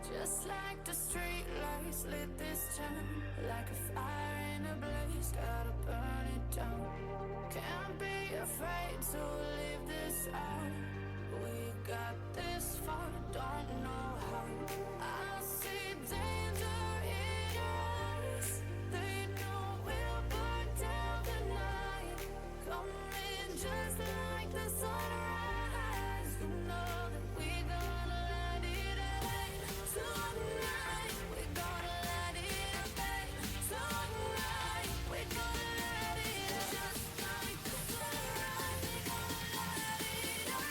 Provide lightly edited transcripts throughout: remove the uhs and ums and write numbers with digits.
Just like the street lights lit this town, like a fire in a blaze, gotta burn it down. Can't be afraid to leave this out. We got this far, don't know how. I see danger in your eyes. They know we'll burn down the night. Coming just like the sunrise. You know that we gonna light it up. Tonight we gonna light it up. Tonight we gonna light it up. Just like the sunrise, we gonna light it up.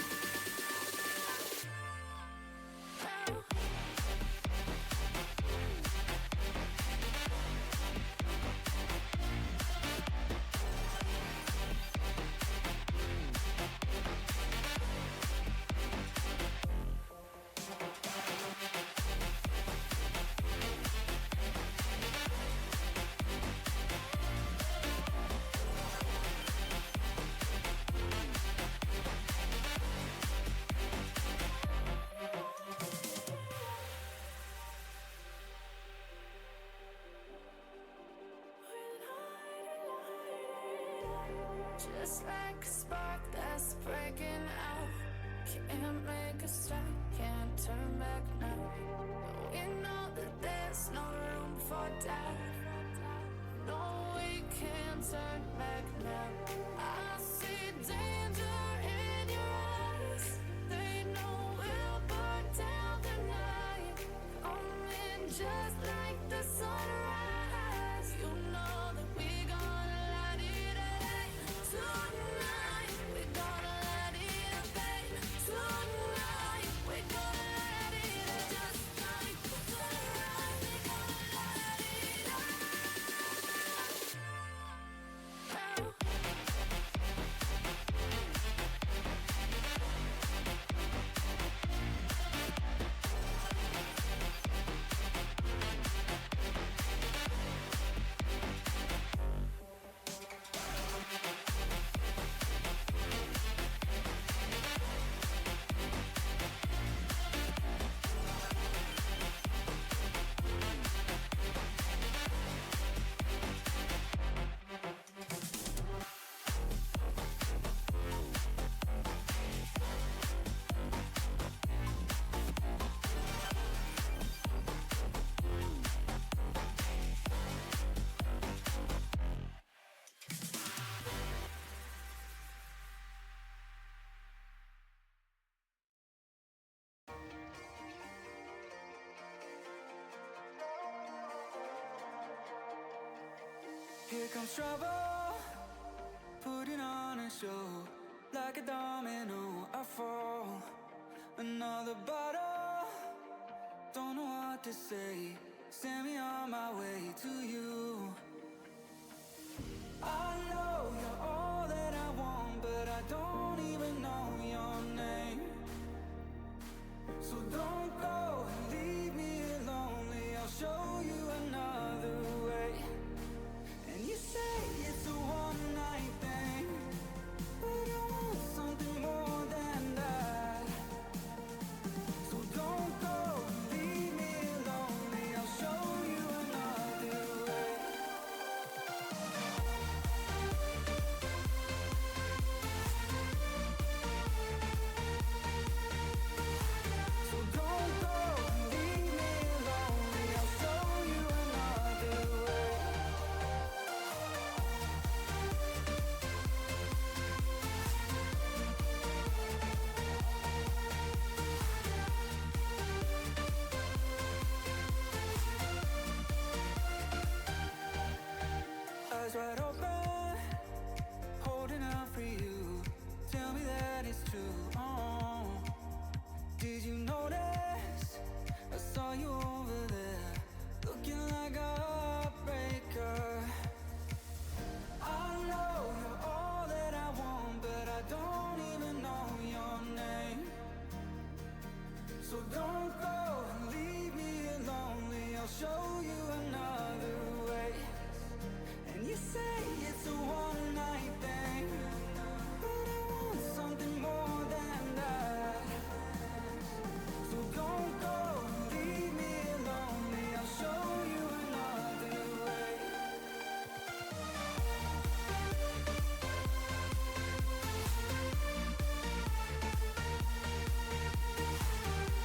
Just like a spark that's breaking out. Can't make a stop, can't turn back now. We know that there's no room for doubt. No, we can't turn back now. I see danger in your eyes. They know we'll burn down the night. Coming just like the sunrise. You know that we gonna light it up. Tonight we gonna light it up. Tonight we gonna light it up. Just like the sunrise, we gonna light it up. comes trouble, putting on a show. Like a domino, I fall. Another bottle, don't know what to say. Send me on my way to you. I know you're all that I want, but I don't even know your name. So don't go and leave me lonely. I'll show you another way. And you say it's a one-night thing, but I want something more than that. So don't go and leave me lonely. I'll show you another way. So don't go and leave me lonely. I'll show you another way. Eyes wide open, holding out for you. Tell me that it's true. Oh, did you notice? I saw you over there, looking like a heartbreaker. I know you're all that I want, but I don't even know your name. So don't go and leave me lonely. I'll show you another way. And you say it's a one-night thing, but I want something more than that. So don't go and leave me lonely. I'll show you another way.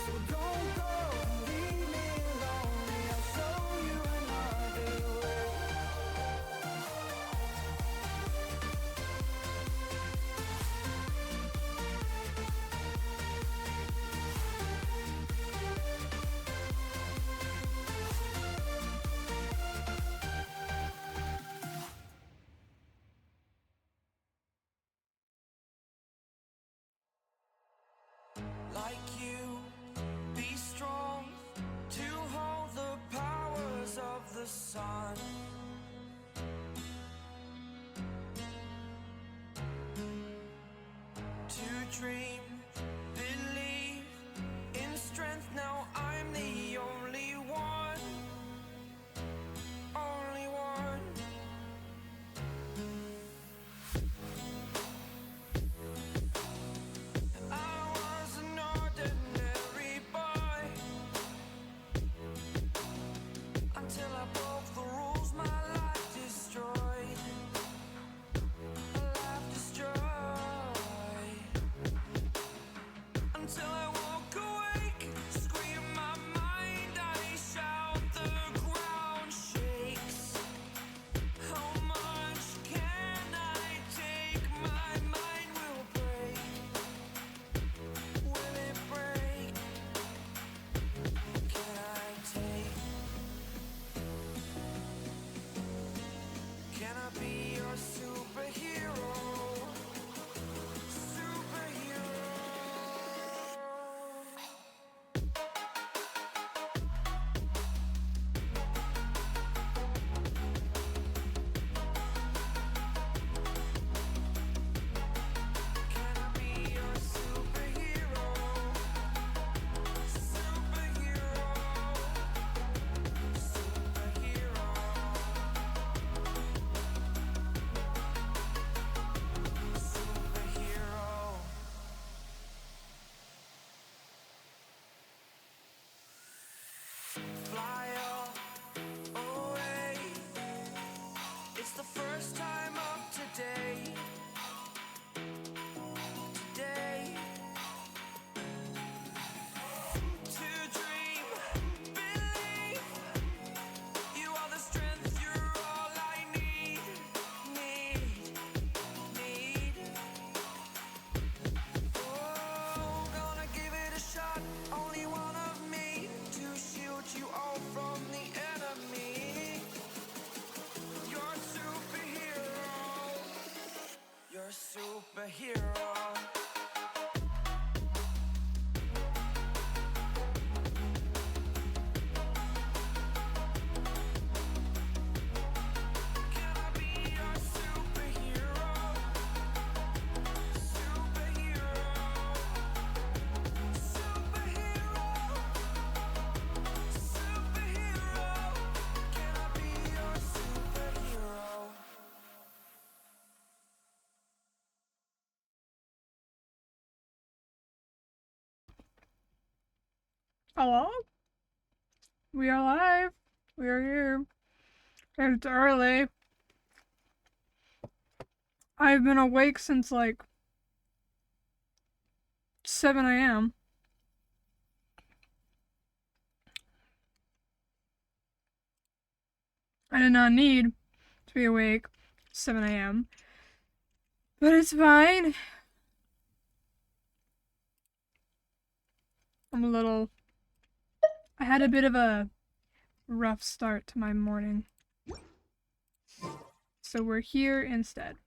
So don't go and leave me lonely. I'll show you another way. Like you, be strong to hold the powers of the sun. To dream, believe in strength. Now I'm the only one, only one. I was an ordinary boy until I broke the rules. My life destroyed, my life destroyed. Until I walk awake, scream my mind, I shout, the ground shakes. How much can I take? My mind will break. Will it break? Can I take? Can I be your superhero? Superhero. Can I be your superhero? Superhero. Superhero. Superhero. Fly away. It's the first time of today. Today. To dream, believe. You are the strength, you're all I need. Need. Oh, gonna give it a shot. Only one of me to shield you all from the enemy. You're superhero. superhero. Can I be your superhero? Superhero. Superhero. Superhero. Can I be your superhero? Hello? We are live. We are here. It's early. I've been awake since like 7 a.m. I did not need to be awake 7 a.m. But it's fine. I had a bit of a rough start to my morning. So we're here instead.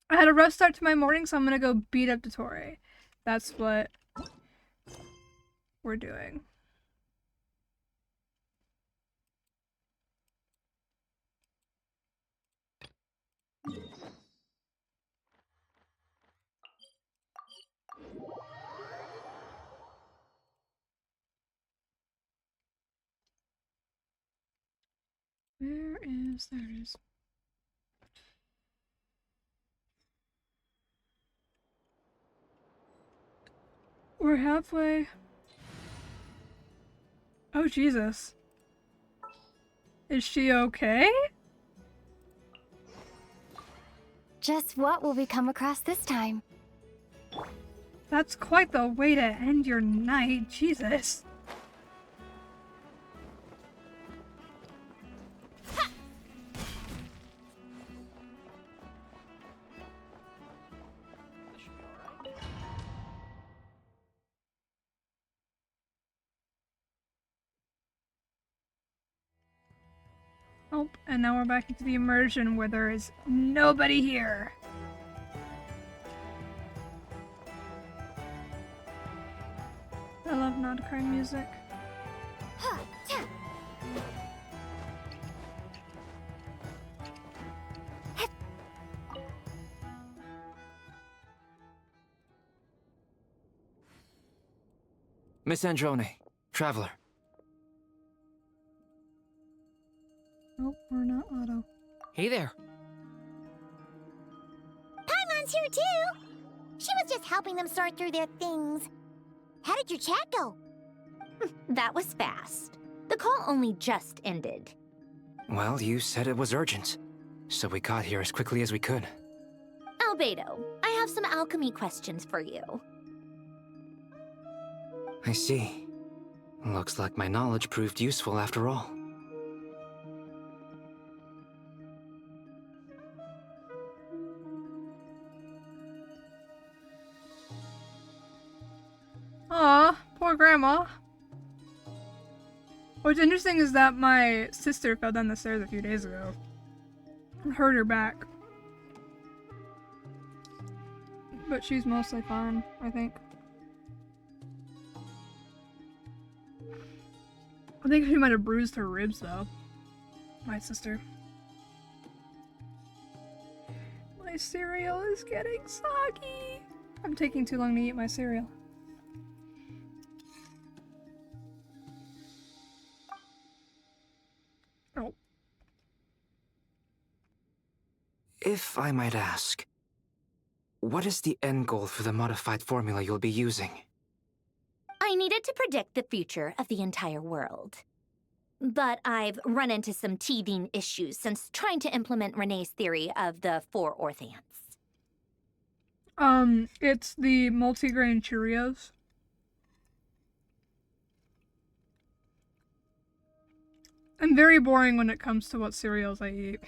I had a rough start to my morning, so I'm gonna go beat up Dottore. That's what we're doing. There it is. We're halfway. Oh, Jesus. Is she okay? Just what will we come across this time? That's quite the way to end your night, Jesus. Oh, and now we're back into the immersion where there is nobody here. I love not crime music. Miss Androne, Traveler. Oh, we're not Otto. Hey there. Paimon's here too! She was just helping them sort through their things. How did your chat go? That was fast. The call only just ended. Well, you said it was urgent, so we got here as quickly as we could. Albedo, I have some alchemy questions for you. I see. Looks like my knowledge proved useful after all. Aw, poor grandma. What's interesting is that my sister fell down the stairs a few days ago and hurt her back. But she's mostly fine, I think. I think she might have bruised her ribs though. My sister. My cereal is getting soggy. I'm taking too long to eat my cereal. Oh. If I might ask, what is the end goal for the modified formula you'll be using? I needed to predict the future of the entire world. But I've run into some teething issues since trying to implement Renee's theory of the 4 orthants. It's the multigrain Cheerios. I'm very boring when it comes to what cereals I eat.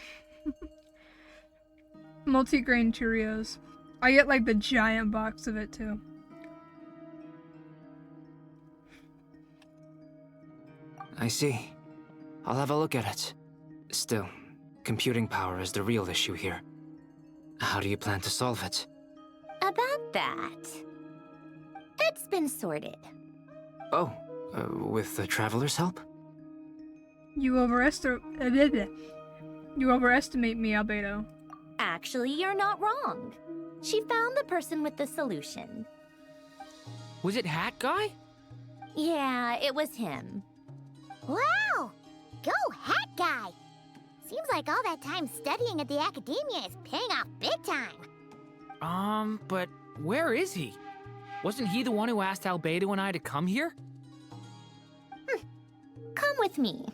Multigrain Cheerios. I get like the giant box of it too. I see. I'll have a look at it. Still, computing power is the real issue here. How do you plan to solve it? About that, it's been sorted. Oh, with the Traveler's help? You overestimate me, Albedo. Actually, you're not wrong. She found the person with the solution. Was it Hat Guy? Yeah, it was him. Wow! Go Hat Guy! Seems like all that time studying at the academia is paying off big time. But where is he? Wasn't he the one who asked Albedo and I to come here? Come with me.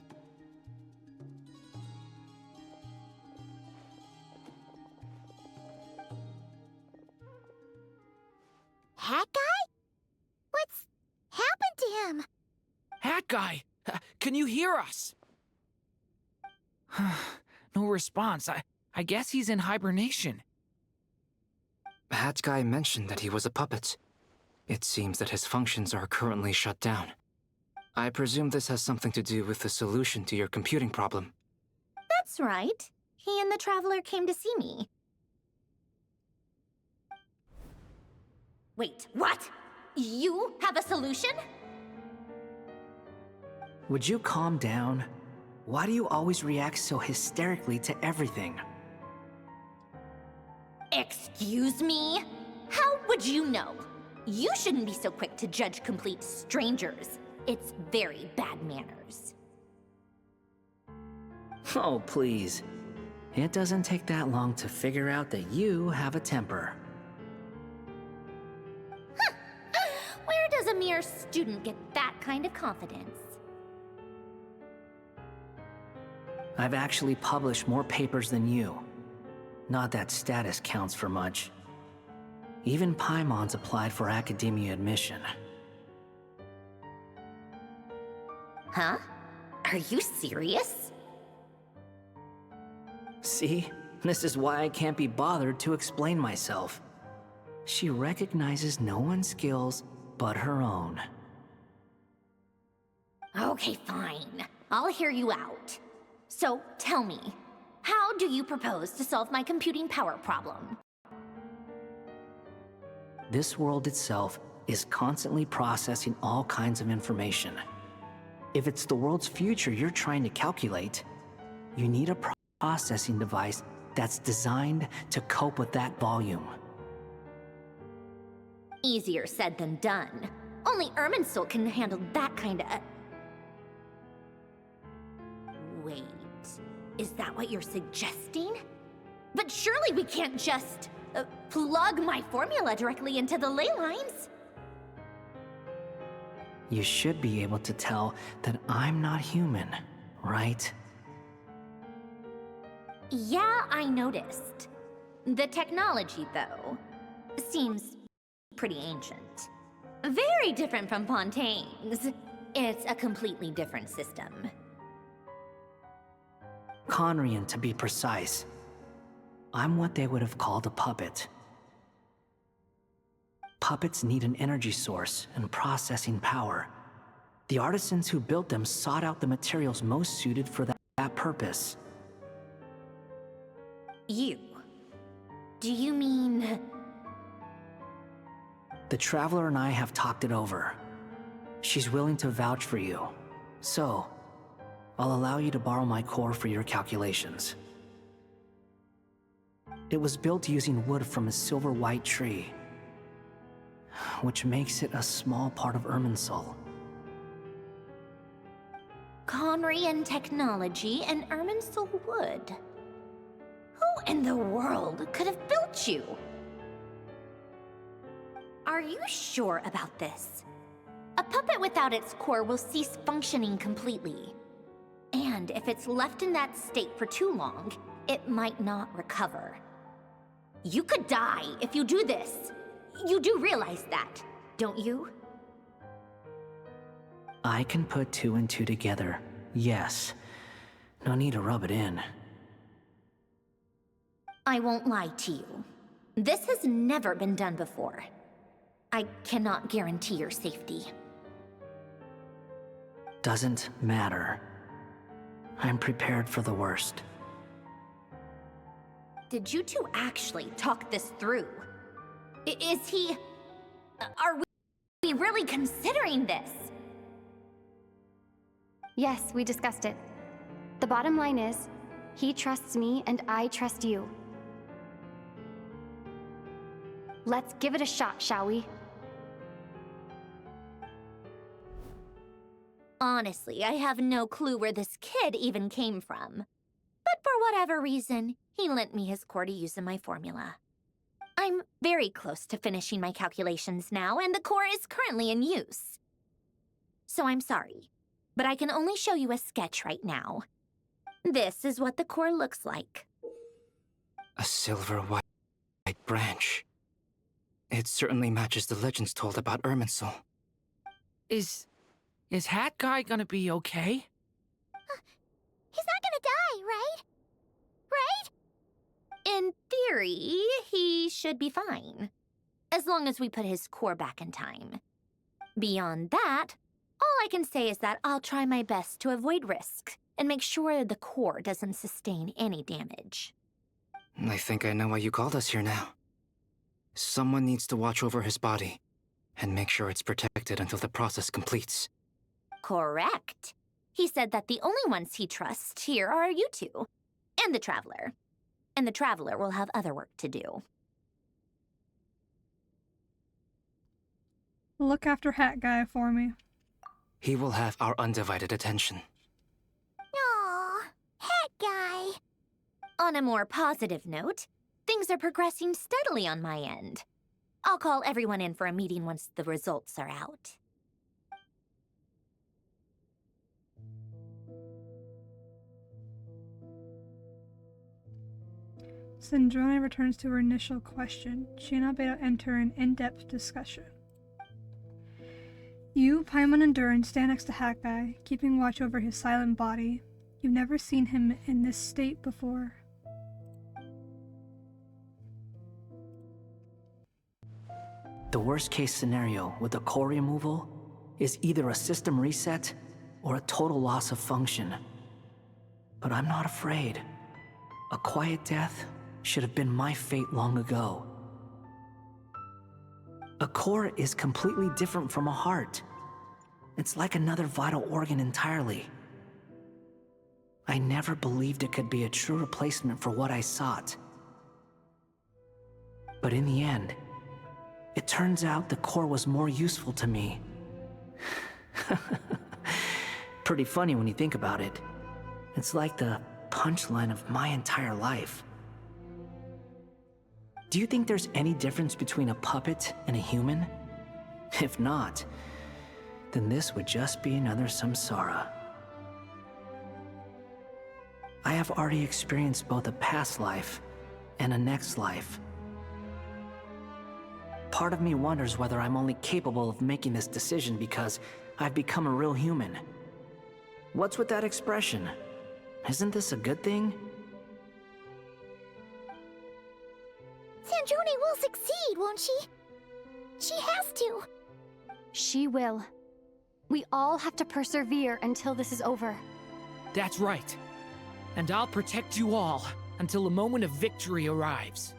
Hat Guy? What's happened to him? Hat Guy! Can you hear us? No response. I guess he's in hibernation. Hat Guy mentioned that he was a puppet. It seems that his functions are currently shut down. I presume this has something to do with the solution to your computing problem. That's right. He and the Traveler came to see me. Wait, what? You have a solution? Would you calm down? Why do you always react so hysterically to everything? Excuse me? How would you know? You shouldn't be so quick to judge complete strangers. It's very bad manners. Oh, please. It doesn't take that long to figure out that you have a temper. Where does a mere student get that kind of confidence? I've actually published more papers than you. Not that status counts for much. Even Paimon's applied for academia admission. Huh? Are you serious? See? This is why I can't be bothered to explain myself. She recognizes no one's skills but her own. Okay, fine. I'll hear you out. So, tell me, how do you propose to solve my computing power problem? This world itself is constantly processing all kinds of information. If it's the world's future you're trying to calculate, you need a processing device that's designed to cope with that volume. Easier said than done. Only Irminsul can handle that kind of... Wait, is that what you're suggesting? But surely we can't just plug my formula directly into the ley lines. You should be able to tell that I'm not human, right? Yeah, I noticed. The technology, though, seems pretty ancient. Very different from Fontaine's. It's a completely different system. Conrian, to be precise. I'm what they would have called a puppet. Puppets need an energy source and processing power. The artisans who built them sought out the materials most suited for that purpose. You? Do you mean... The Traveler and I have talked it over. She's willing to vouch for you. So, I'll allow you to borrow my core for your calculations. It was built using wood from a silver-white tree, which makes it a small part of Irminsul. Conrian technology and Irminsul wood. Who in the world could have built you? Are you sure about this? A puppet without its core will cease functioning completely. And if it's left in that state for too long, it might not recover. You could die if you do this. You do realize that, don't you? I can put two and two together, yes. No need to rub it in. I won't lie to you. This has never been done before. I cannot guarantee your safety. Doesn't matter. I'm prepared for the worst. did you two actually talk this through? Is he... Are we really considering this? Yes, we discussed it. The bottom line is, he trusts me and I trust you. Let's give it a shot, shall we? Honestly, I have no clue where this kid even came from. But for whatever reason, he lent me his core to use in my formula. I'm very close to finishing my calculations now, and the core is currently in use. So I'm sorry, but I can only show you a sketch right now. This is what the core looks like. A silver white branch. It certainly matches the legends told about Irminsul. Is Hat Guy gonna be okay? He's not gonna die, right? Right? In theory, he should be fine. As long as we put his core back in time. Beyond that, all I can say is that I'll try my best to avoid risk and make sure the core doesn't sustain any damage. I think I know why you called us here now. Someone needs to watch over his body and make sure it's protected until the process completes. Correct. He said that the only ones he trusts here are you two, and the Traveler. And the Traveler will have other work to do. Look after Hat Guy for me. He will have our undivided attention. Aw, Hat Guy. On a more positive note, things are progressing steadily on my end. I'll call everyone in for a meeting once the results are out. Sindrone returns to her initial question. She and Albedo enter an in-depth discussion. You, Paimon, and Durin stand next to Hat Guy, keeping watch over his silent body. You've never seen him in this state before. The worst case scenario with the core removal is either a system reset or a total loss of function. But I'm not afraid. A quiet death should have been my fate long ago. A core is completely different from a heart. It's like another vital organ entirely. I never believed it could be a true replacement for what I sought. But in the end, it turns out the core was more useful to me. Pretty funny when you think about it. It's like the punchline of my entire life. Do you think there's any difference between a puppet and a human? If not, then this would just be another samsara. I have already experienced both a past life and a next life. Part of me wonders whether I'm only capable of making this decision because I've become a real human. What's with that expression? Isn't this a good thing? Sandrone will succeed, won't she? She has to. She will. We all have to persevere until this is over. That's right. And I'll protect you all until a moment of victory arrives.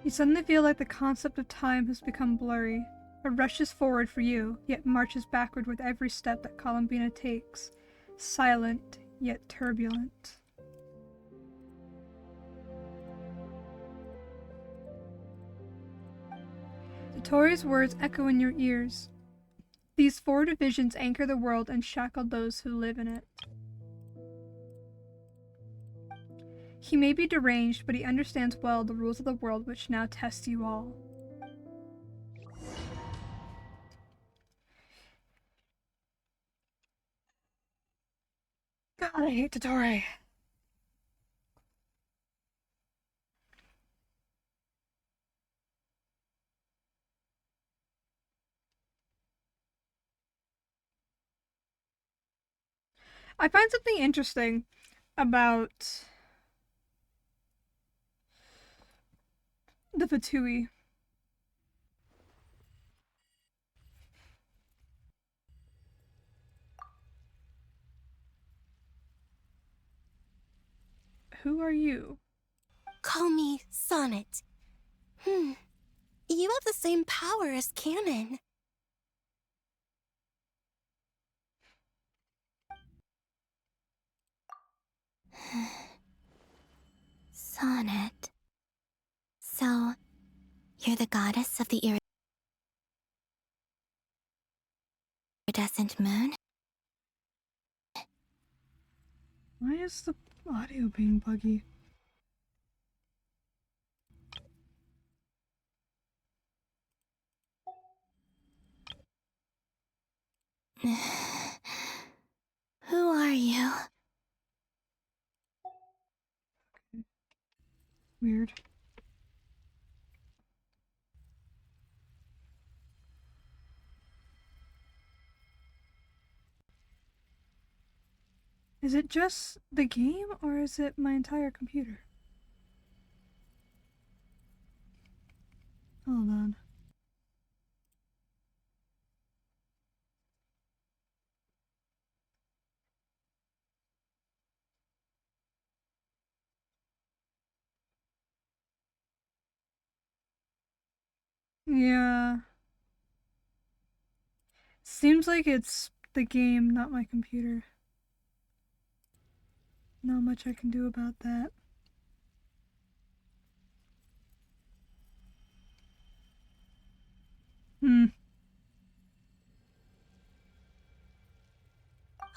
You suddenly feel like the concept of time has become blurry. It rushes forward for you, yet marches backward with every step that Columbina takes. Silent, yet turbulent. Satori's words echo in your ears. These four divisions anchor the world and shackle those who live in it. He may be deranged, but he understands well the rules of the world which now test you all. God, I hate Satori. I find something interesting about the Fatui. Who are you? Call me Sonnet. You have the same power as Canon. Sonnet. So, you're the goddess of the iridescent moon? Why is the audio being buggy? Who are you? Weird. Is it just the game, or is it my entire computer? Hold on. Yeah. Seems like it's the game, not my computer. Not much I can do about that.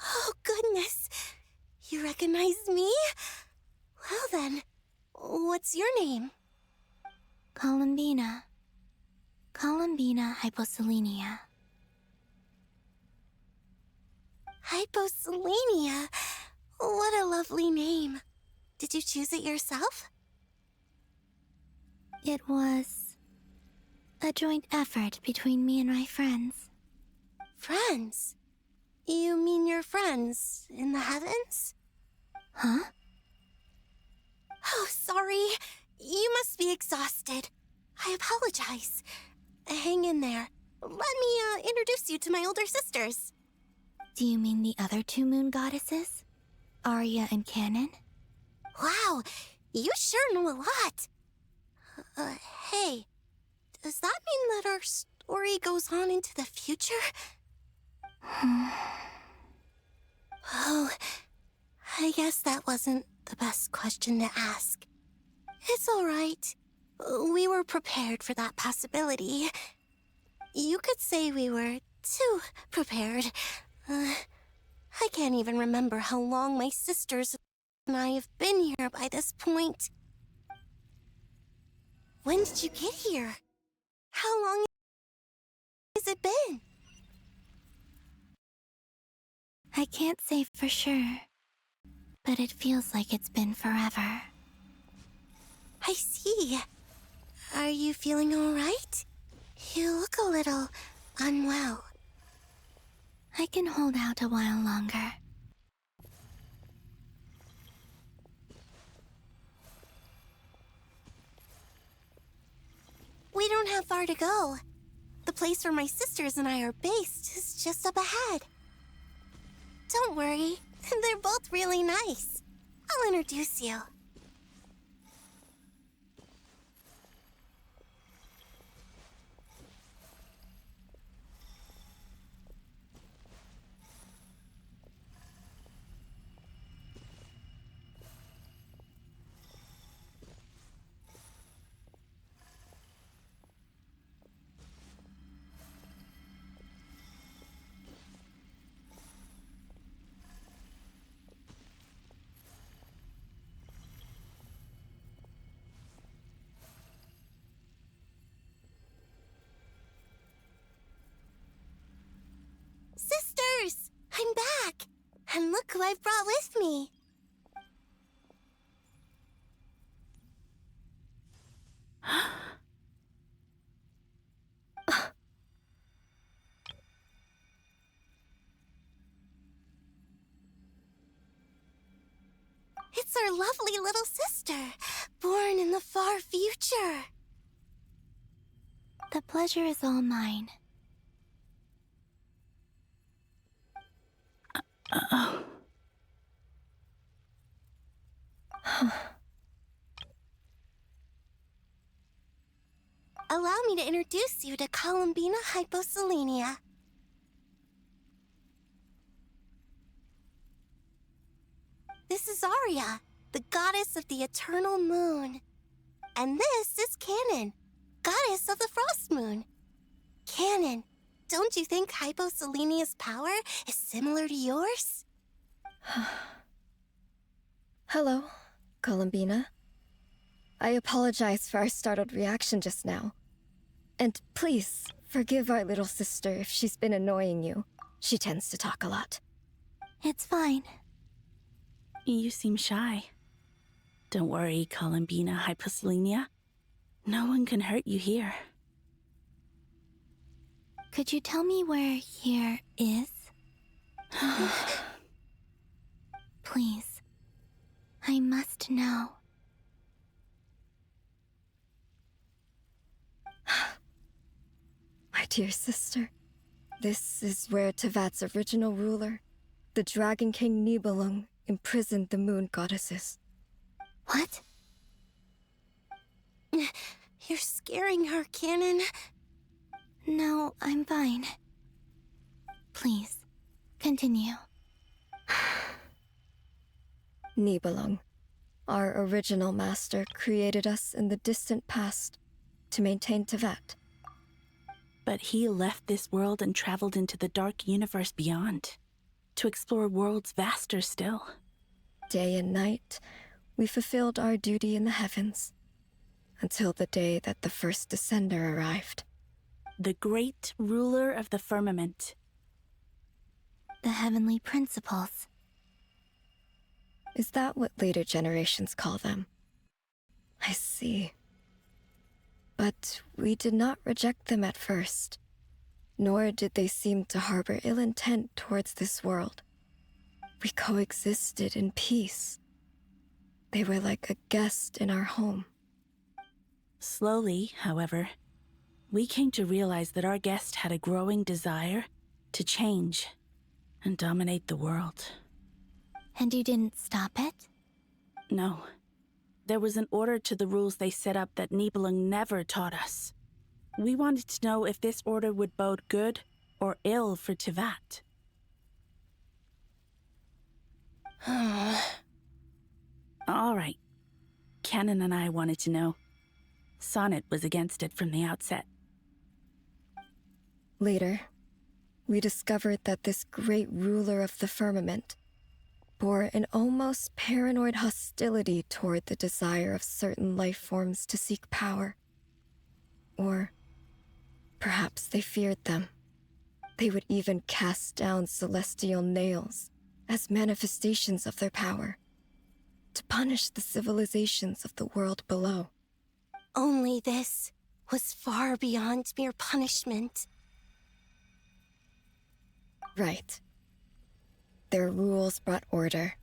Oh, goodness. You recognize me? Well then, what's your name? Columbina. Columbina hyposelenia. Hyposelenia. What a lovely name. Did you choose it yourself? It was a joint effort between me and my friends. Friends? You mean your friends in the heavens? Huh? Oh, sorry. You must be exhausted. I apologize. Hang in there. Let me introduce you to my older sisters. Do you mean the other two moon goddesses? Arya and Canon? Wow, you sure know a lot. Hey, does that mean that our story goes on into the future? Oh, I guess that wasn't the best question to ask. It's all right. We were prepared for that possibility. You could say we were too prepared. I can't even remember how long my sisters and I have been here by this point. When did you get here? How long has it been? I can't say for sure, but it feels like it's been forever. I see. Are you feeling all right? You look a little unwell. I can hold out a while longer. We don't have far to go. The place where my sisters and I are based is just up ahead. Don't worry, they're both really nice. I'll introduce you. Sisters! I'm back! And look who I've brought with me! It's our lovely little sister, born in the far future. The pleasure is all mine. allow me to introduce you to Columbina Hyposelenia. This is Arya, the goddess of the eternal moon. And this is Canon, goddess of the frost moon. Canon, don't you think Hyposelenia's power is similar to yours? Hello, Columbina. I apologize for our startled reaction just now. And please, forgive our little sister if she's been annoying you. She tends to talk a lot. It's fine. You seem shy. Don't worry, Columbina Hyposelenia. No one can hurt you here. Could you tell me where here is? Please. I must know. My dear sister, this is where Tevat's original ruler, the Dragon King Nibelung, imprisoned the moon goddesses. What? You're scaring her, Canon. No, I'm fine. Please, continue. Nibelung, our original master, created us in the distant past to maintain Tevat. But he left this world and traveled into the dark universe beyond, to explore worlds vaster still. Day and night, we fulfilled our duty in the heavens, until the day that the first Descender arrived. The great ruler of the firmament. The heavenly principles. Is that what later generations call them? I see. But we did not reject them at first, nor did they seem to harbor ill intent towards this world. We coexisted in peace. They were like a guest in our home. Slowly, however, we came to realize that our guest had a growing desire to change and dominate the world. And you didn't stop it? No. There was an order to the rules they set up that Nibelung never taught us. We wanted to know if this order would bode good or ill for Tevat. All right. Canon and I wanted to know. Sonnet was against it from the outset. Later, we discovered that this great ruler of the firmament bore an almost paranoid hostility toward the desire of certain life forms to seek power. Or perhaps they feared them. They would even cast down celestial nails as manifestations of their power, to punish the civilizations of the world below. Only this was far beyond mere punishment. Right. Their rules brought order,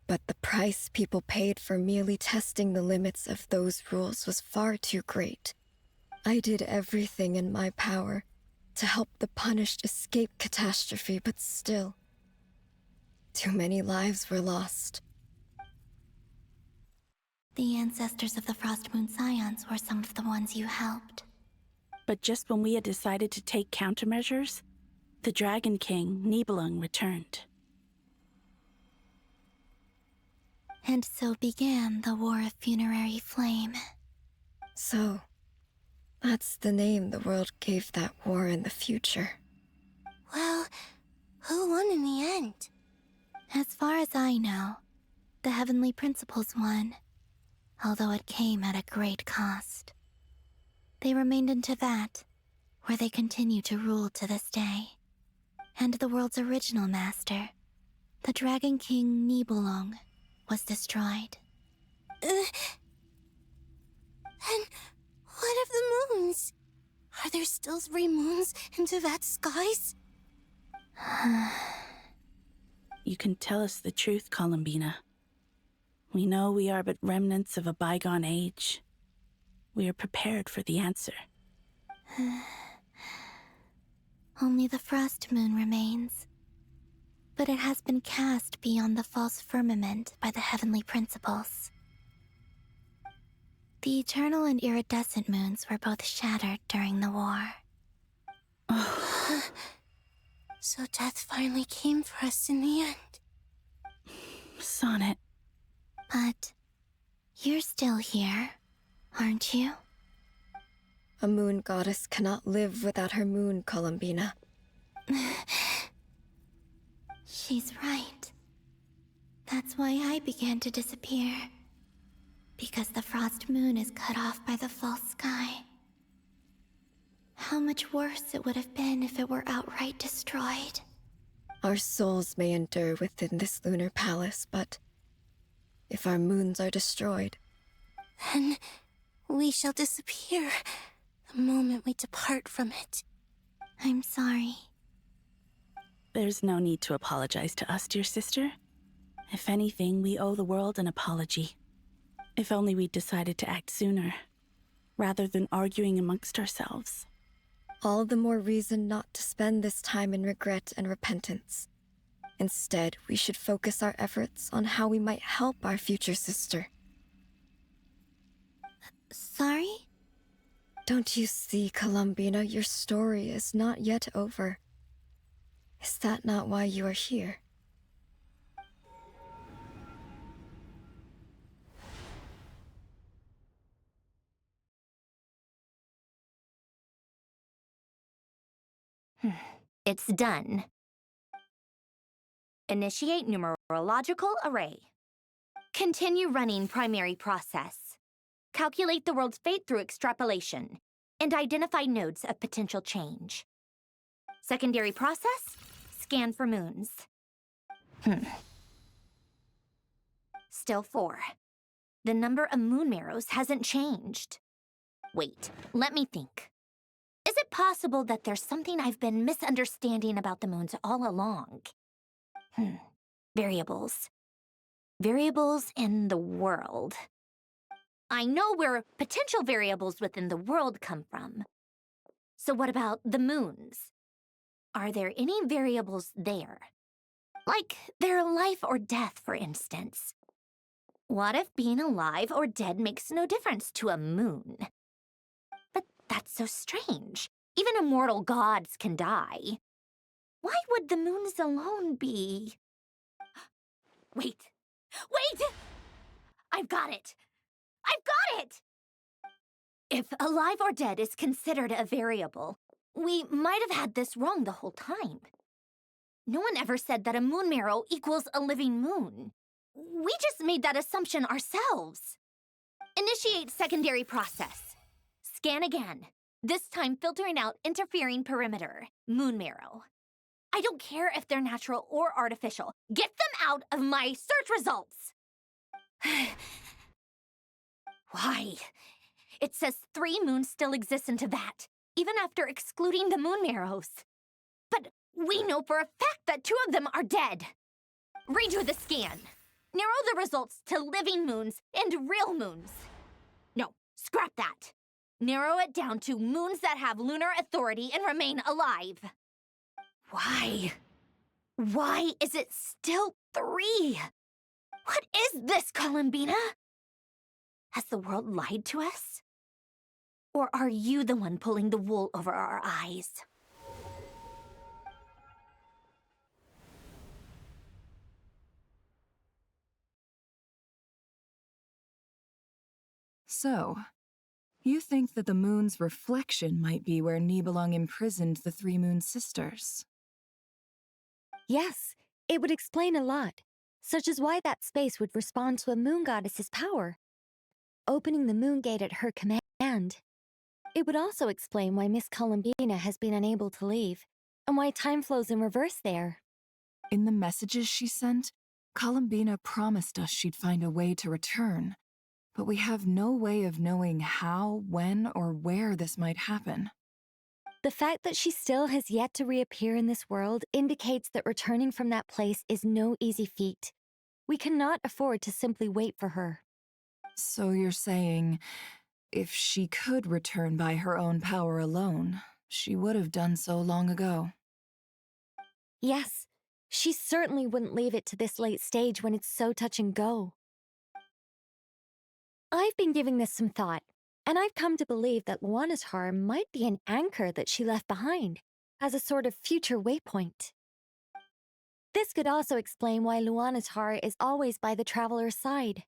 but the price people paid for merely testing the limits of those rules was far too great. I did everything in my power to help the punished escape catastrophe, but still, too many lives were lost. The ancestors of the Frost Moon Scions were some of the ones you helped. But just when we had decided to take countermeasures, the Dragon King, Nibelung, returned. And so began the War of Funerary Flame. So, that's the name the world gave that war in the future. Well, who won in the end? As far as I know, the Heavenly Principles won, although it came at a great cost. They remained in Tevat, where they continue to rule to this day. And the world's original master, the Dragon King Nibelung, was destroyed. And what of the moons? Are there still 3 moons in Tevat's skies? You can tell us the truth, Columbina. We know we are but remnants of a bygone age. We are prepared for the answer. Only the Frost Moon remains. But it has been cast beyond the false firmament by the Heavenly Principles. The eternal and iridescent moons were both shattered during the war. So death finally came for us in the end. Sonnet. But you're still here, aren't you? A moon goddess cannot live without her moon, Columbina. She's right. That's why I began to disappear. Because the frost moon is cut off by the false sky. How much worse it would have been if it were outright destroyed. Our souls may endure within this lunar palace, but if our moons are destroyed, then we shall disappear the moment we depart from it. I'm sorry. There's no need to apologize to us, dear sister. If anything, we owe the world an apology. If only we'd decided to act sooner, rather than arguing amongst ourselves. all the more reason not to spend this time in regret and repentance. Instead, we should focus our efforts on how we might help our future sister. Sorry? Don't you see, Columbina, your story is not yet over. Is that not why you are here? It's done. Initiate numerological array. Continue running primary process. Calculate the world's fate through extrapolation, and identify nodes of potential change. Secondary process, scan for moons. Still 4. The number of moon marrows hasn't changed. Wait, let me think. Is it possible that there's something I've been misunderstanding about the moons all along? Variables. Variables in the world. I know where potential variables within the world come from. So what about the moons? Are there any variables there? Like their life or death, for instance. What if being alive or dead makes no difference to a moon? But that's so strange. Even immortal gods can die. Why would the moons alone be? Wait! Wait! I've got it! I've got it! If alive or dead is considered a variable, we might have had this wrong the whole time. No one ever said that a moon marrow equals a living moon. We just made that assumption ourselves. Initiate secondary process. Scan again, this time filtering out interfering perimeter, moon marrow. I don't care if they're natural or artificial. Get them out of my search results! Why? It says 3 moons still exist in Teyvat, even after excluding the moon marrows. But we know for a fact that 2 of them are dead. Redo the scan. Narrow the results to living moons and real moons. No, scrap that. Narrow it down to moons that have lunar authority and remain alive. Why? Why is it still 3? What is this, Columbina? Has the world lied to us? Or are you the one pulling the wool over our eyes? So, you think that the moon's reflection might be where Nibelung imprisoned the 3 moon sisters? Yes, it would explain a lot, such as why that space would respond to a moon goddess's power, opening the moon gate at her command. It would also explain why Miss Columbina has been unable to leave, and why time flows in reverse there. In the messages she sent, Columbina promised us she'd find a way to return, but we have no way of knowing how, when, or where this might happen. The fact that she still has yet to reappear in this world indicates that returning from that place is no easy feat. We cannot afford to simply wait for her. So you're saying, if she could return by her own power alone, she would have done so long ago. Yes, she certainly wouldn't leave it to this late stage when it's so touch and go. I've been giving this some thought, and I've come to believe that Luana's harm might be an anchor that she left behind, as a sort of future waypoint. This could also explain why Luana's heart is always by the traveler's side.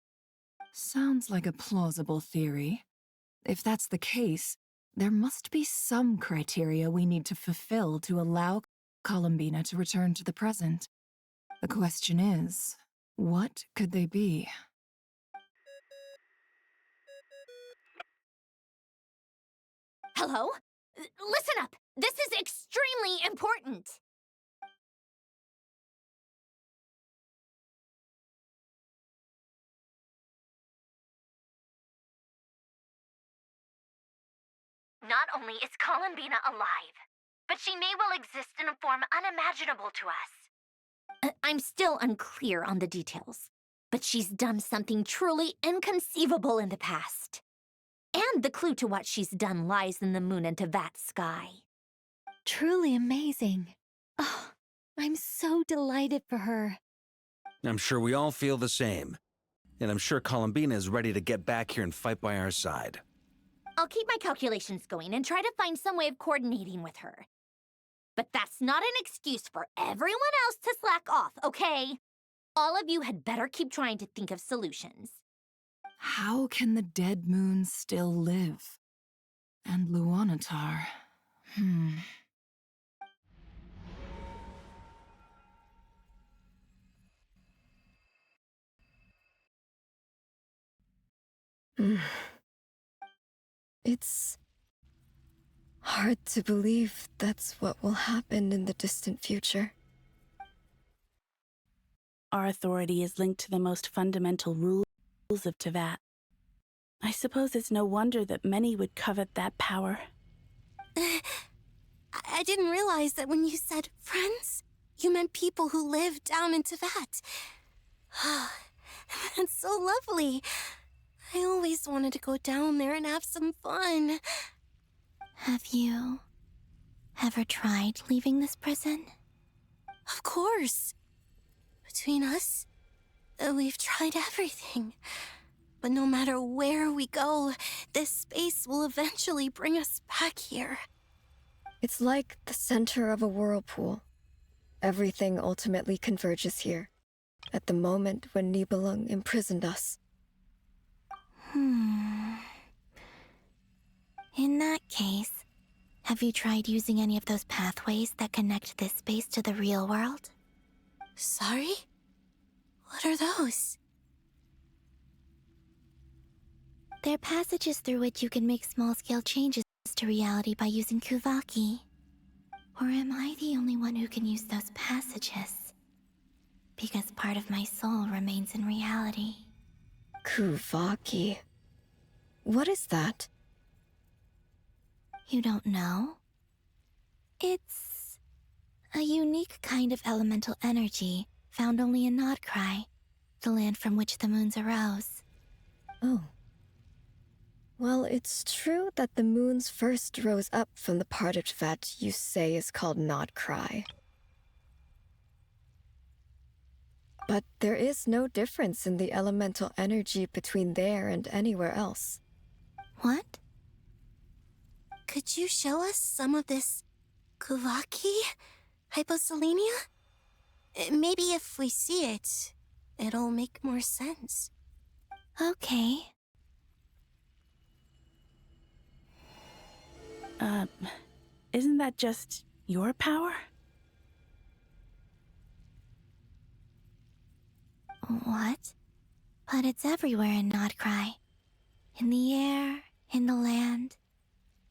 Sounds like a plausible theory. If that's the case, there must be some criteria we need to fulfill to allow Columbina to return to the present. The question is, what could they be? Hello? Listen up! This is extremely important! Not only is Columbina alive, but she may well exist in a form unimaginable to us. I'm still unclear on the details, but she's done something truly inconceivable in the past. And the clue to what she's done lies in the moon and Tevat sky. Truly amazing. Oh, I'm so delighted for her. I'm sure we all feel the same. And I'm sure Columbina is ready to get back here and fight by our side. I'll keep my calculations going and try to find some way of coordinating with her. But that's not an excuse for everyone else to slack off, okay? All of you had better keep trying to think of solutions. How can the dead moon still live? And Luanatar... It's hard to believe that's what will happen in the distant future. Our authority is linked to the most fundamental rules of Tevat. I suppose it's no wonder that many would covet that power. I didn't realize that when you said friends, you meant people who live down in Tevat. That's so lovely. I always wanted to go down there and have some fun. Have you ever tried leaving this prison? Of course. Between us, we've tried everything. But no matter where we go, this space will eventually bring us back here. It's like the center of a whirlpool. Everything ultimately converges here, at the moment when Nibelung imprisoned us. In that case, have you tried using any of those pathways that connect this space to the real world? Sorry? What are those? They're passages through which you can make small-scale changes to reality by using Kuvaki. Or am I the only one who can use those passages? Because part of my soul remains in reality. Kuvaki. What is that? You don't know? It's a unique kind of elemental energy found only in Nodcry, the land from which the moons arose. Oh. Well, it's true that the moons first rose up from the part of Tevat you say is called Nodcry. But there is no difference in the elemental energy between there and anywhere else. What? Could you show us some of this Kuvaki? Hyposelenia? Maybe if we see it, it'll make more sense. Okay. Isn't that just your power? What? But it's everywhere in Nodcry. In the air, in the land.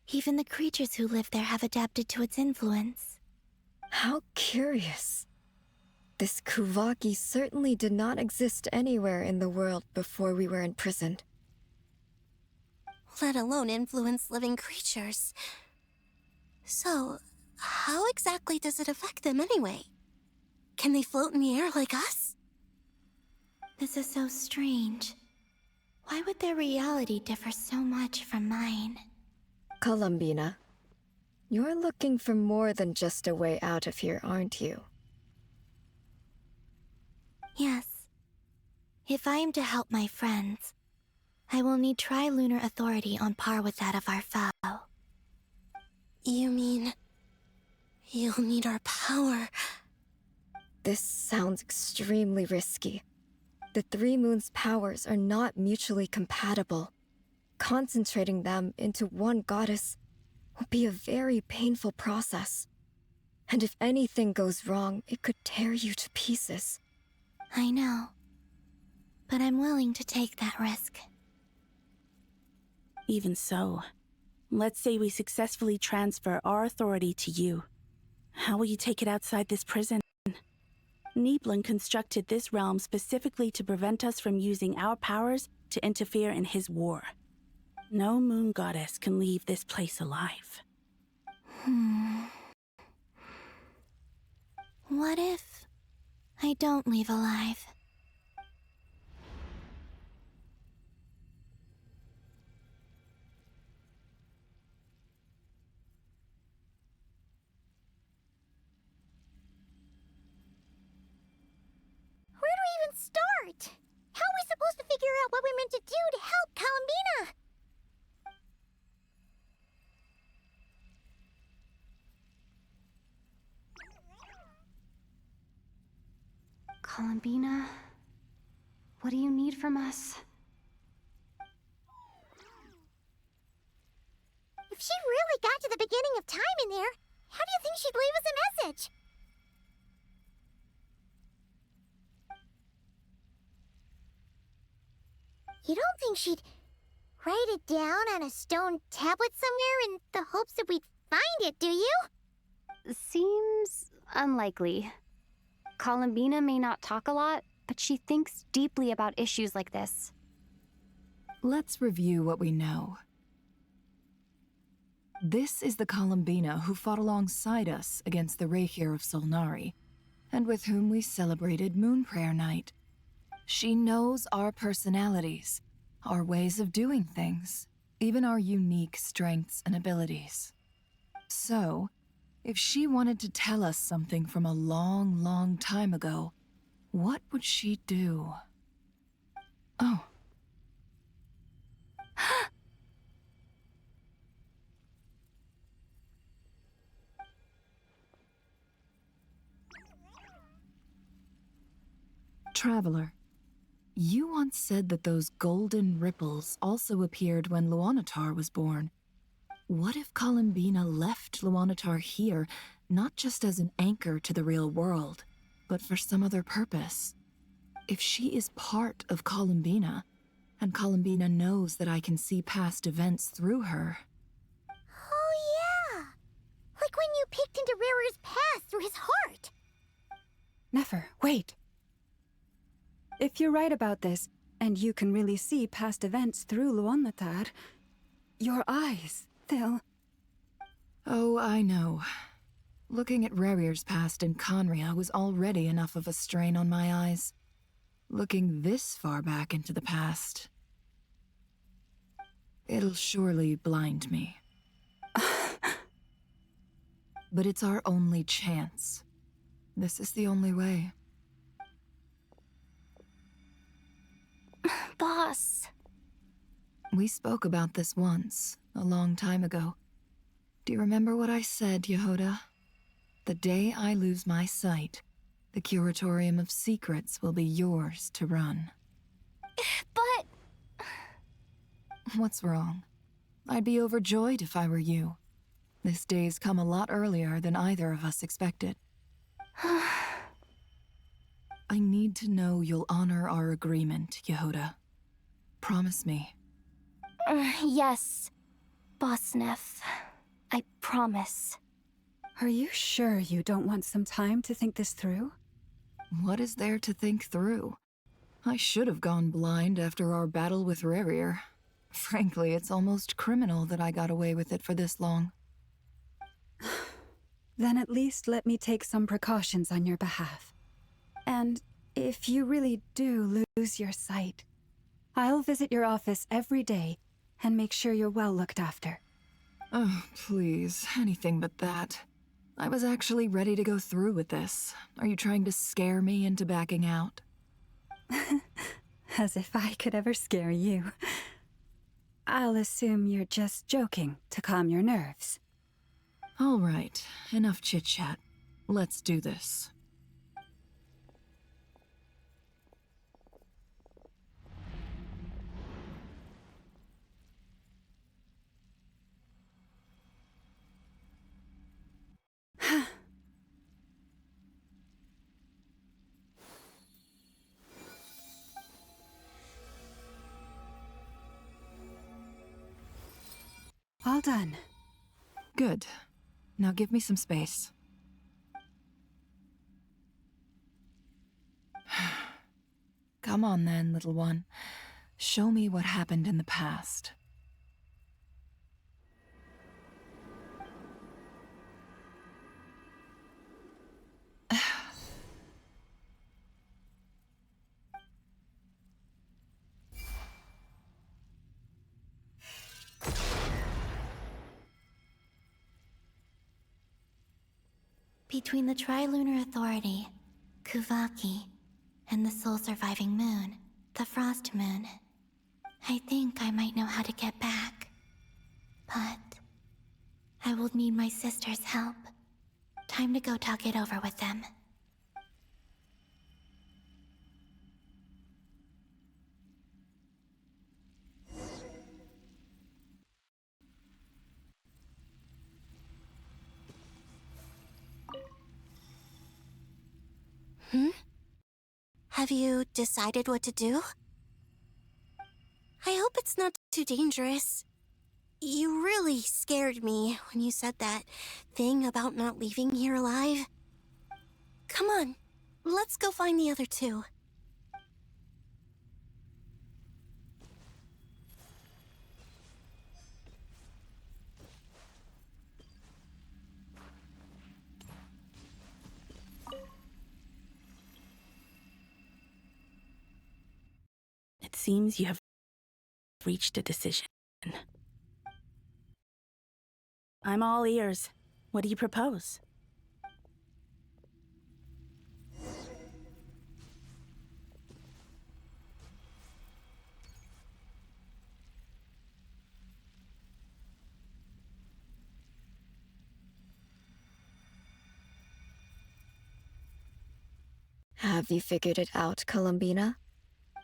Even the creatures who live there have adapted to its influence. How curious. This Kuvaki certainly did not exist anywhere in the world before we were imprisoned. Let alone influence living creatures. So, how exactly does it affect them anyway? Can they float in the air like us? This is so strange. Why would their reality differ so much from mine? Columbina, you're looking for more than just a way out of here, aren't you? Yes. If I am to help my friends, I will need tri-lunar authority on par with that of our foe. You mean... you'll need our power? This sounds extremely risky. The Three Moons' powers are not mutually compatible. Concentrating them into one goddess will be a very painful process. And if anything goes wrong, it could tear you to pieces. I know. But I'm willing to take that risk. Even so, let's say we successfully transfer our authority to you. How will you take it outside this prison? Niblin constructed this realm specifically to prevent us from using our powers to interfere in his war. No moon goddess can leave this place alive. What if I don't leave alive? Where do we even start? How are we supposed to figure out what we're meant to do to help Columbina? Columbina, what do you need from us? If she really got to the beginning of time in there, how do you think she'd leave us a message? You don't think she'd write it down on a stone tablet somewhere in the hopes that we'd find it, do you? Seems unlikely. Columbina may not talk a lot, but she thinks deeply about issues like this. Let's review what we know. This is the Columbina who fought alongside us against the Reikir of Solnari, and with whom we celebrated Moon Prayer Night. She knows our personalities, our ways of doing things, even our unique strengths and abilities. So, if she wanted to tell us something from a long, long time ago, what would she do? Oh. Traveler, you once said that those golden ripples also appeared when Luanatar was born. What if Columbina left Luanatar here, not just as an anchor to the real world, but for some other purpose? If she is part of Columbina, and Columbina knows that I can see past events through her... Oh yeah! Like when you peeked into Rir's past through his heart! Nefer, wait! If you're right about this, and you can really see past events through Luanatar, your eyes, they'll... Oh, I know. Looking at Rerir's past in Conria was already enough of a strain on my eyes. Looking this far back into the past... it'll surely blind me. But it's our only chance. This is the only way. Boss. We spoke about this once, a long time ago. Do you remember what I said, Yehoda? The day I lose my sight, the Curatorium of Secrets will be yours to run. But... What's wrong? I'd be overjoyed if I were you. This day's come a lot earlier than either of us expected. I need to know you'll honor our agreement, Yehoda. Promise me. Yes, Boss Neff. I promise. Are you sure you don't want some time to think this through? What is there to think through? I should have gone blind after our battle with Rerir. Frankly, it's almost criminal that I got away with it for this long. Then at least let me take some precautions on your behalf. And if you really do lose your sight, I'll visit your office every day and make sure you're well looked after. Oh, please, anything but that. I was actually ready to go through with this. Are you trying to scare me into backing out? As if I could ever scare you. I'll assume you're just joking to calm your nerves. All right, enough chit-chat. Let's do this. All done. Good. Now give me some space. Come on then, little one. Show me what happened in the past. Between the Trilunar Authority, Kuvaki, and the soul-surviving moon, the Frost Moon, I think I might know how to get back. But I will need my sister's help. Time to go talk it over with them. Have you decided what to do? I hope it's not too dangerous. You really scared me when you said that thing about not leaving here alive. Come on, let's go find the other two. It seems you have reached a decision. I'm all ears. What do you propose? Have you figured it out, Columbina?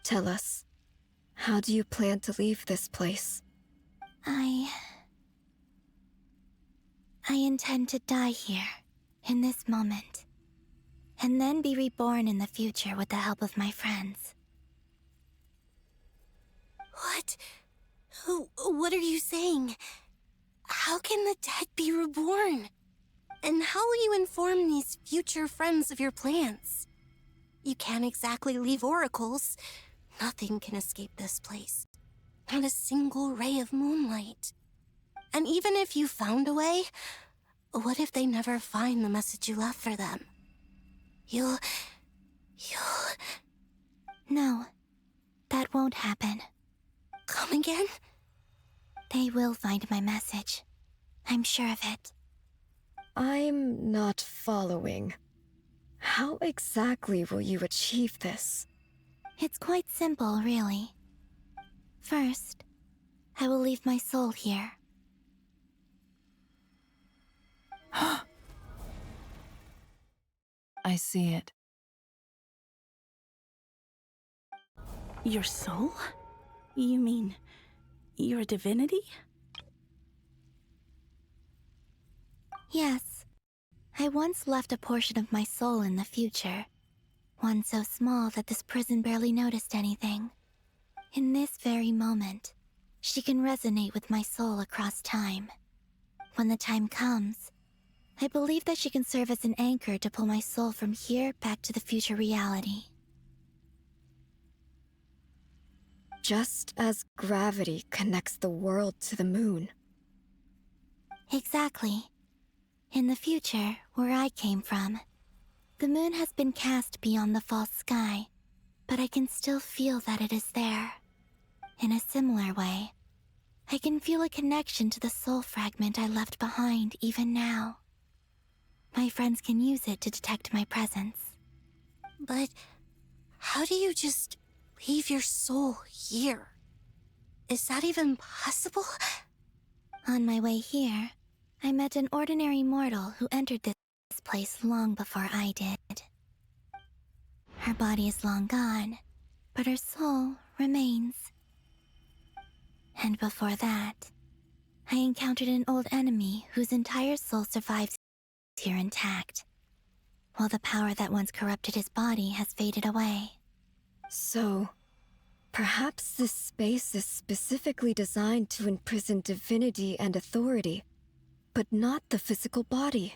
Tell us, how do you plan to leave this place? I intend to die here, in this moment, and then be reborn in the future with the help of my friends. What? What are you saying? How can the dead be reborn? And how will you inform these future friends of your plans? You can't exactly leave oracles. Nothing can escape this place. Not a single ray of moonlight. And even if you found a way, what if they never find the message you left for them? You'll... No, that won't happen. Come again? They will find my message. I'm sure of it. I'm not following. How exactly will you achieve this? It's quite simple, really. First, I will leave my soul here. I see it. Your soul? You mean your divinity? Yes. I once left a portion of my soul in the future. One so small that this prison barely noticed anything. In this very moment, she can resonate with my soul across time. When the time comes, I believe that she can serve as an anchor to pull my soul from here back to the future reality. Just as gravity connects the world to the moon. Exactly. In the future, where I came from, the moon has been cast beyond the false sky, but I can still feel that it is there. In a similar way, I can feel a connection to the soul fragment I left behind even now. My friends can use it to detect my presence. But how do you just leave your soul here? Is that even possible? On my way here, I met an ordinary mortal who entered this place long before I did. Her body is long gone, but her soul remains. And before that, I encountered an old enemy whose entire soul survives here intact, while the power that once corrupted his body has faded away. So, perhaps this space is specifically designed to imprison divinity and authority, but not the physical body.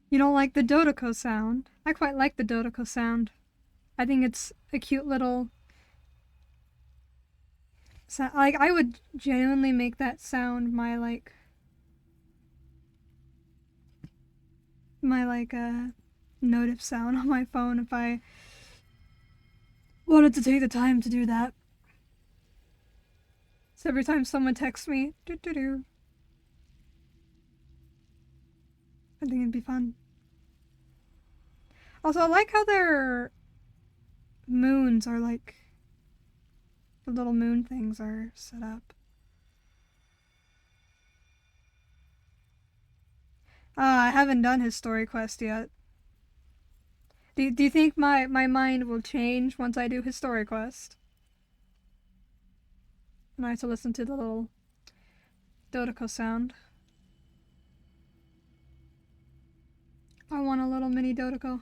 You don't like the Dodoko sound? I quite like the Dodoko sound. I think it's a cute little sound. Like, I would genuinely make that sound my notif sound on my phone if I wanted to take the time to do that. So every time someone texts me, I think it'd be fun. Also, I like how their moons are like, the little moon things are set up. I haven't done his story quest yet. Do you think my mind will change once I do his story quest? And I have to listen to the little Dodoko sound. I want a little mini Dodoko.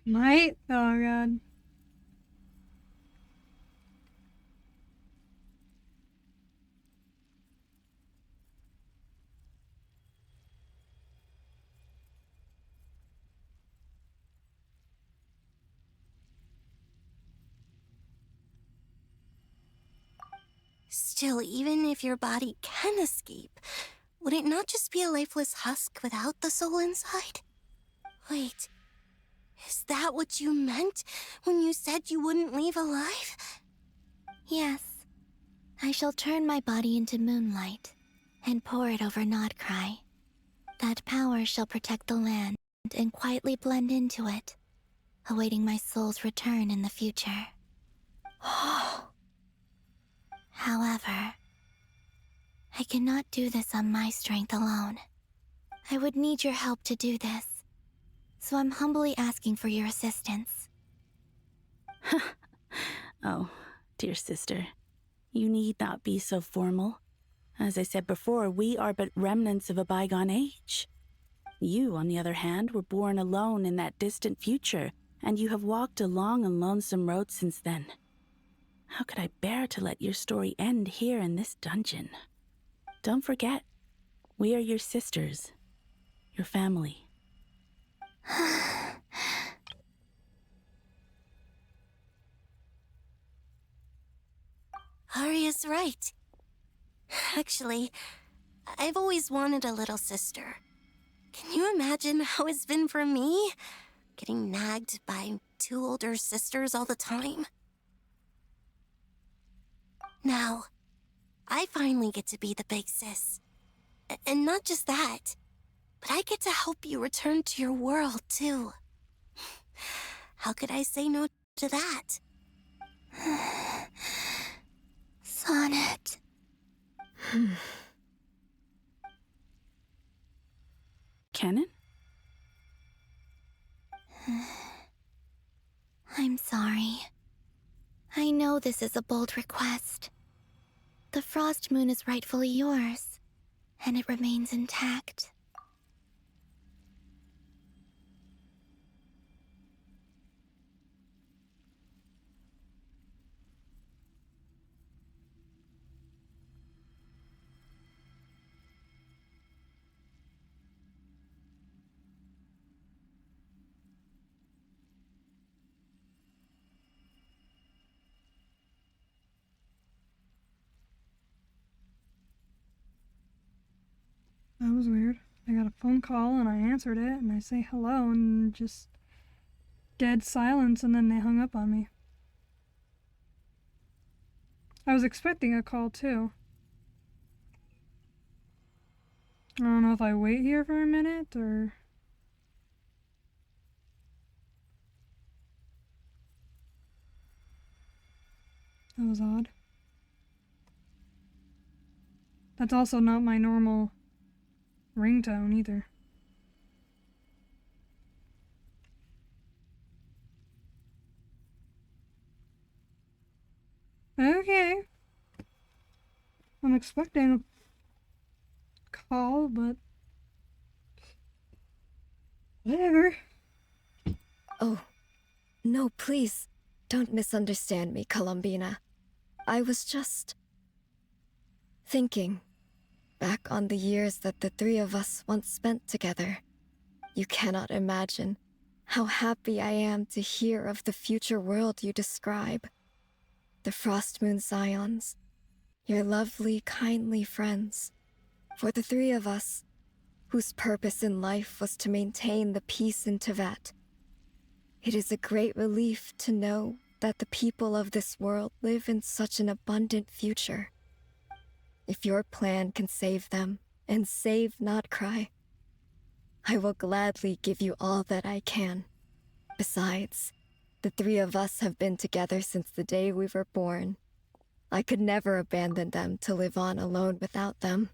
Might? Oh god. Still, even if your body can escape, would it not just be a lifeless husk without the soul inside? Wait, is that what you meant when you said you wouldn't leave alive? Yes. I shall turn my body into moonlight and pour it over Nodcry. That power shall protect the land and quietly blend into it, awaiting my soul's return in the future. However, I cannot do this on my strength alone. I would need your help to do this, so I'm humbly asking for your assistance. Oh, dear sister, you need not be so formal. As I said before, we are but remnants of a bygone age. You, on the other hand, were born alone in that distant future, and you have walked a long and lonesome road since then. How could I bear to let your story end here in this dungeon? Don't forget, we are your sisters, your family. Arya's right. Actually, I've always wanted a little sister. Can you imagine how it's been for me? Getting nagged by two older sisters all the time. Now, I finally get to be the big sis. And not just that, but I get to help you return to your world, too. How could I say no to that? Sonnet. Canon? I'm sorry. I know this is a bold request. The Frost Moon is rightfully yours, and it remains intact. That was weird. I got a phone call and I answered it and I say hello and just dead silence and then they hung up on me. I was expecting a call too. I don't know if I wait here for a minute or... That was odd. That's also not my normal ringtone either. Okay. I'm expecting a call, but whatever. Oh, no, please. Don't misunderstand me, Columbina. I was just thinking back on the years that the three of us once spent together. You cannot imagine how happy I am to hear of the future world you describe. The Frostmoon Scions, your lovely, kindly friends. For the three of us, whose purpose in life was to maintain the peace in Teyvat. It is a great relief to know that the people of this world live in such an abundant future. If your plan can save them, and save not cry, I will gladly give you all that I can. Besides, the three of us have been together since the day we were born. I could never abandon them to live on alone without them.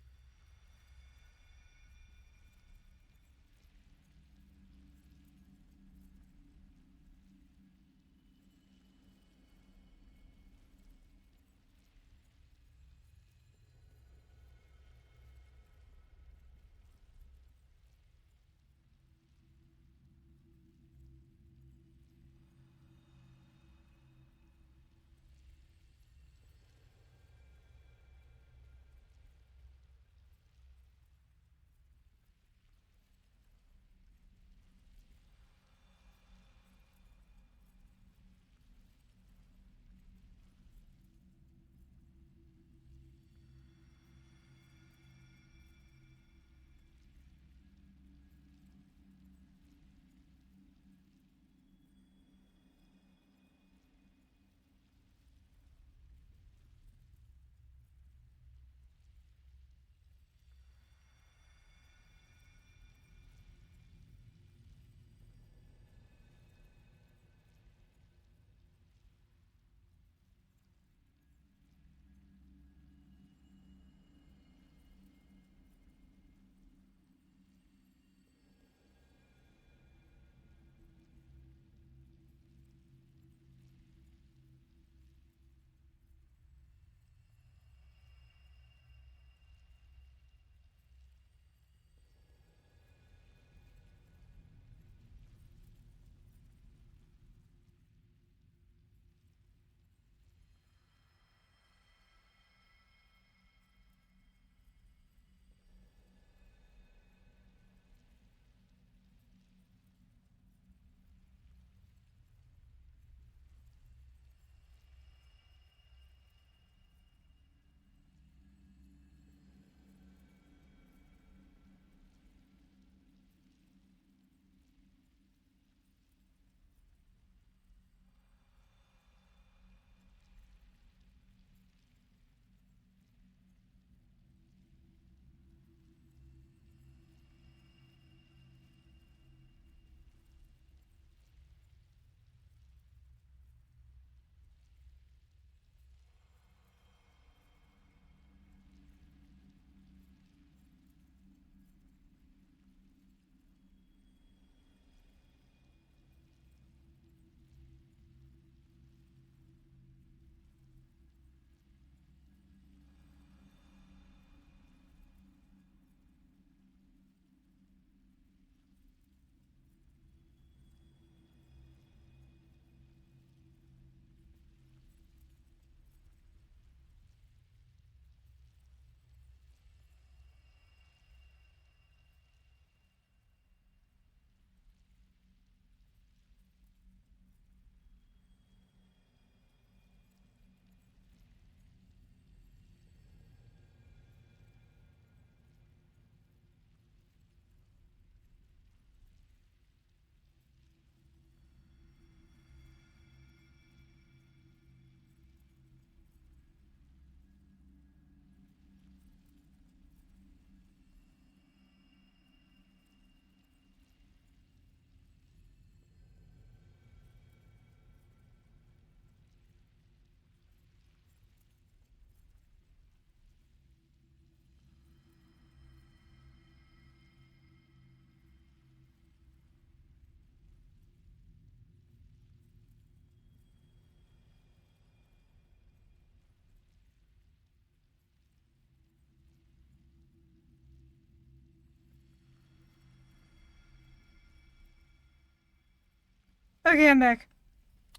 Okay, I'm back.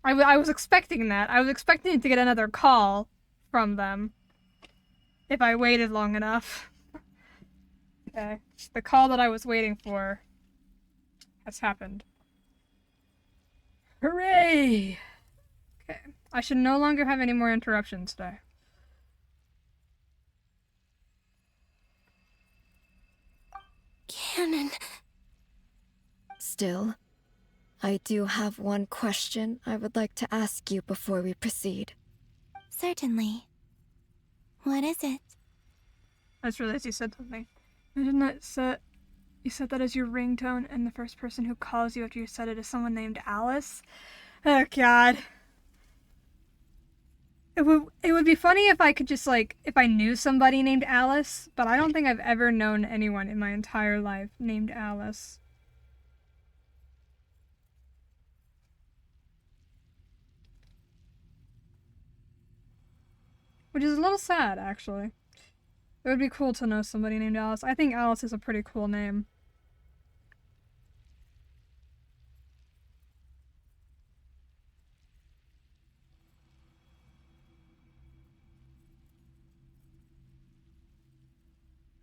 I was expecting that. I was expecting to get another call from them if I waited long enough. Okay. The call that I was waiting for has happened. Hooray! Okay. I should no longer have any more interruptions today. Canon. Still, I do have one question I would like to ask you before we proceed. Certainly. What is it? I just realized you said something. I did not set. You said that as your ringtone, and the first person who calls you after you said it is someone named Alice. Oh God. It would be funny if I could just if I knew somebody named Alice, but I don't think I've ever known anyone in my entire life named Alice. Which is a little sad, actually. It would be cool to know somebody named Alice. I think Alice is a pretty cool name.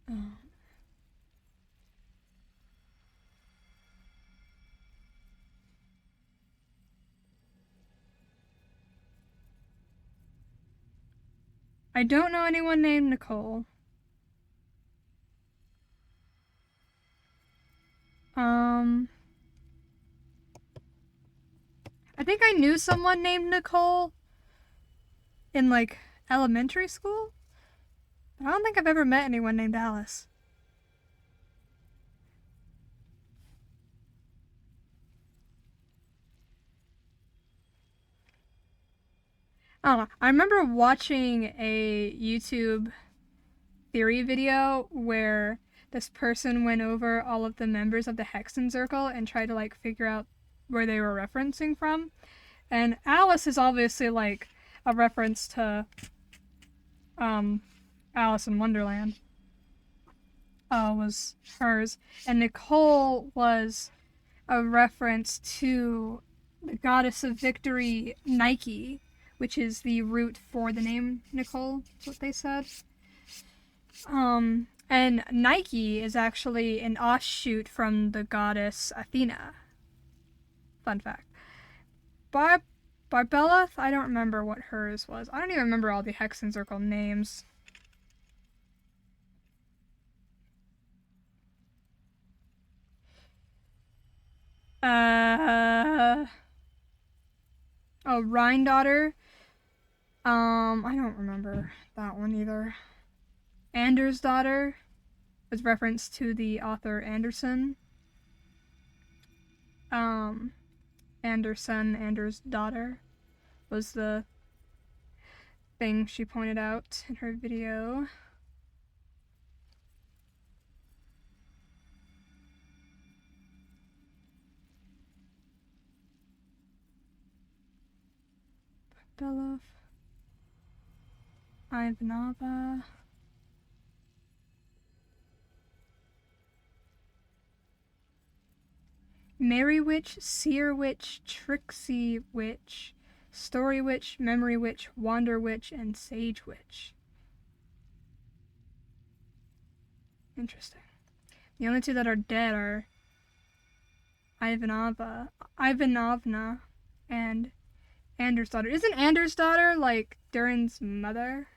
Oh. I don't know anyone named Nicole. I think I knew someone named Nicole in elementary school, but I don't think I've ever met anyone named Alice. I don't know. I remember watching a YouTube theory video where this person went over all of the members of the Hexen Circle and tried to figure out where they were referencing from. And Alice is obviously a reference to Alice in Wonderland. Was hers. And Nicole was a reference to the goddess of victory, Nike, which is the root for the name Nicole. That's what they said. And Nike is actually an offshoot from the goddess Athena. Fun fact. Barbelleth? I don't remember what hers was. I don't even remember all the Hexen Circle names. Oh, Rhine Daughter. I don't remember that one either. Anders' Daughter was reference to the author Anderson. Anders' daughter was the thing she pointed out in her video. Belov. Ivanova. Merry Witch, Seer Witch, Tricksy Witch, Story Witch, Memory Witch, Wander Witch, and Sage Witch. Interesting. The only two that are dead are Ivanovna, and Anders' daughter. Isn't Anders' daughter Durin's mother?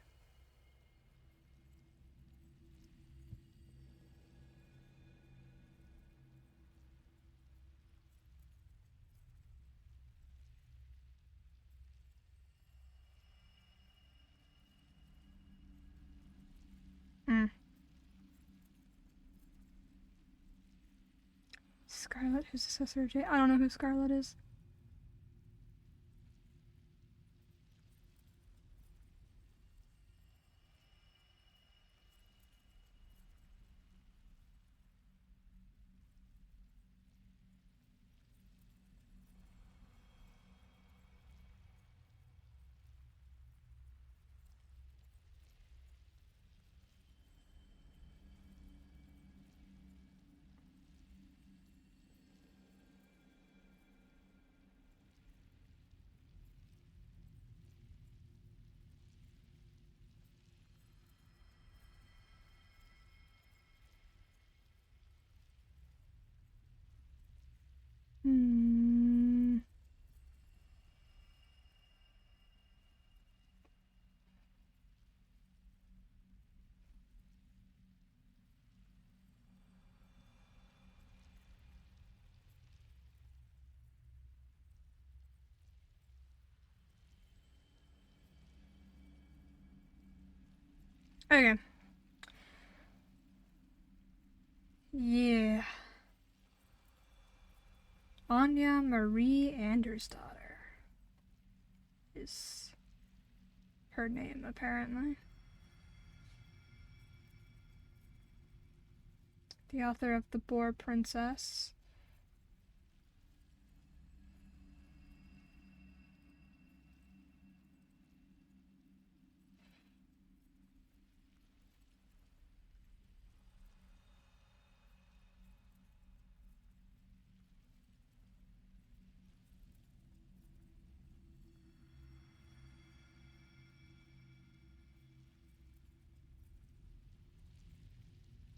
Scarlet, who's the sister of Jay? I don't know who Scarlet is. Okay. Yeah. Anya Marie Andersdottir is her name, apparently. The author of The Boar Princess.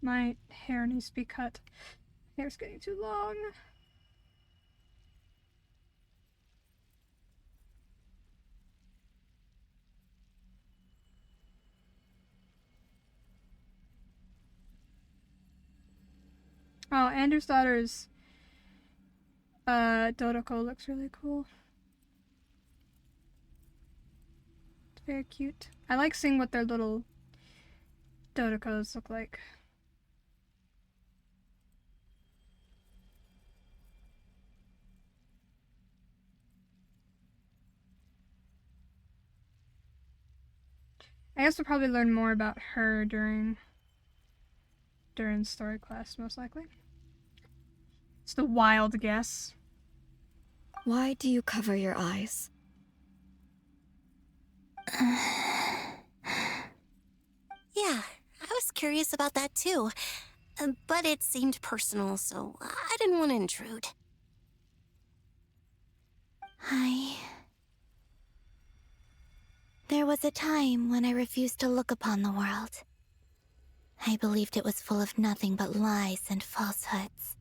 My hair needs to be cut. Hair's getting too long. Oh, Andersdottir's Dodoko looks really cool. It's very cute. I like seeing what their little Dodokos look like. I guess we'll probably learn more about her during story class, most likely. It's the wild guess. Why do you cover your eyes? Yeah, I was curious about that too. But it seemed personal, so I didn't want to intrude. There was a time when I refused to look upon the world. I believed it was full of nothing but lies and falsehoods.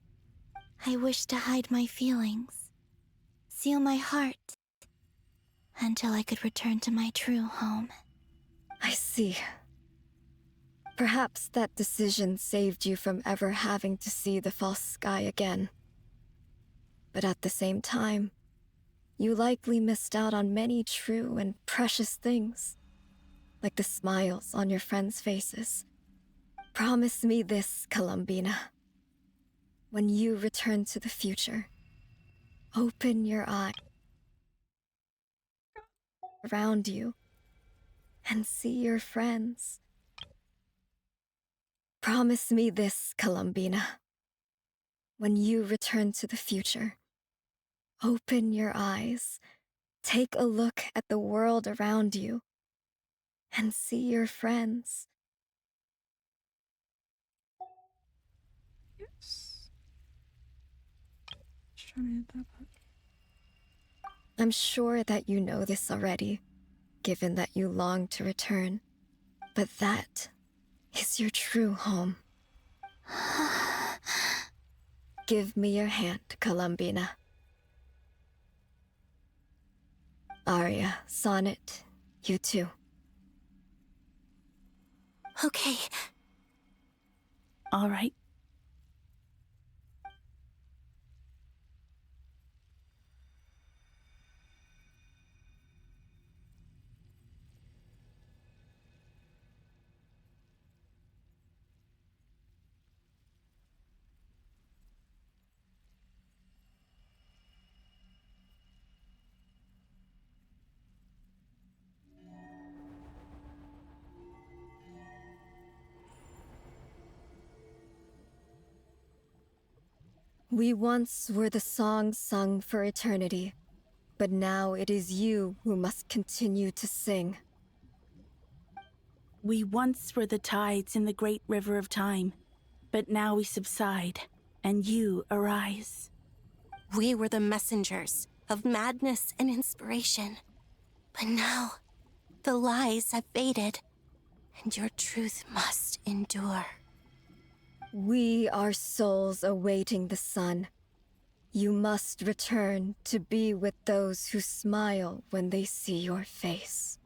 I wished to hide my feelings, seal my heart, until I could return to my true home. I see. Perhaps that decision saved you from ever having to see the false sky again. But at the same time, you likely missed out on many true and precious things, like the smiles on your friends' faces. Promise me this, Columbina. When you return to the future, open your eye around you and see your friends. Promise me this, Columbina. When you return to the future, open your eyes, take a look at the world around you, and see your friends. Yes. Just trying to hit that button. I'm sure that you know this already, given that you long to return. But that is your true home. Give me your hand, Columbina. Arya, Sonnet, you too. Okay. All right. We once were the songs sung for eternity, but now it is you who must continue to sing. We once were the tides in the great river of time, but now we subside, and you arise. We were the messengers of madness and inspiration. But now, the lies have faded, and your truth must endure. We are souls awaiting the sun. You must return to be with those who smile when they see your face.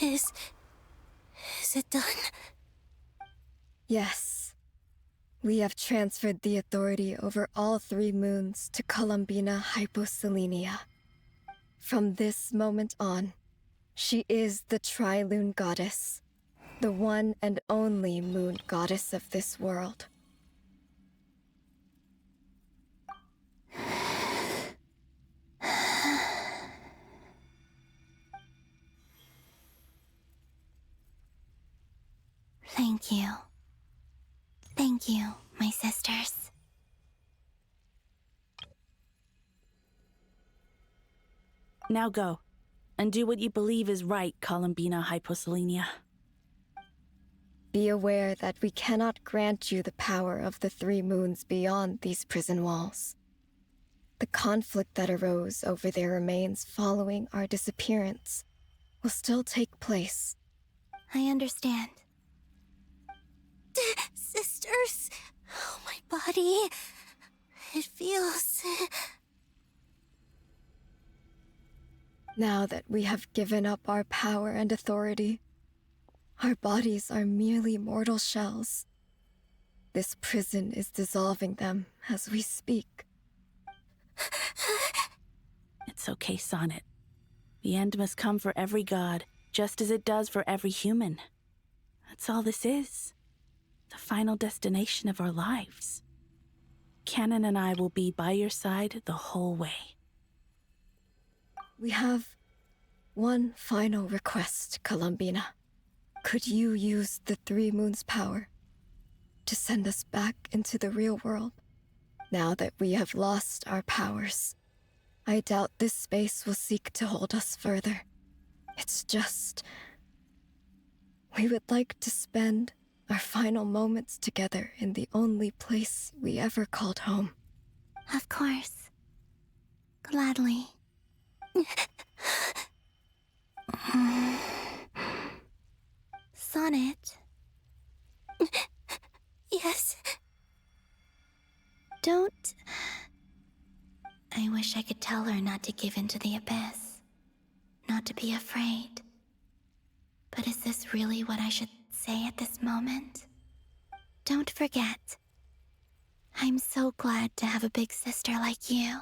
Is it done? Yes. We have transferred the authority over all 3 moons to Columbina Hyposelenia. From this moment on, she is the Tri-Lune Goddess, the one and only moon goddess of this world. Thank you. Thank you, my sisters. Now go, and do what you believe is right, Columbina Hyposelenia. Be aware that we cannot grant you the power of the 3 moons beyond these prison walls. The conflict that arose over their remains following our disappearance will still take place. I understand. Sisters, oh, my body. It feels... Now that we have given up our power and authority, our bodies are merely mortal shells. This prison is dissolving them as we speak. It's okay, Sonnet. The end must come for every god, just as it does for every human. That's all this is. The final destination of our lives. Canon and I will be by your side the whole way. We have one final request, Columbina. Could you use the 3 moons' power to send us back into the real world? Now that we have lost our powers, I doubt this space will seek to hold us further. It's just... we would like to spend our final moments together in the only place we ever called home. Of course. Gladly. Sonnet? Yes? Don't... I wish I could tell her not to give in to the abyss. Not to be afraid. But is this really what I should say at this moment? Don't forget. I'm so glad to have a big sister like you.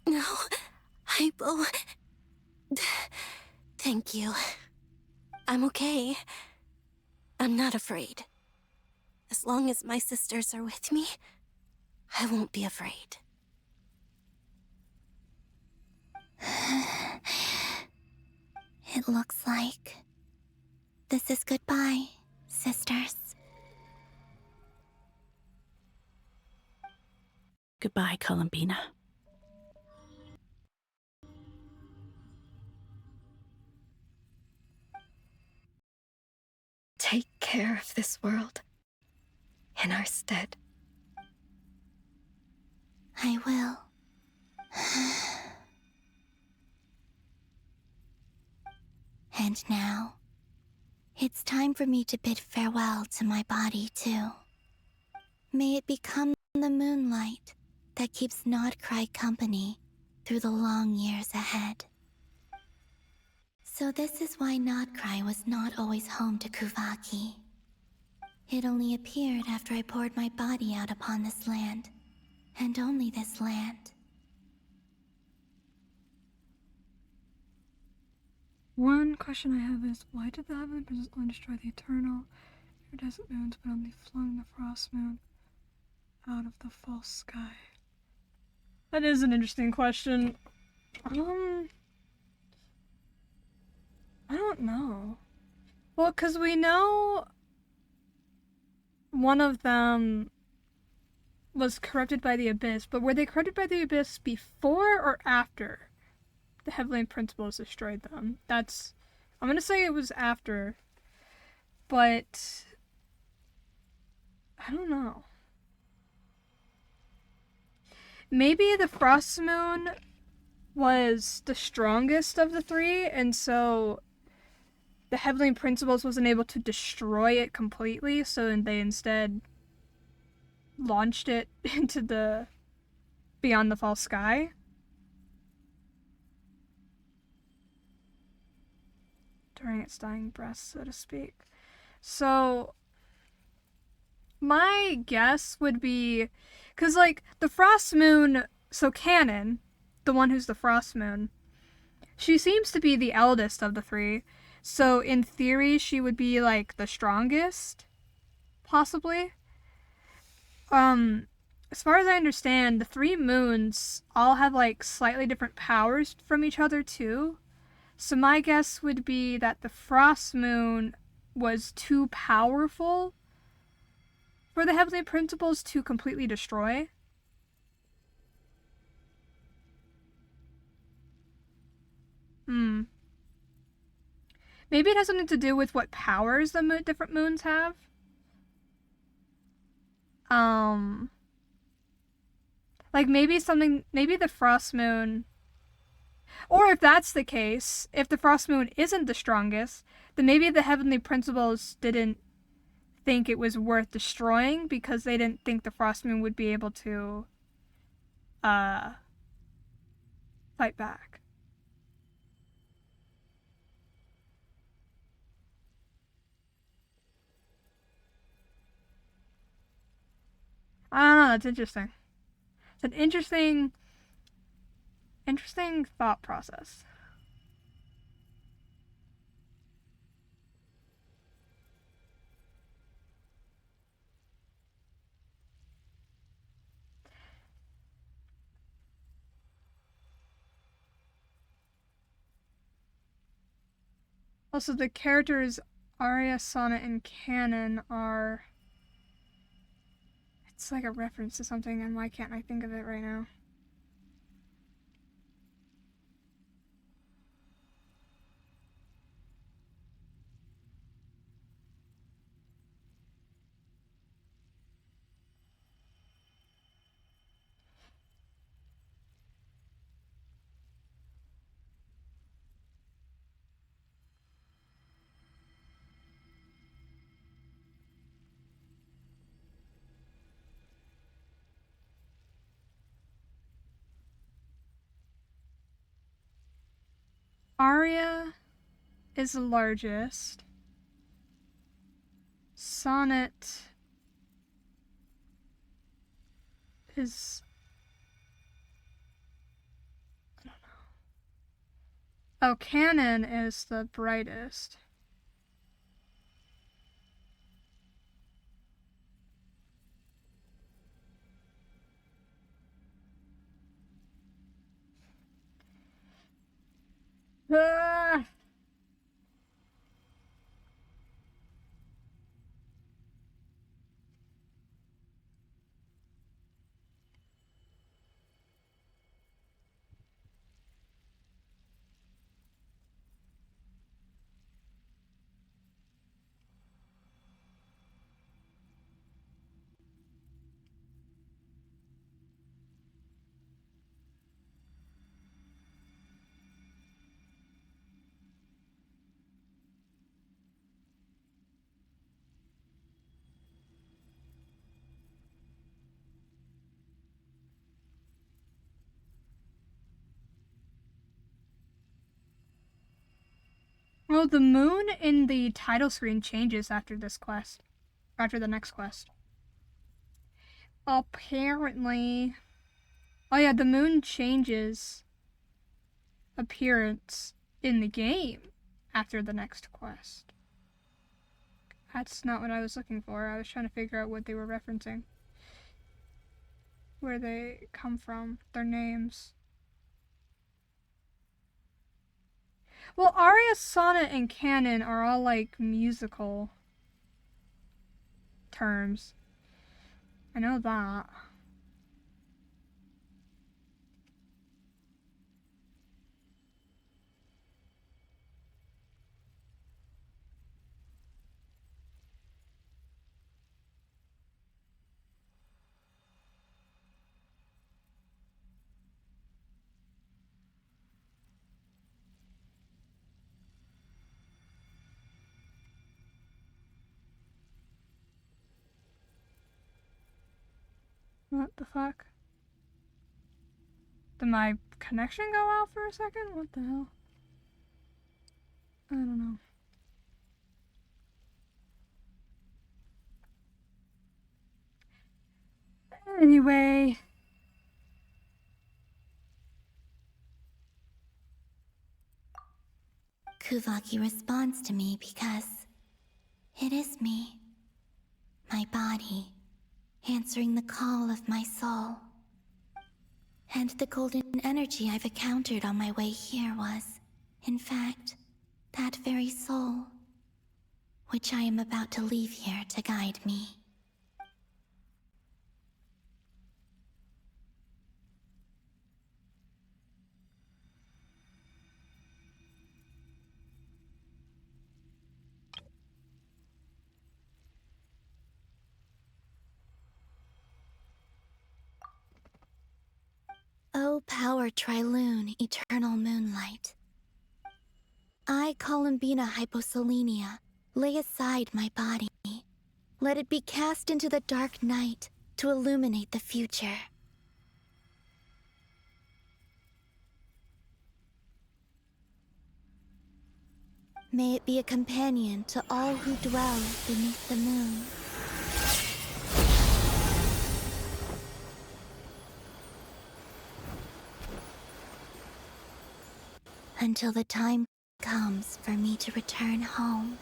No, Hypo... Thank you. I'm okay. I'm not afraid. As long as my sisters are with me, I won't be afraid. It looks like this is goodbye, sisters. Goodbye, Columbina. Take care of this world in our stead. I will. And now, it's time for me to bid farewell to my body, too. May it become the moonlight that keeps Nodcry company through the long years ahead. So this is why Nodcry was not always home to Kuvaki. It only appeared after I poured my body out upon this land, and only this land. One question I have is, why did the Heavenly Princess only destroy the Eternal Iridescent Moons, but only flung the Frost Moon out of the false sky? That is an interesting question. I don't know. Well, because we know one of them was corrupted by the Abyss, but were they corrupted by the Abyss before or after the Heavenly Principles destroyed them? I'm gonna say it was after, but I don't know. Maybe the Frost Moon was the strongest of the 3, and so the Heavenly Principles wasn't able to destroy it completely, so they instead launched it into the beyond the false sky. during its dying breath, so to speak. So my guess would be, because like the Frost Moon, so Canon, the one who's the Frost Moon, she seems to be the eldest of the three. So in theory, she would be like the strongest, possibly. As far as I understand, the three moons all have like slightly different powers from each other too. So my guess would be that the Frost Moon was too powerful for the Heavenly Principles to completely destroy. Maybe it has something to do with what powers the different moons have. Like maybe the Frost Moon, or if that's the case, if the Frost Moon isn't the strongest, then maybe the Heavenly Principles didn't think it was worth destroying because they didn't think the Frost Moon would be able to fight back. I don't know, that's interesting. It's an interesting thought process. Also, the characters Arya, Sonnet, and Canon are... It's like a reference to something, and why can't I think of it right now? Arya is the largest. Sonnet is... I don't know. Oh, Canon is the brightest. Ah! Oh, the moon in the title screen changes after this quest. After the next quest. Apparently... Oh yeah, the moon changes appearance in the game after the next quest. That's not what I was looking for. I was trying to figure out what they were referencing. Where they come from. Their names. Well, Arya, Sonnet, and Canon are all like musical terms. I know that. What the fuck? Did my connection go out for a second? What the hell? I don't know. Anyway. Kuvaki responds to me because it is me, my body, answering the call of my soul. And the golden energy I've encountered on my way here was, in fact, that very soul, which I am about to leave here to guide me. O power Triloon, eternal moonlight. I, Columbina Hyposelenia, lay aside my body. Let it be cast into the dark night to illuminate the future. May it be a companion to all who dwell beneath the moon. Until the time comes for me to return home.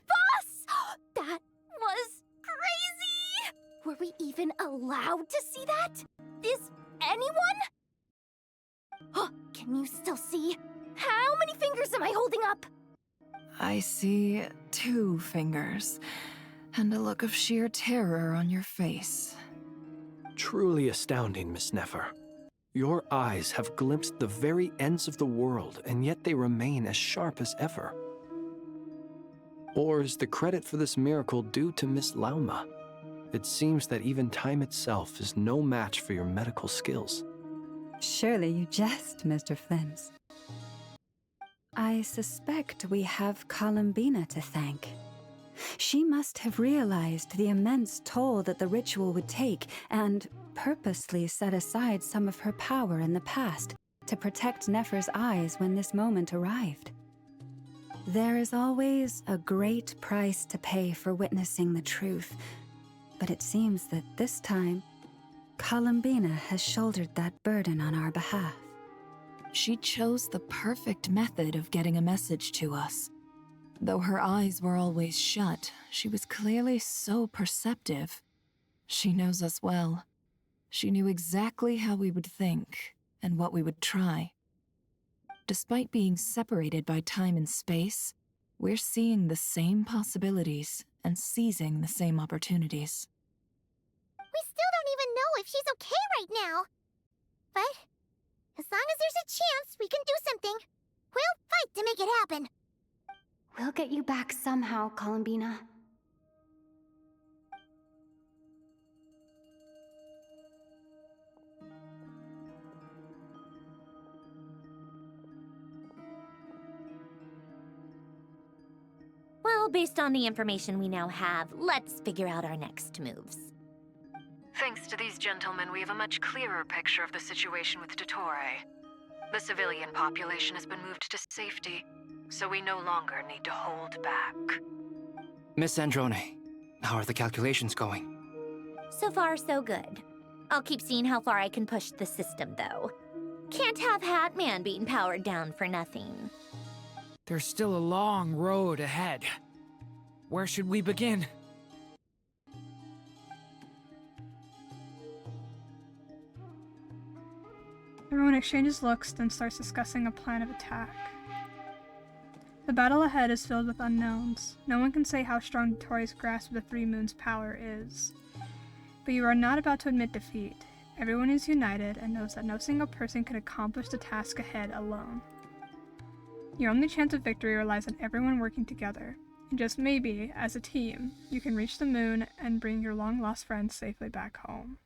Boss! That was crazy! Were we even allowed to see that? Is anyone? Oh, can you still see? How many fingers am I holding up? I see 2 fingers, and a look of sheer terror on your face. Truly astounding, Miss Nefer. Your eyes have glimpsed the very ends of the world, and yet they remain as sharp as ever. Or is the credit for this miracle due to Miss Lauma? It seems that even time itself is no match for your medical skills. Surely you jest, Mr. Flims. I suspect we have Columbina to thank. She must have realized the immense toll that the ritual would take and purposely set aside some of her power in the past to protect Nefer's eyes when this moment arrived. There is always a great price to pay for witnessing the truth, but it seems that this time, Columbina has shouldered that burden on our behalf. She chose the perfect method of getting a message to us. Though her eyes were always shut, she was clearly so perceptive. She knows us well. She knew exactly how we would think and what we would try. Despite being separated by time and space, we're seeing the same possibilities and seizing the same opportunities. We still don't even know if she's okay right now. But as long as there's a chance we can do something, we'll fight to make it happen. We'll get you back somehow, Columbina. Well, based on the information we now have, let's figure out our next moves. Thanks to these gentlemen, we have a much clearer picture of the situation with Dottore. The civilian population has been moved to safety, so we no longer need to hold back. Miss Androne, how are the calculations going? So far, so good. I'll keep seeing how far I can push the system, though. Can't have Hatman being powered down for nothing. There's still a long road ahead. Where should we begin? Everyone exchanges looks, then starts discussing a plan of attack. The battle ahead is filled with unknowns. No one can say how strong Dottore's grasp of the Three Moons' power is. But you are not about to admit defeat. Everyone is united and knows that no single person can accomplish the task ahead alone. Your only chance of victory relies on everyone working together. And just maybe, as a team, you can reach the moon and bring your long-lost friends safely back home.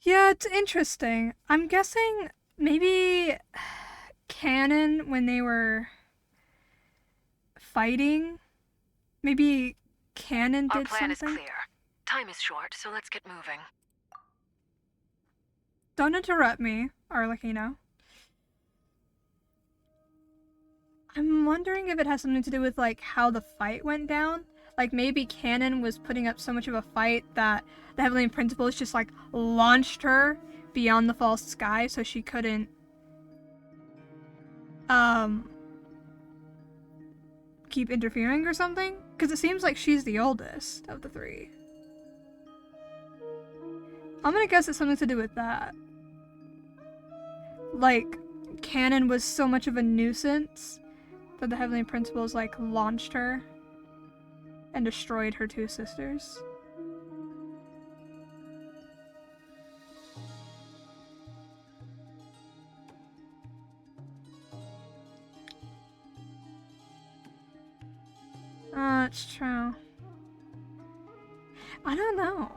Yeah, it's interesting. I'm guessing maybe canon when they were fighting. Maybe canon did Our plan something. is clear. Time is short, so let's get moving. Don't interrupt me, Arlecchino. I'm wondering if it has something to do with like how the fight went down. Like maybe canon was putting up so much of a fight that the Heavenly Principles just like launched her beyond the false sky so she couldn't keep interfering or something? Because it seems like she's the oldest of the three. I'm gonna guess it's something to do with that. Like, canon was so much of a nuisance that the Heavenly Principles like launched her and destroyed her two sisters. It's true. I don't know.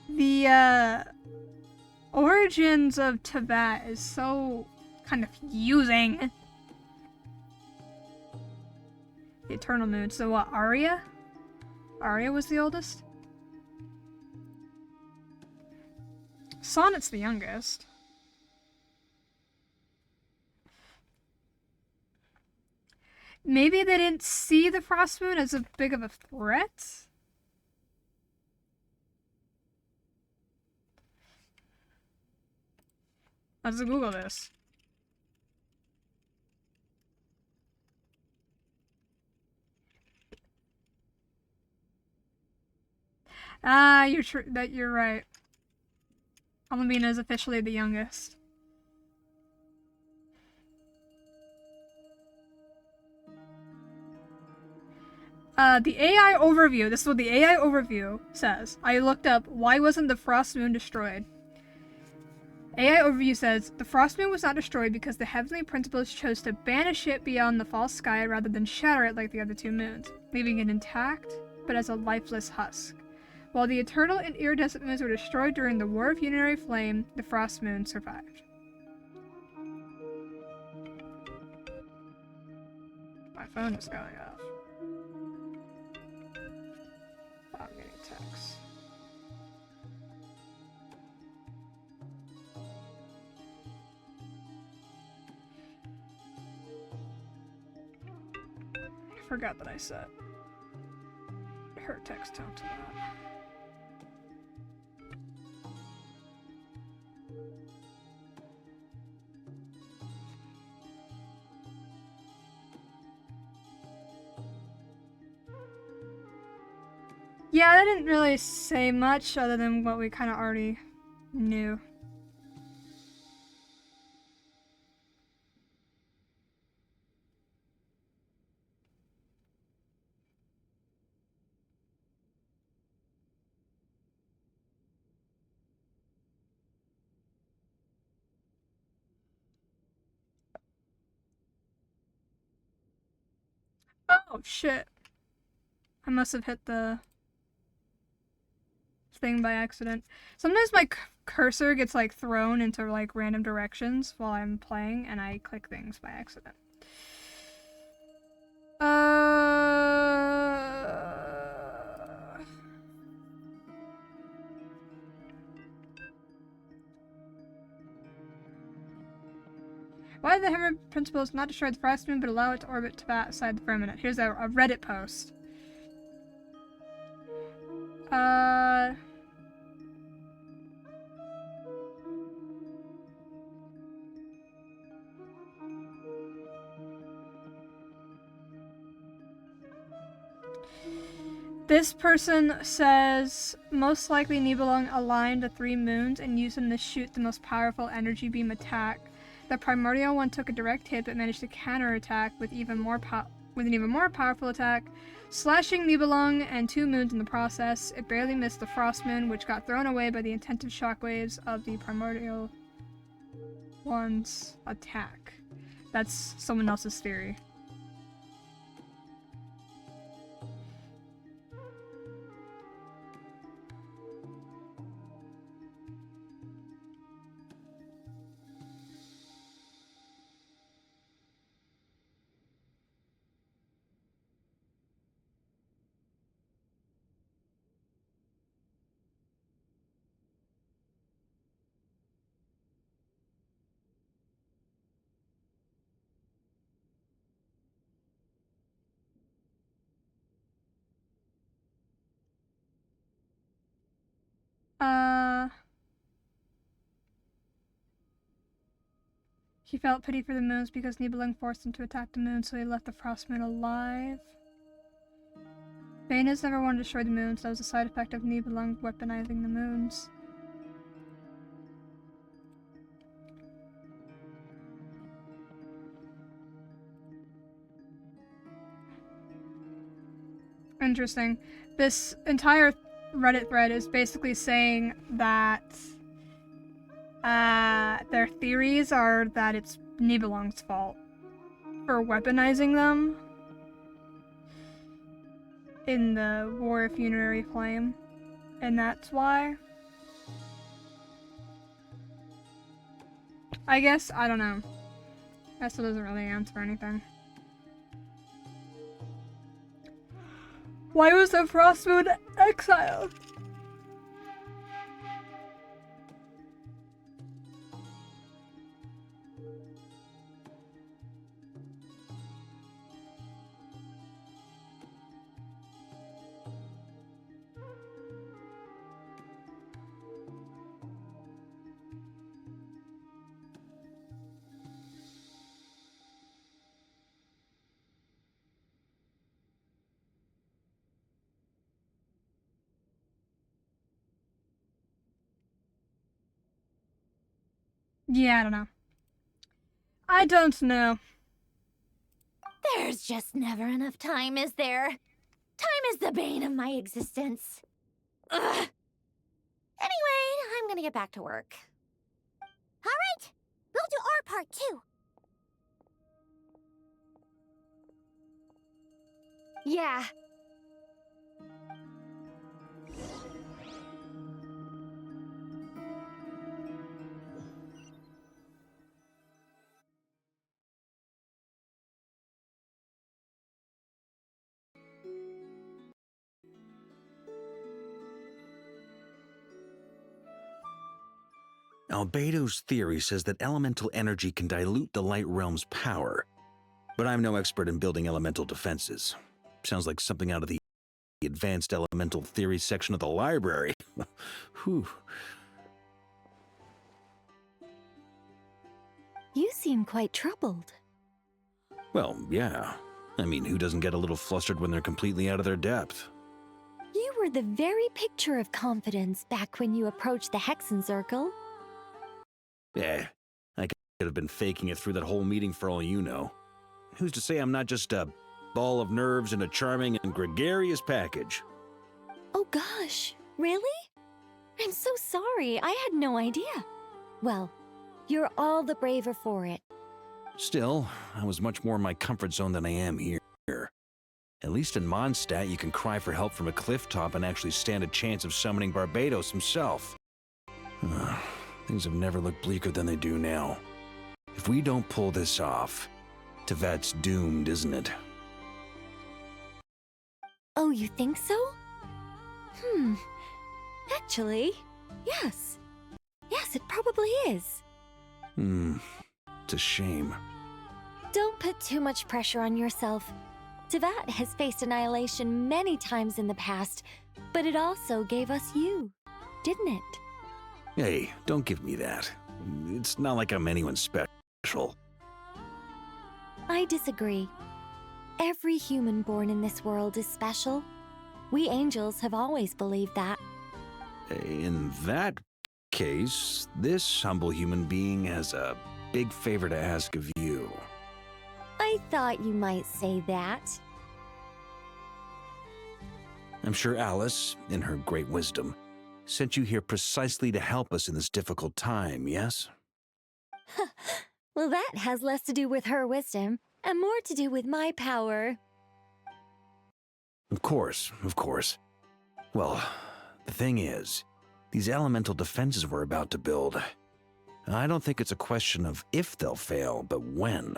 The origins of Tibet is so kind of confusing. The Eternal Moon. So what, Arya? Arya was the oldest? Sonnet's the youngest. Maybe they didn't see the Frost Moon as a big of a threat? Let's Google this. Ah, you're right. Almina is officially the youngest. The AI overview, this is what the AI overview says. I looked up, why wasn't the Frost Moon destroyed? AI overview says, the Frost Moon was not destroyed because the Heavenly Principles chose to banish it beyond the false sky rather than shatter it like the other two moons, leaving it intact, but as a lifeless husk. While the Eternal and Iridescent Moons were destroyed during the War of Unitary Flame, the Frost Moon survived. My phone is going off. I'm getting texts. I forgot that I set her text tone to that. Yeah, that didn't really say much other than what we kind of already knew. Oh, shit. I must have hit the thing by accident. Sometimes my cursor gets like thrown into like random directions while I'm playing, and I click things by accident. Why did the Hammer Principles not destroy the frost moon but allow it to orbit to outside the firmament? Here's a Reddit post. This person says, most likely Nibelung aligned the 3 moons and used them to shoot the most powerful energy beam attack. The primordial one took a direct hit but managed to counterattack with an even more powerful attack, slashing Nibelung and 2 moons in the process. It barely missed the frost moon, which got thrown away by the intensive shockwaves of the primordial one's attack. That's someone else's theory. He felt pity for the moons because Nibelung forced him to attack the moon, so he left the frost moon alive. Bane has never wanted to destroy the moons. That was a side effect of Nibelung weaponizing the moons. Interesting. This entire Reddit thread is basically saying that their theories are that it's Nibelung's fault for weaponizing them in the War of Funerary Flame, and that's why. I guess, I don't know. That still doesn't really answer anything. Why was the frost moon exiled? Yeah, I don't know. I don't know. There's just never enough time, is there? Time is the bane of my existence. Ugh. Anyway, I'm gonna get back to work. All right, we'll do our part too. Yeah. Albedo's theory says that elemental energy can dilute the light realm's power, but I'm no expert in building elemental defenses. Sounds like something out of the advanced elemental theory section of the library. Whew. You seem quite troubled. Well, yeah. I mean, who doesn't get a little flustered when they're completely out of their depth? You were the very picture of confidence back when you approached the Hexen Circle. Eh, I could have been faking it through that whole meeting for all you know. Who's to say I'm not just a ball of nerves in a charming and gregarious package? Oh gosh, really? I'm so sorry, I had no idea. Well, you're all the braver for it. Still, I was much more in my comfort zone than I am here. At least in Mondstadt, you can cry for help from a cliff top and actually stand a chance of summoning Barbados himself. Things have never looked bleaker than they do now. If we don't pull this off, Tevat's doomed, isn't it? Oh, you think so? Actually, yes. Yes, it probably is. It's a shame. Don't put too much pressure on yourself. Tevat has faced annihilation many times in the past, but it also gave us you, didn't it? Hey, don't give me that. It's not like I'm anyone special. I disagree. Every human born in this world is special. We angels have always believed that. In that case, this humble human being has a big favor to ask of you. I thought you might say that. I'm sure Alice, in her great wisdom, sent you here precisely to help us in this difficult time, yes? Well, that has less to do with her wisdom and more to do with my power. Of course, of course. Well, the thing is, these elemental defenses we're about to build, I don't think it's a question of if they'll fail, but when.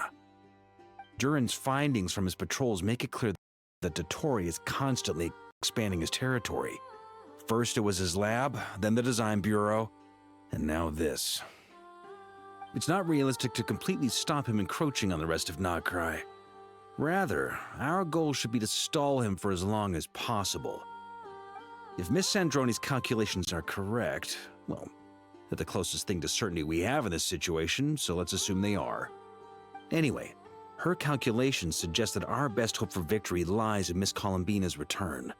Durin's findings from his patrols make it clear that Dottore is constantly expanding his territory. First it was his lab, then the design bureau, and now this. It's not realistic to completely stop him encroaching on the rest of Nagcry. Rather, our goal should be to stall him for as long as possible. If Miss Sandroni's calculations are correct, well, they're the closest thing to certainty we have in this situation, so let's assume they are. Anyway, her calculations suggest that our best hope for victory lies in Miss Columbina's return.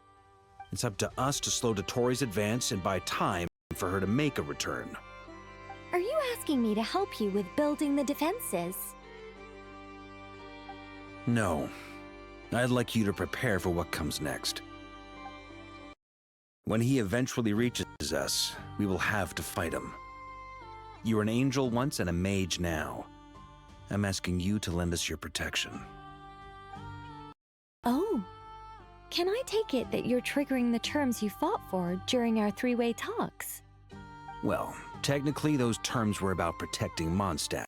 It's up to us to slow Dottore's advance and buy time for her to make a return. Are you asking me to help you with building the defenses? No. I'd like you to prepare for what comes next. When he eventually reaches us, we will have to fight him. You were an angel once and a mage now. I'm asking you to lend us your protection. Oh. Can I take it that you're triggering the terms you fought for during our three-way talks? Well, technically those terms were about protecting Mondstadt.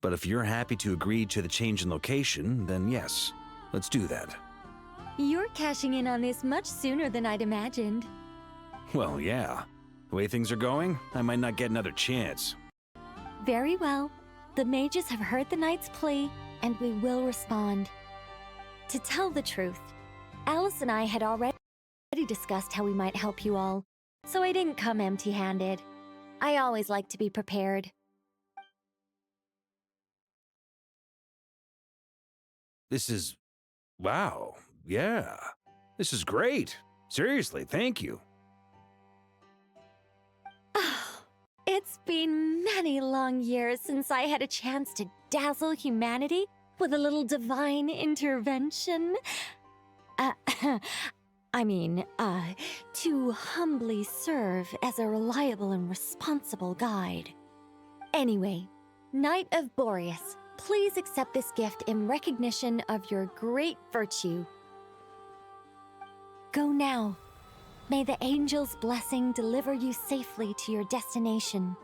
But if you're happy to agree to the change in location, then yes, let's do that. You're cashing in on this much sooner than I'd imagined. Well, yeah. The way things are going, I might not get another chance. Very well. The mages have heard the knight's plea, and we will respond. To tell the truth, Alice and I had already discussed how we might help you all, so I didn't come empty-handed. I always like to be prepared. This is... wow. Yeah. This is great. Seriously, thank you. It's been many long years since I had a chance to dazzle humanity with a little divine intervention. To humbly serve as a reliable and responsible guide. Anyway, Knight of Boreas, please accept this gift in recognition of your great virtue. Go now. May the angel's blessing deliver you safely to your destination.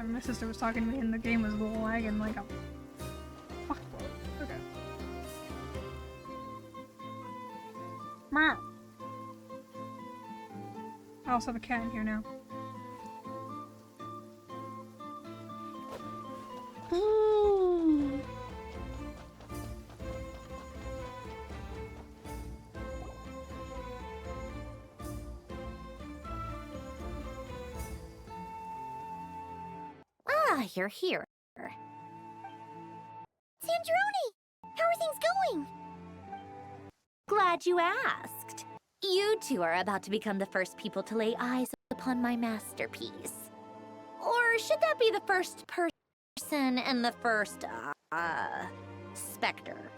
My sister was talking to me and the game was a little lagging like a fuck. Okay. Meow. I also have a cat in here now. Ah, you're here. Sandrone! How are things going? Glad you asked. You two are about to become the first people to lay eyes upon my masterpiece. Or should that be the first person and the first, specter?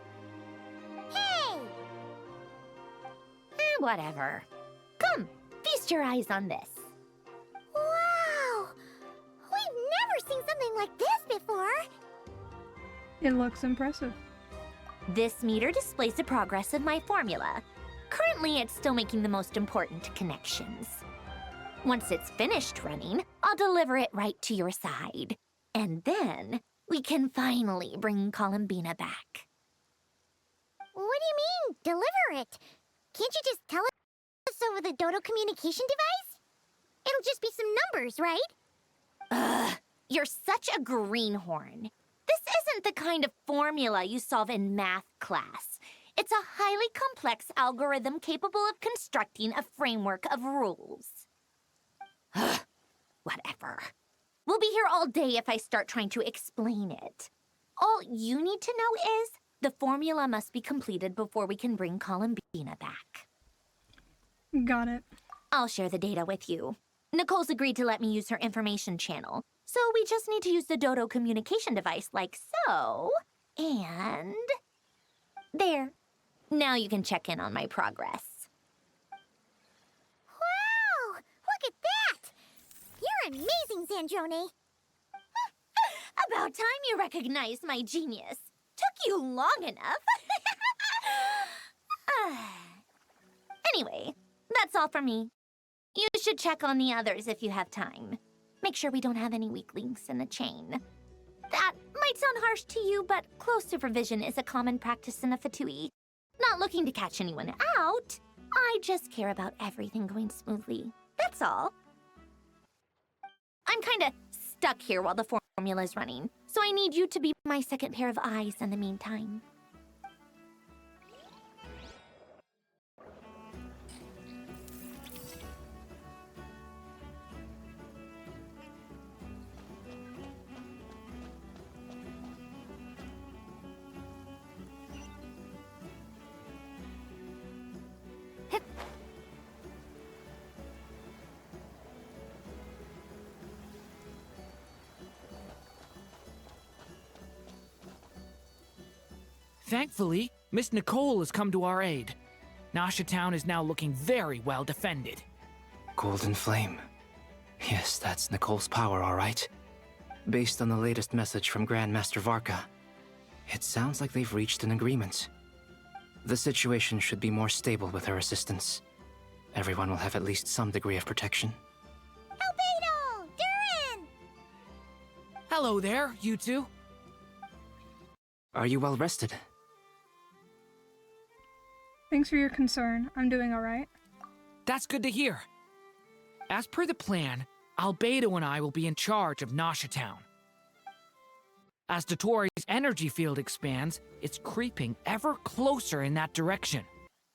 Hey! Whatever. Come, feast your eyes on this. Wow! We've never seen something like this before! It looks impressive. This meter displays the progress of my formula. Currently, it's still making the most important connections. Once it's finished running, I'll deliver it right to your side. And then, we can finally bring Columbina back. What do you mean, deliver it? Can't you just tell us over the Dodo communication device? It'll just be some numbers, right? Ugh, you're such a greenhorn. This isn't the kind of formula you solve in math class. It's a highly complex algorithm capable of constructing a framework of rules. Ugh, whatever. We'll be here all day if I start trying to explain it. All you need to know is the formula must be completed before we can bring Columbina back. Got it. I'll share the data with you. Nicole's agreed to let me use her information channel, so we just need to use the Dodo communication device like so, and... there. Now you can check in on my progress. Wow! Look at that! You're amazing, Sandrone! About time you recognized my genius. Took you long enough. Anyway, that's all from me. You should check on the others if you have time. Make sure we don't have any weak links in the chain. That might sound harsh to you, but close supervision is a common practice in a Fatui. Not looking to catch anyone out. I just care about everything going smoothly. That's all. I'm kinda stuck here while the formula's running, so I need you to be my second pair of eyes in the meantime. Thankfully, Miss Nicole has come to our aid. Nasha Town is now looking very well defended. Golden Flame. Yes, that's Nicole's power, all right. Based on the latest message from Grandmaster Varka, it sounds like they've reached an agreement. The situation should be more stable with her assistance. Everyone will have at least some degree of protection. Albedo! Durin! Hello there, you two. Are you well rested? Thanks for your concern. I'm doing alright. That's good to hear. As per the plan, Albedo and I will be in charge of Nasha Town. As Dotori's energy field expands, it's creeping ever closer in that direction.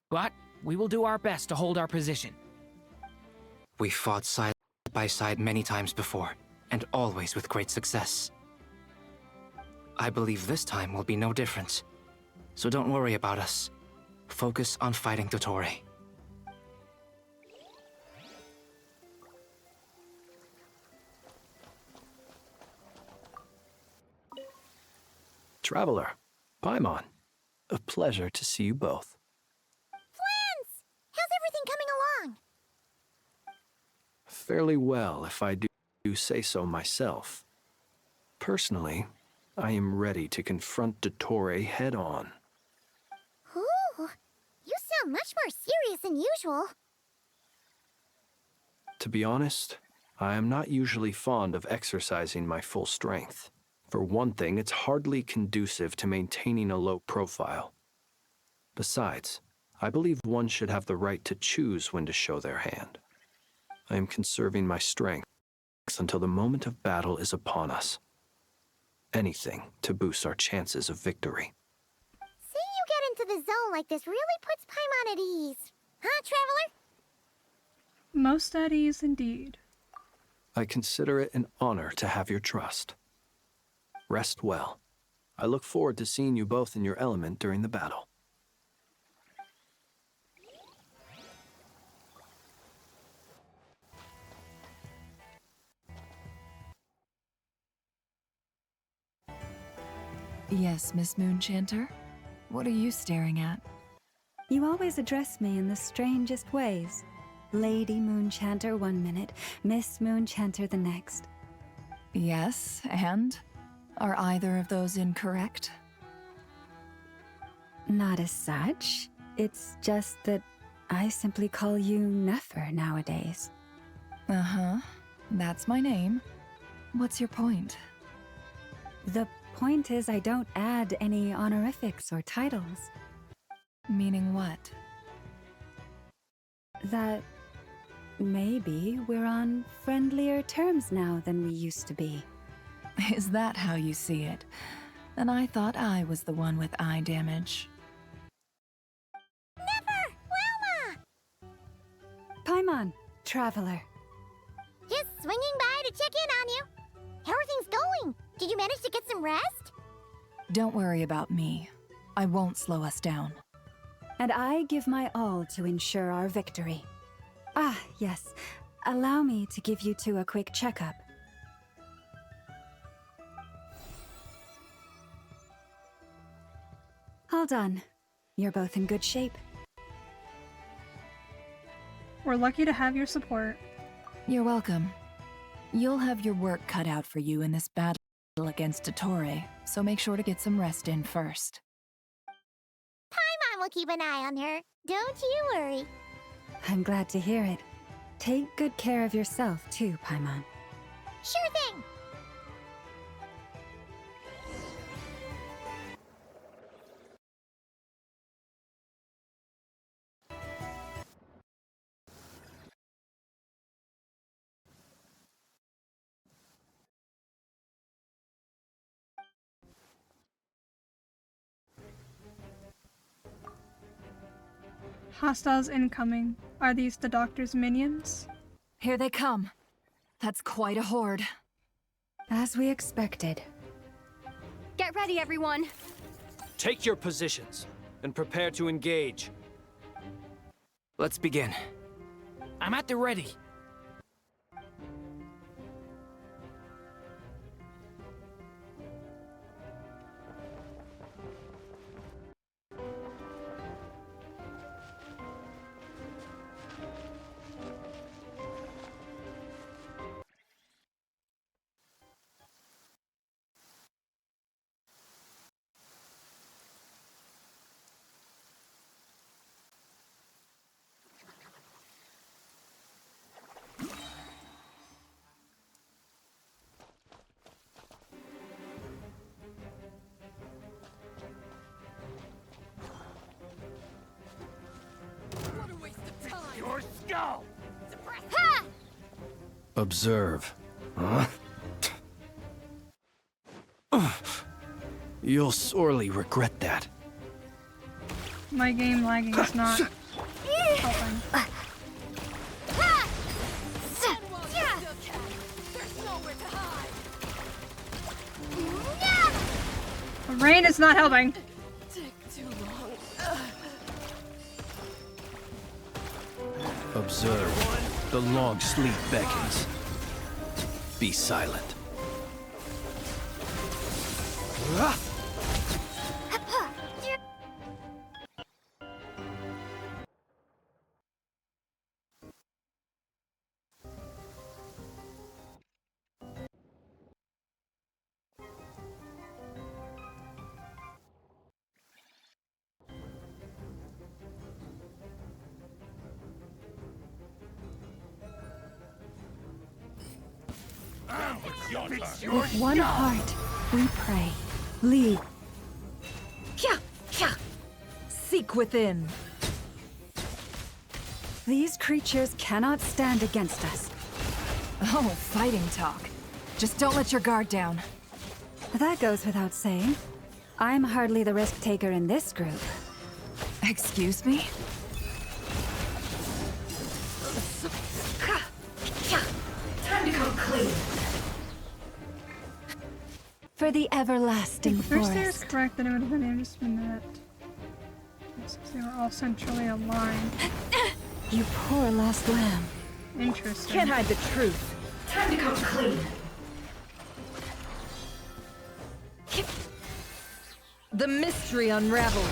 But we will do our best to hold our position. We fought side by side many times before, and always with great success. I believe this time will be no different. So don't worry about us. Focus on fighting Dotori. Traveler, Paimon, a pleasure to see you both. Flans! How's everything coming along? Fairly well, if I do say so myself. Personally, I am ready to confront Dottore head-on. Ooh, you sound much more serious than usual. To be honest, I am not usually fond of exercising my full strength. For one thing, it's hardly conducive to maintaining a low profile. Besides, I believe one should have the right to choose when to show their hand. I am conserving my strength until the moment of battle is upon us. Anything to boost our chances of victory. Seeing you get into the zone like this really puts Paimon at ease. Huh, Traveler? Most at ease indeed. I consider it an honor to have your trust. Rest well. I look forward to seeing you both in your element during the battle. Yes, Miss Moonchanter? What are you staring at? You always address me in the strangest ways. Lady Moonchanter one minute, Miss Moonchanter the next. Yes, and? Are either of those incorrect? Not as such. It's just that I simply call you Nefer nowadays. Uh-huh. That's my name. What's your point? The point is I don't add any honorifics or titles. Meaning what? That maybe we're on friendlier terms now than we used to be. Is that how you see it? And I thought I was the one with eye damage. Never! Wilma! Paimon, Traveler. Just swinging by to check in on you. How are things going? Did you manage to get some rest? Don't worry about me. I won't slow us down. And I give my all to ensure our victory. Ah, yes. Allow me to give you two a quick checkup. All done. You're both in good shape. We're lucky to have your support. You're welcome. You'll have your work cut out for you in this battle against Dottore, so make sure to get some rest in first. Paimon will keep an eye on her. Don't you worry. I'm glad to hear it. Take good care of yourself, too, Paimon. Sure thing. Hostiles incoming. Are these the Doctor's minions? Here they come. That's quite a horde. As we expected. Get ready, everyone. Take your positions and prepare to engage. Let's begin. I'm at the ready. Your skull! Ha! Observe. Huh? You'll sorely regret that. My game lagging is not helping. The rain is not helping. Observe. The long sleep beckons. Be silent. With one heart, we pray. Lead. Seek within. These creatures cannot stand against us. Oh, fighting talk. Just don't let your guard down. That goes without saying. I'm hardly the risk taker in this group. Excuse me? Time to come clean. For the everlasting If Thursday is forest. correct, then it would have been just been that. Since they were all centrally aligned. You poor lost lamb. Interesting. Can't hide the truth. Time to come clean. The mystery unravels.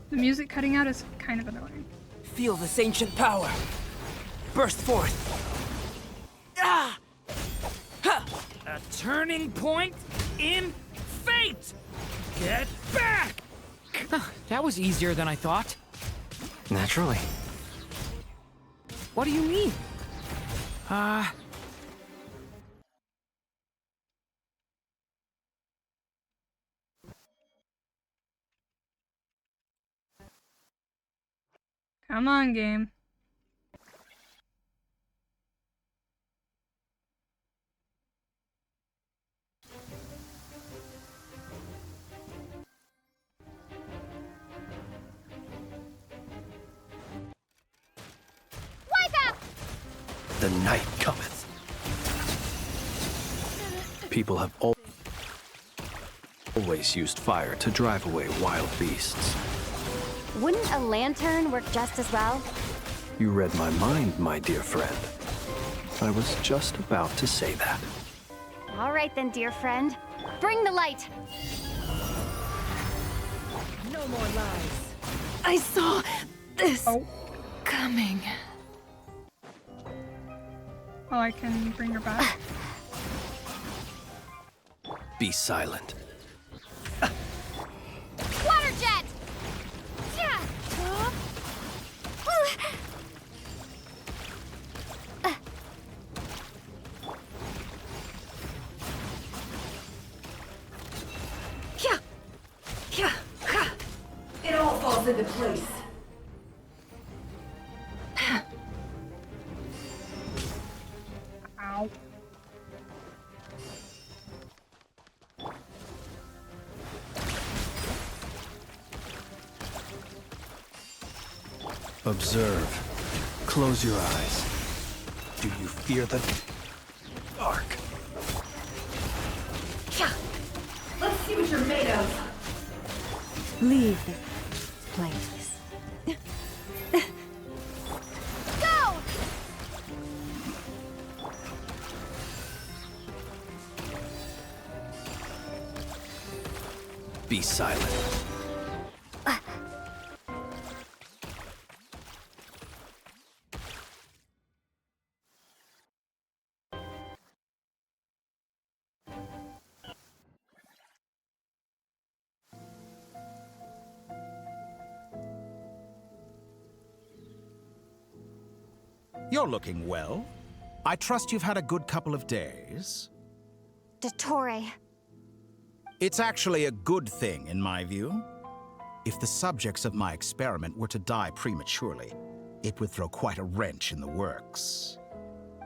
The music cutting out is kind of annoying. Feel this ancient power. Burst forth. Ah! Ha! A turning point in fate! Get back! That was easier than I thought. Naturally. What do you mean? Come on, game. The night cometh. People have always used fire to drive away wild beasts. Wouldn't a lantern work just as well? You read my mind, my dear friend. I was just about to say that. All right then, dear friend. Bring the light. No more lies. I saw this coming. Oh, I can bring her back. Be silent. Water jet! Yeah. It all falls into place. Ow. Observe. Close your eyes. Do you fear the dark? Let's see what you're made of. Leave this place. Go! Be silent. You're looking well. I trust you've had a good couple of days. Dottore. It's actually a good thing, in my view. If the subjects of my experiment were to die prematurely, it would throw quite a wrench in the works.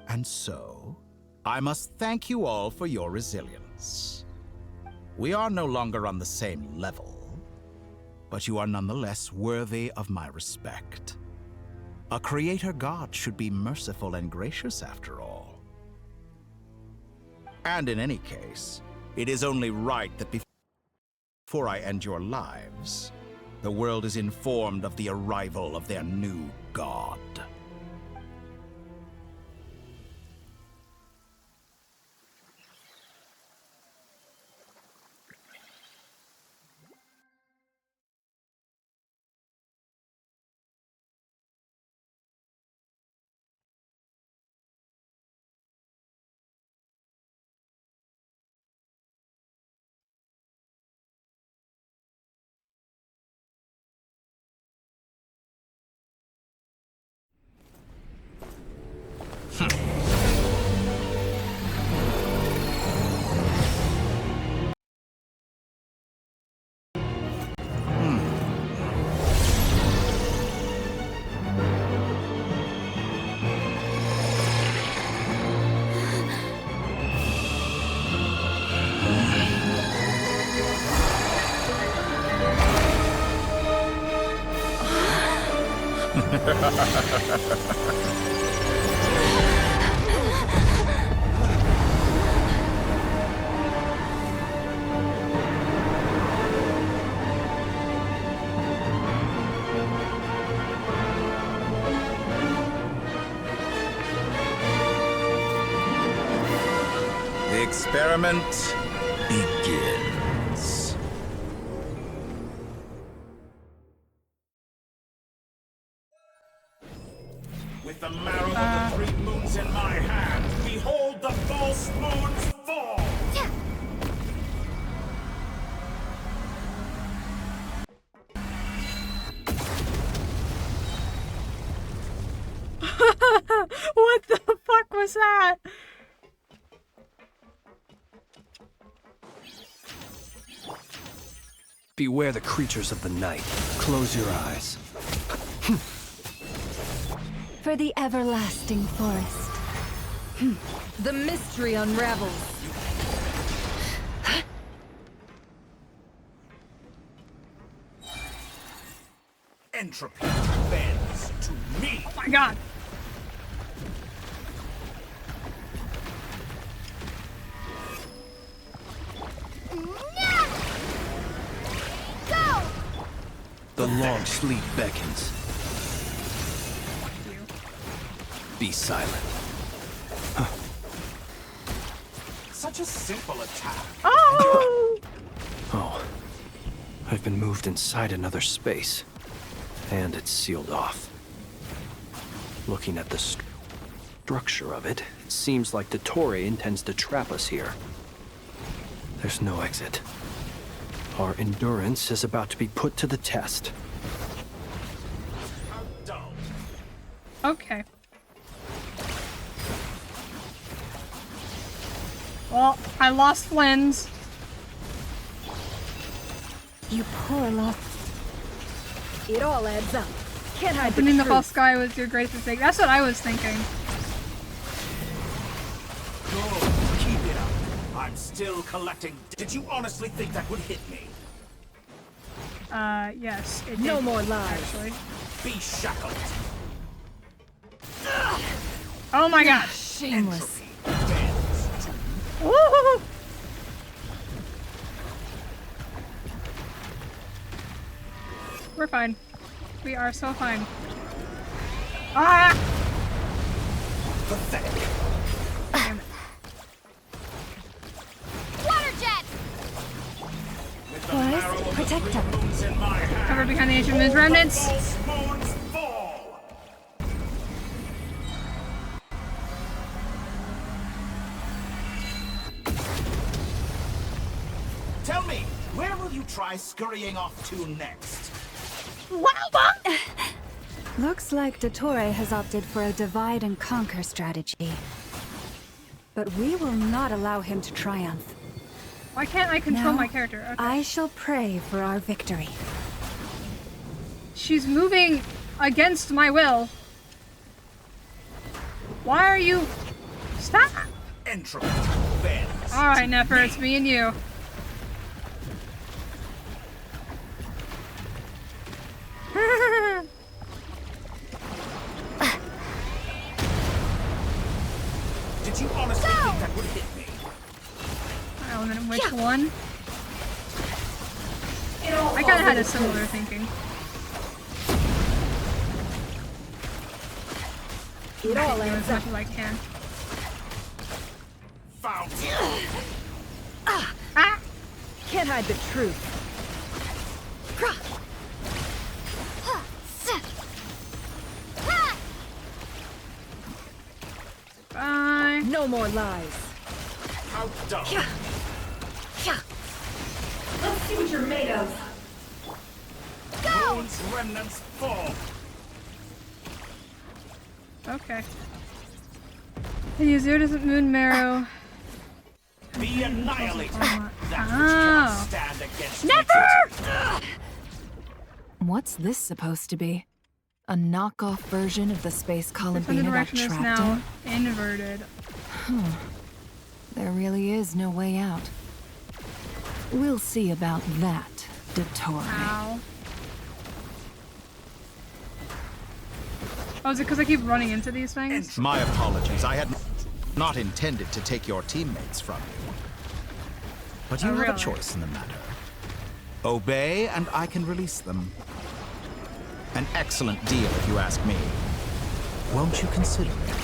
And so, I must thank you all for your resilience. We are no longer on the same level, but you are nonetheless worthy of my respect. A creator god should be merciful and gracious after all. And in any case, it is only right that before I end your lives, the world is informed of the arrival of their new god. The experiment begins. With the marrow of the 3 moons in my hand, behold the false moons fall! What the fuck was that? Beware the creatures of the night. Close your eyes. For the everlasting forest. The mystery unravels. Entropy bends to me. Oh my god. The long sleep beckons. Be silent. Such a simple attack. Oh! Oh. I've been moved inside another space. And it's sealed off. Looking at the structure of it, it seems like Dottore intends to trap us here. There's no exit. Our endurance is about to be put to the test. Okay. Well, I lost Flynn's. You poor lot. It all adds up. Can't hide Opening the the false truth. sky was your greatest mistake. That's what I was thinking. Good, keep it up. I'm still collecting. Did you honestly think that would hit me? Yes, it No did, more lies. actually. Be shackled. Oh my god. Shameless. Woo-hoo-hoo. We're fine. We are so fine. Ah! Pathetic. Damn it. Water jet! Forest, protect them. Cover behind the ancient moon's remnants. Tell me, where will you try scurrying off to next? Looks like Dottore has opted for a divide and conquer strategy. But we will not allow him to triumph. Why can't I control Now, my character? Okay. I shall pray for our victory. She's moving against my will. Why are you... Stop! Entropy bends. Alright, Nefer, it's me and you. Did you honestly think that would hit me? Element which one? I kinda had a similar thinking. It all Do as adds much up. as I can. Found Ah! Can't hide the truth. Bye. No more lies. How dumb. Let's see what you're made of. Moon's remnants fall. Okay. Use iridescent moon marrow. Be annihilated. Oh. That which cannot stand against Never! What's this supposed to be? A knockoff version of the space The thunder Columbina got direction is trapped now in? inverted. There really is no way out. We'll see about that, Dottore. Ow. Oh, is it because I keep running into these things? My apologies. I had not intended to take your teammates from you. But you have really? a choice in the matter. Obey, and I can release them. An excellent deal, if you ask me. Won't you consider it?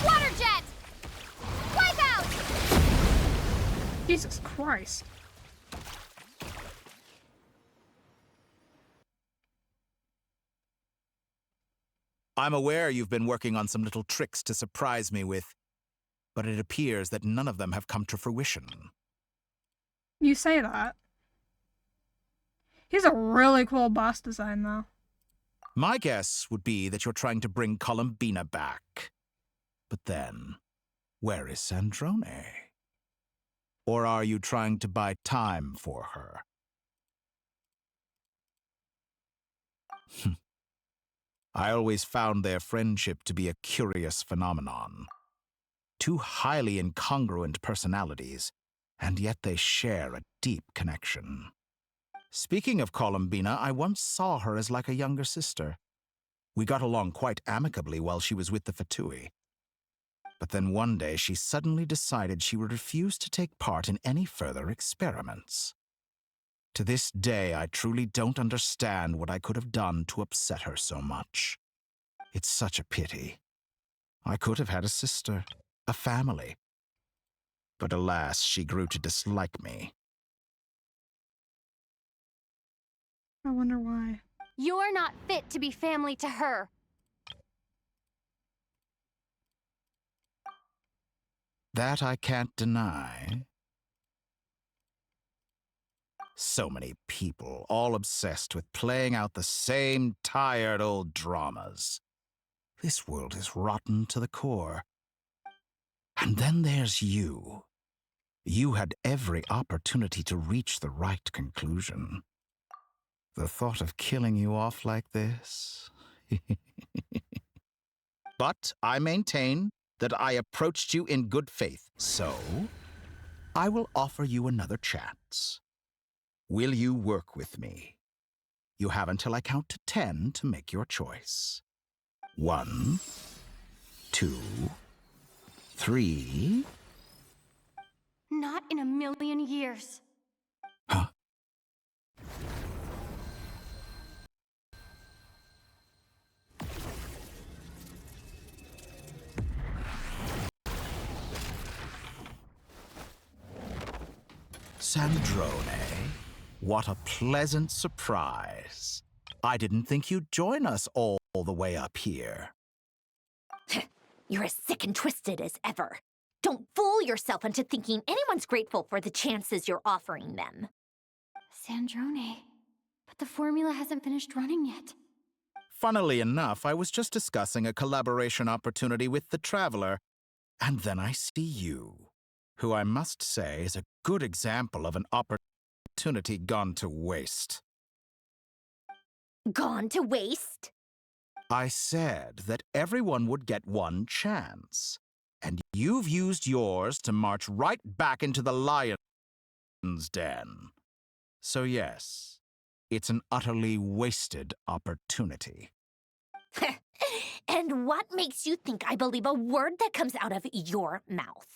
Water jet! Wipe out! Jesus Christ. I'm aware you've been working on some little tricks to surprise me with, but it appears that none of them have come to fruition. You say that. He's a really cool boss design, though. My guess would be that you're trying to bring Columbina back. But then, where is Sandrone? Or are you trying to buy time for her? I always found their friendship to be a curious phenomenon. Two highly incongruent personalities, and yet they share a deep connection. Speaking of Columbina, I once saw her as like a younger sister. We got along quite amicably while she was with the Fatui. But then one day she suddenly decided she would refuse to take part in any further experiments. To this day, I truly don't understand what I could have done to upset her so much. It's such a pity. I could have had a sister, a family. But alas, she grew to dislike me. I wonder why. You're not fit to be family to her. That I can't deny. So many people, all obsessed with playing out the same tired old dramas. This world is rotten to the core. And then there's you. You had every opportunity to reach the right conclusion. The thought of killing you off like this... But I maintain that I approached you in good faith, so I will offer you another chance. Will you work with me? You have until I count to 10 to make your choice. 1, 2, 3... Not in a million years. Huh? Sandrone, what a pleasant surprise. I didn't think you'd join us all the way up here. You're as sick and twisted as ever. Don't fool yourself into thinking anyone's grateful for the chances you're offering them. Sandrone, but the formula hasn't finished running yet. Funnily enough, I was just discussing a collaboration opportunity with the Traveler, and then I see you, who I must say is a good example of an opportunity gone to waste. Gone to waste? I said that everyone would get one chance, and you've used yours to march right back into the lion's den. So yes, it's an utterly wasted opportunity. And what makes you think I believe a word that comes out of your mouth?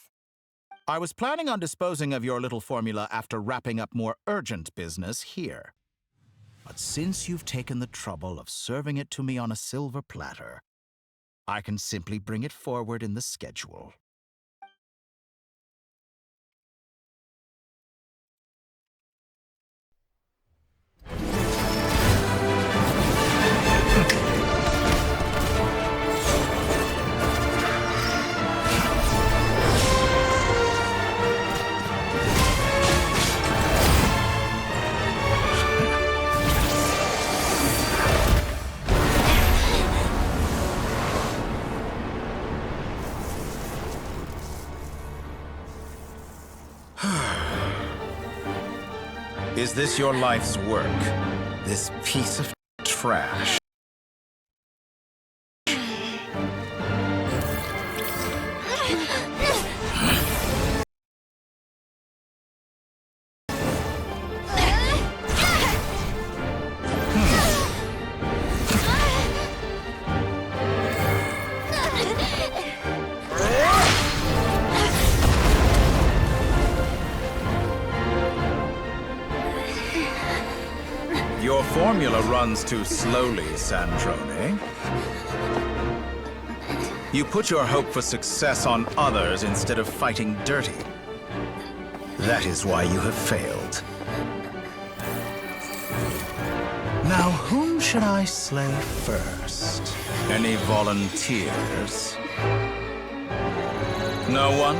I was planning on disposing of your little formula after wrapping up more urgent business here. But since you've taken the trouble of serving it to me on a silver platter, I can simply bring it forward in the schedule. Is this your life's work? This piece of trash? Your formula runs too slowly, Sandrone. You put your hope for success on others instead of fighting dirty. That is why you have failed. Now, whom should I slay first? Any volunteers? No one?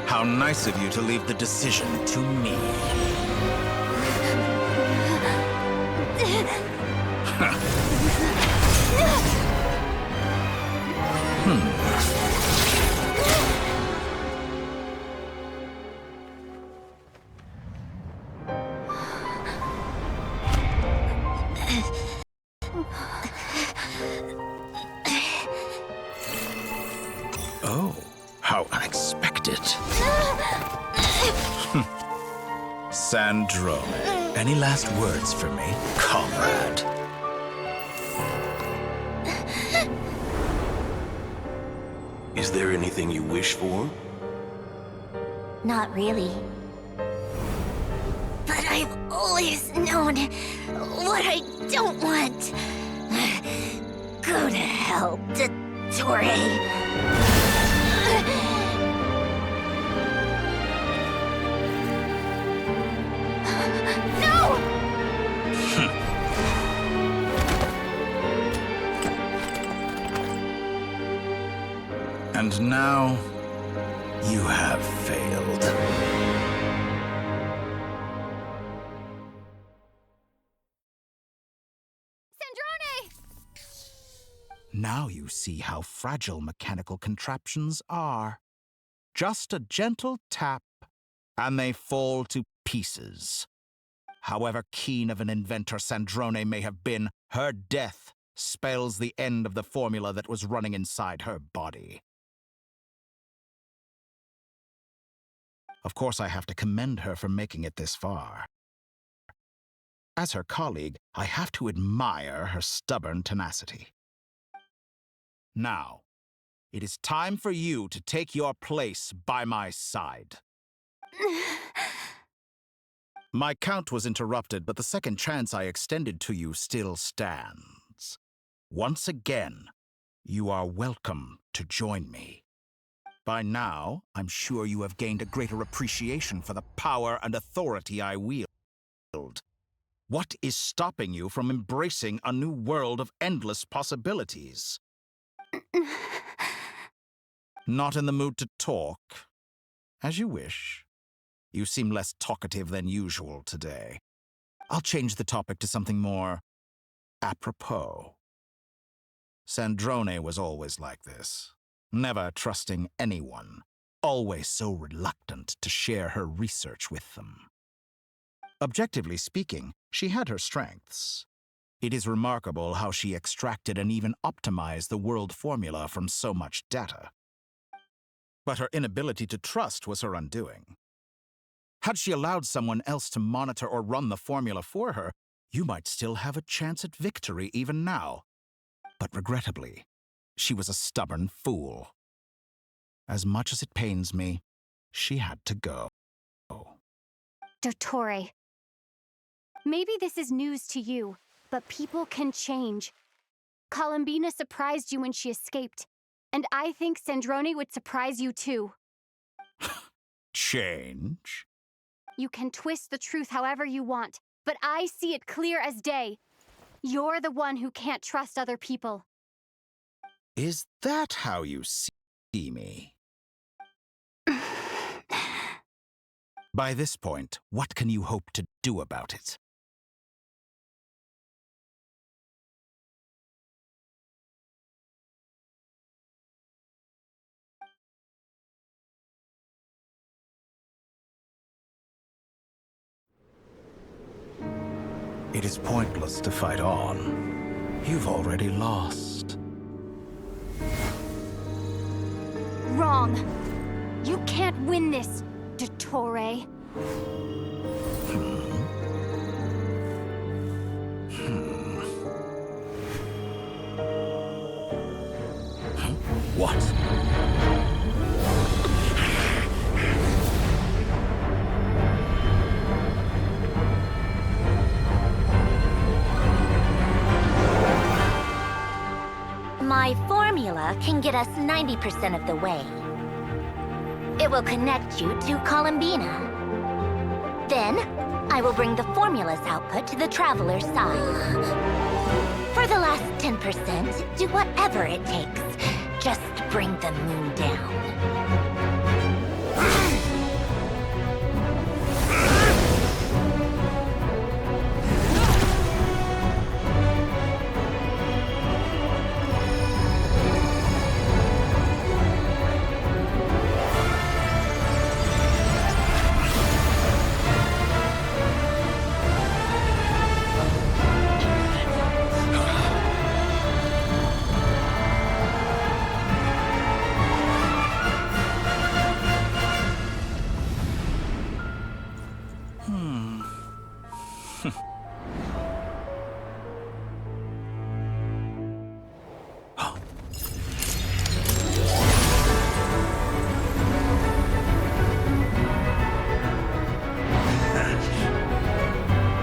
How nice of you to leave the decision to me. Oh, how unexpected. Sandrone, any last words for me, comrade? Is there anything you wish for? Not really. But I've always known what I don't want. Go to hell, Dottore. And now, you have failed. Sandrone! Now you see how fragile mechanical contraptions are. Just a gentle tap, and they fall to pieces. However keen of an inventor Sandrone may have been, her death spells the end of the formula that was running inside her body. Of course, I have to commend her for making it this far. As her colleague, I have to admire her stubborn tenacity. Now, it is time for you to take your place by my side. My count was interrupted, but the second chance I extended to you still stands. Once again, you are welcome to join me. By now, I'm sure you have gained a greater appreciation for the power and authority I wield. What is stopping you from embracing a new world of endless possibilities? Not in the mood to talk? As you wish. You seem less talkative than usual today. I'll change the topic to something more apropos. Sandrone was always like this. Never trusting anyone, always so reluctant to share her research with them. Objectively speaking, she had her strengths. It is remarkable how she extracted and even optimized the world formula from so much data. But her inability to trust was her undoing. Had she allowed someone else to monitor or run the formula for her, you might still have a chance at victory even now. But regrettably, she was a stubborn fool. As much as it pains me, she had to go. Dottore. Maybe this is news to you, but people can change. Columbina surprised you when she escaped, and I think Sandrone would surprise you too. Change? You can twist the truth however you want, but I see it clear as day. You're the one who can't trust other people. Is that how you see me? By this point, what can you hope to do about it? It is pointless to fight on. You've already lost. Wrong. You can't win this, Dottore. What? formula can get us 90% of the way. It will connect you to Columbina. Then, I will bring the formula's output to the Traveler's side. For the last 10%, do whatever it takes. Just bring the moon down.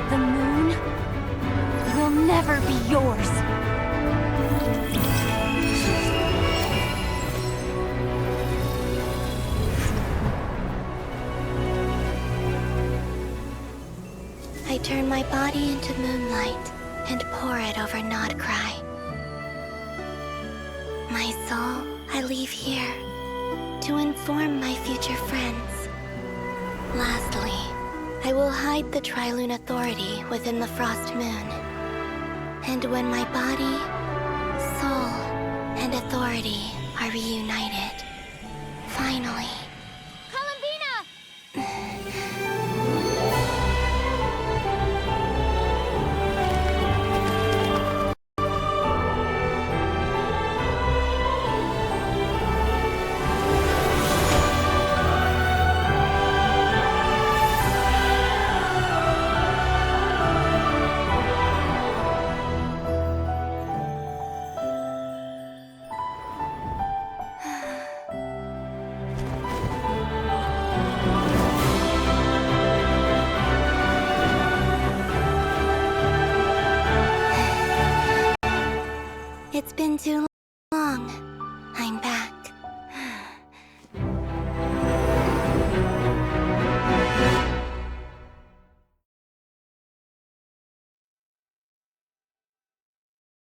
The moon will never be yours. I turn my body into moonlight and pour it over Nodcry. My soul, I leave here to inform my future friends. Lastly, I will hide the Trilune Authority within the Frost Moon. And when my body, soul, and authority are reunited, finally... It's been too long. I'm back.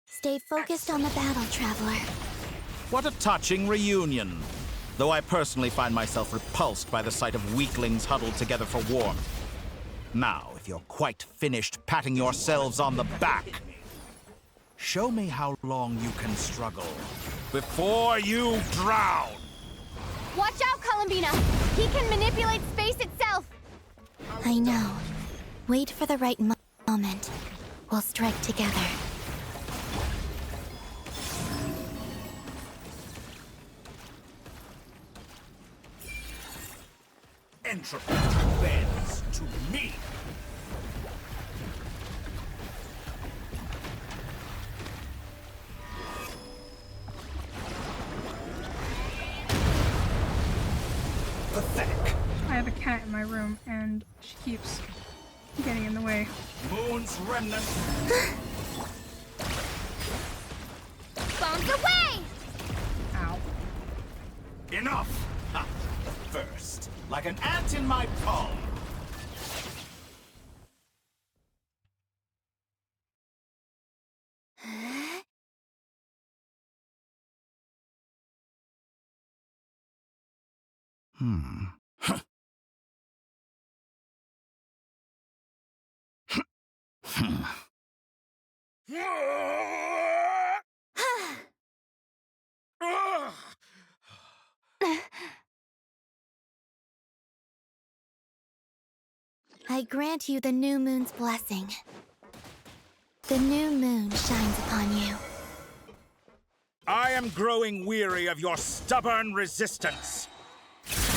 Stay focused on the battle, Traveler. What a touching reunion. Though I personally find myself repulsed by the sight of weaklings huddled together for warmth. Now, if you're quite finished patting yourselves on the back, show me how long you can struggle before you drown! Watch out, Columbina! He can manipulate space itself! I know. Wait for the right moment. We'll strike together. Entropy bends to me! Pathetic. I have a cat in my room, and she keeps getting in the way. Moon's remnant. Bombs away! Ow. Enough! Ha! First, like an ant in my palm. I grant you the new moon's blessing. The new moon shines upon you. I am growing weary of your stubborn resistance. It's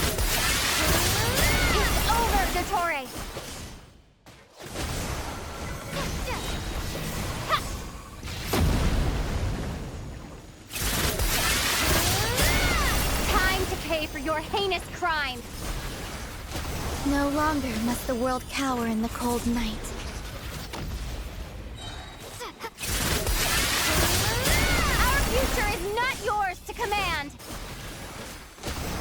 over, Dottore! Time to pay for your heinous crimes! No longer must the world cower in the cold night. Our future is not yours! command!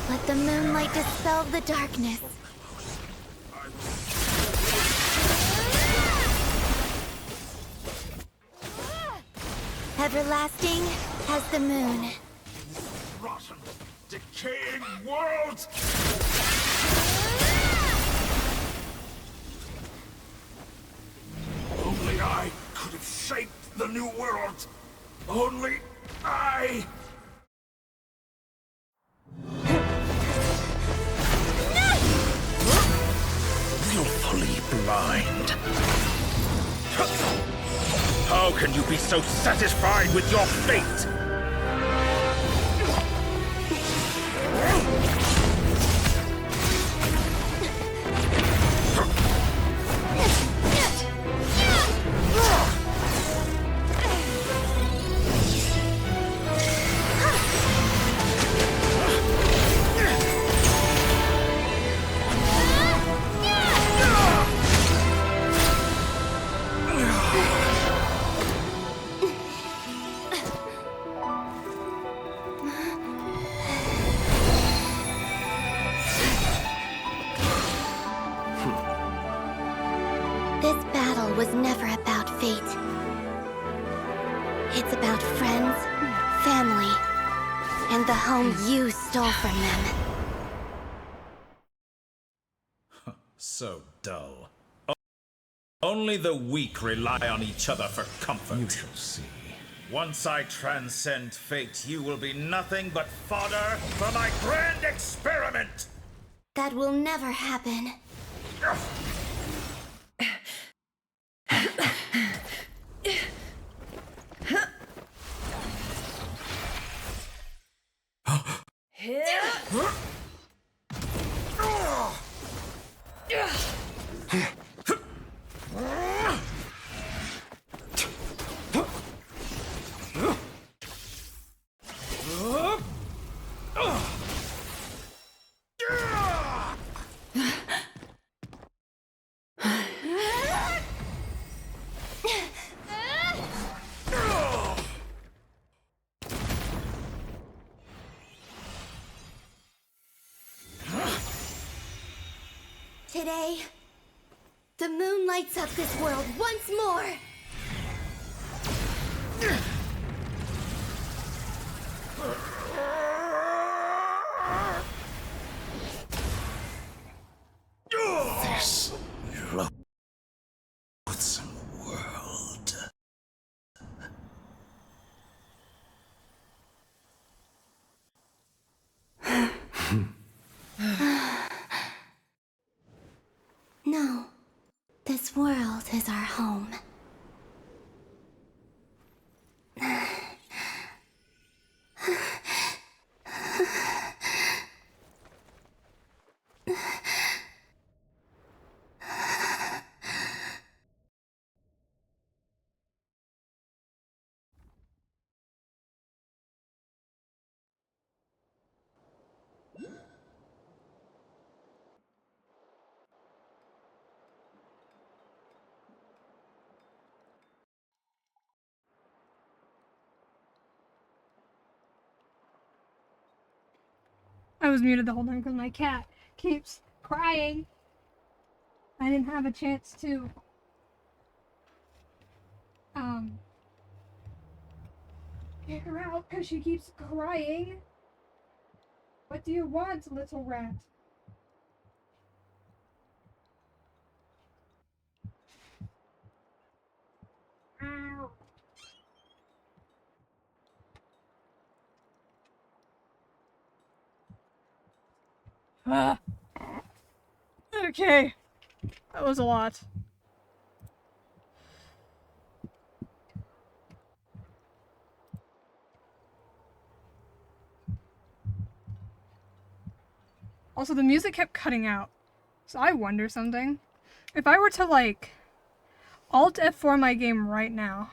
Let the moonlight dispel the darkness. Everlasting as the moon. Rotten, decaying world! Only I could have shaped the new world. Only I... Willfully blind. How can you be so satisfied with your fate? This battle was never about fate. It's about friends, family, and the home you stole from them. So dull. Only the weak rely on each other for comfort. You shall see. Once I transcend fate, you will be nothing but fodder for my grand experiment! That will never happen. Today, the moon lights up this world once more! This loathsome world. No, this world is our home. I was muted the whole time because my cat keeps crying. I didn't have a chance to get her out because she keeps crying. What do you want, little rat? Ow. Ah. Okay. That was a lot. Also, the music kept cutting out. So I wonder something. If I were to, like, Alt F4 my game right now.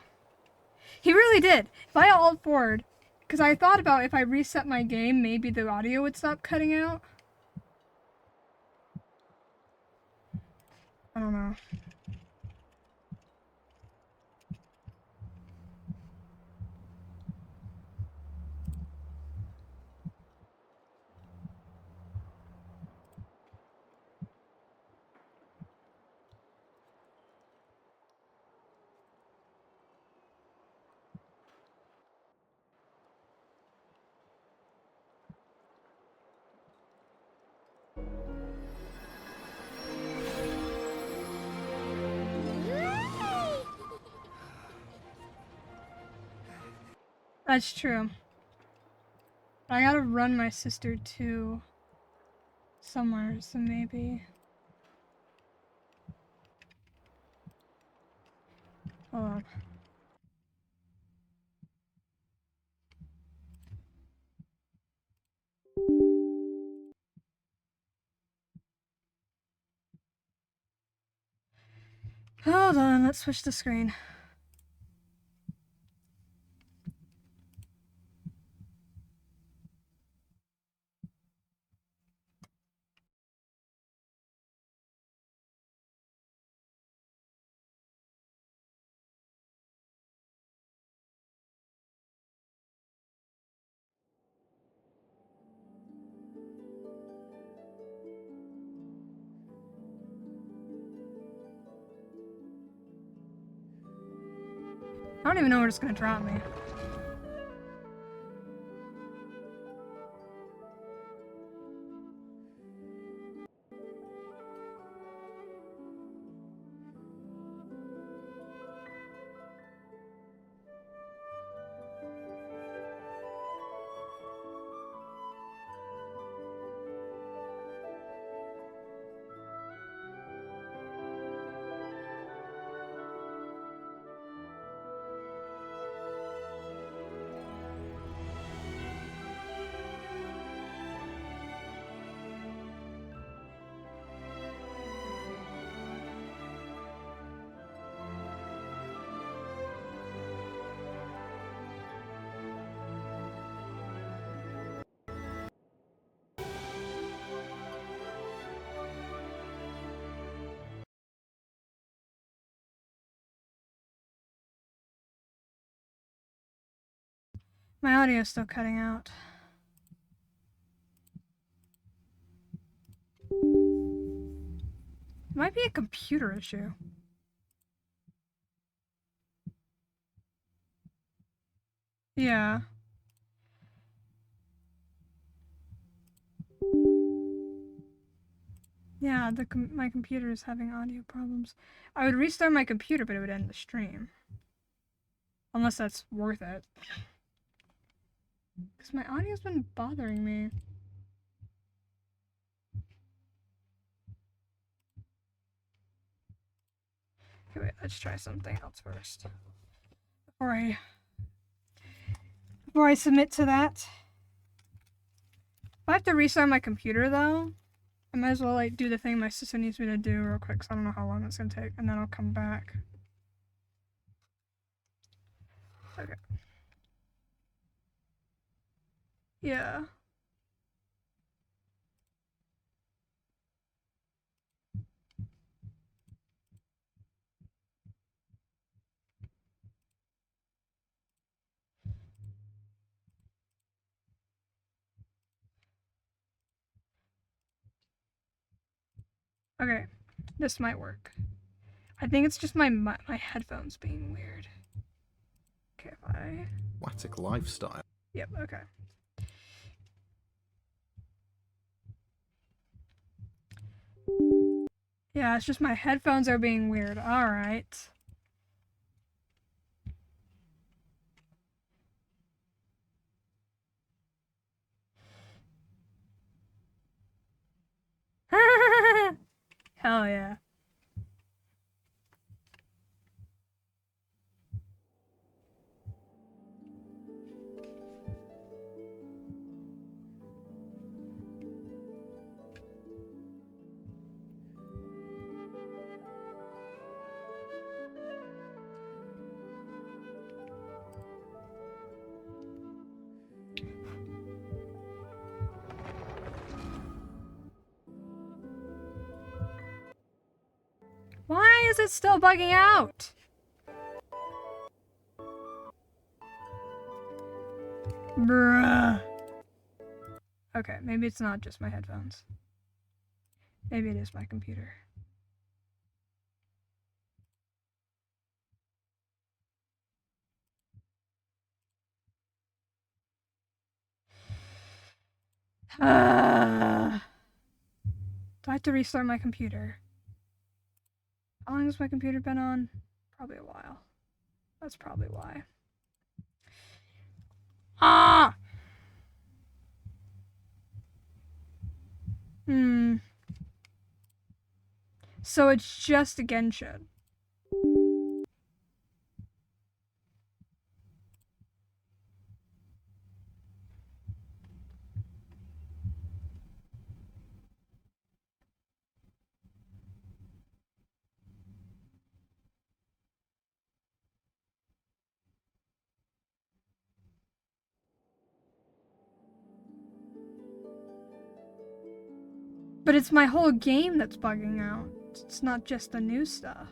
He really did. If I Alt forward, because I thought about if I reset my game, maybe the audio would stop cutting out. I don't know. That's true. I gotta run my sister to somewhere, so maybe. Hold on. Hold on, let's switch the screen. I don't even know where it's gonna drop me. My audio's still cutting out. Might be a computer issue. Yeah. Yeah, my computer is having audio problems. I would restart my computer, but it would end the stream. Unless that's worth it. Because my audio's been bothering me. Okay, wait, let's try something else first. Before I submit to that. If I have to restart my computer, though, I might as well, like, do the thing my sister needs me to do real quick, because I don't know how long it's gonna take, and then I'll come back. Okay. Yeah. Okay, this might work. I think it's just my headphones being weird. Okay, if I... Aquatic lifestyle. Yep, okay. Yeah, it's just my headphones are being weird. Alright. Hell yeah. Why is it still bugging out? Bruh. Okay, maybe it's not just my headphones. Maybe it is my computer. Do I have to restart my computer? How long has my computer been on? Probably a while. That's probably why. Ah! So it's just a Genshin. But it's my whole game that's bugging out. It's not just the new stuff.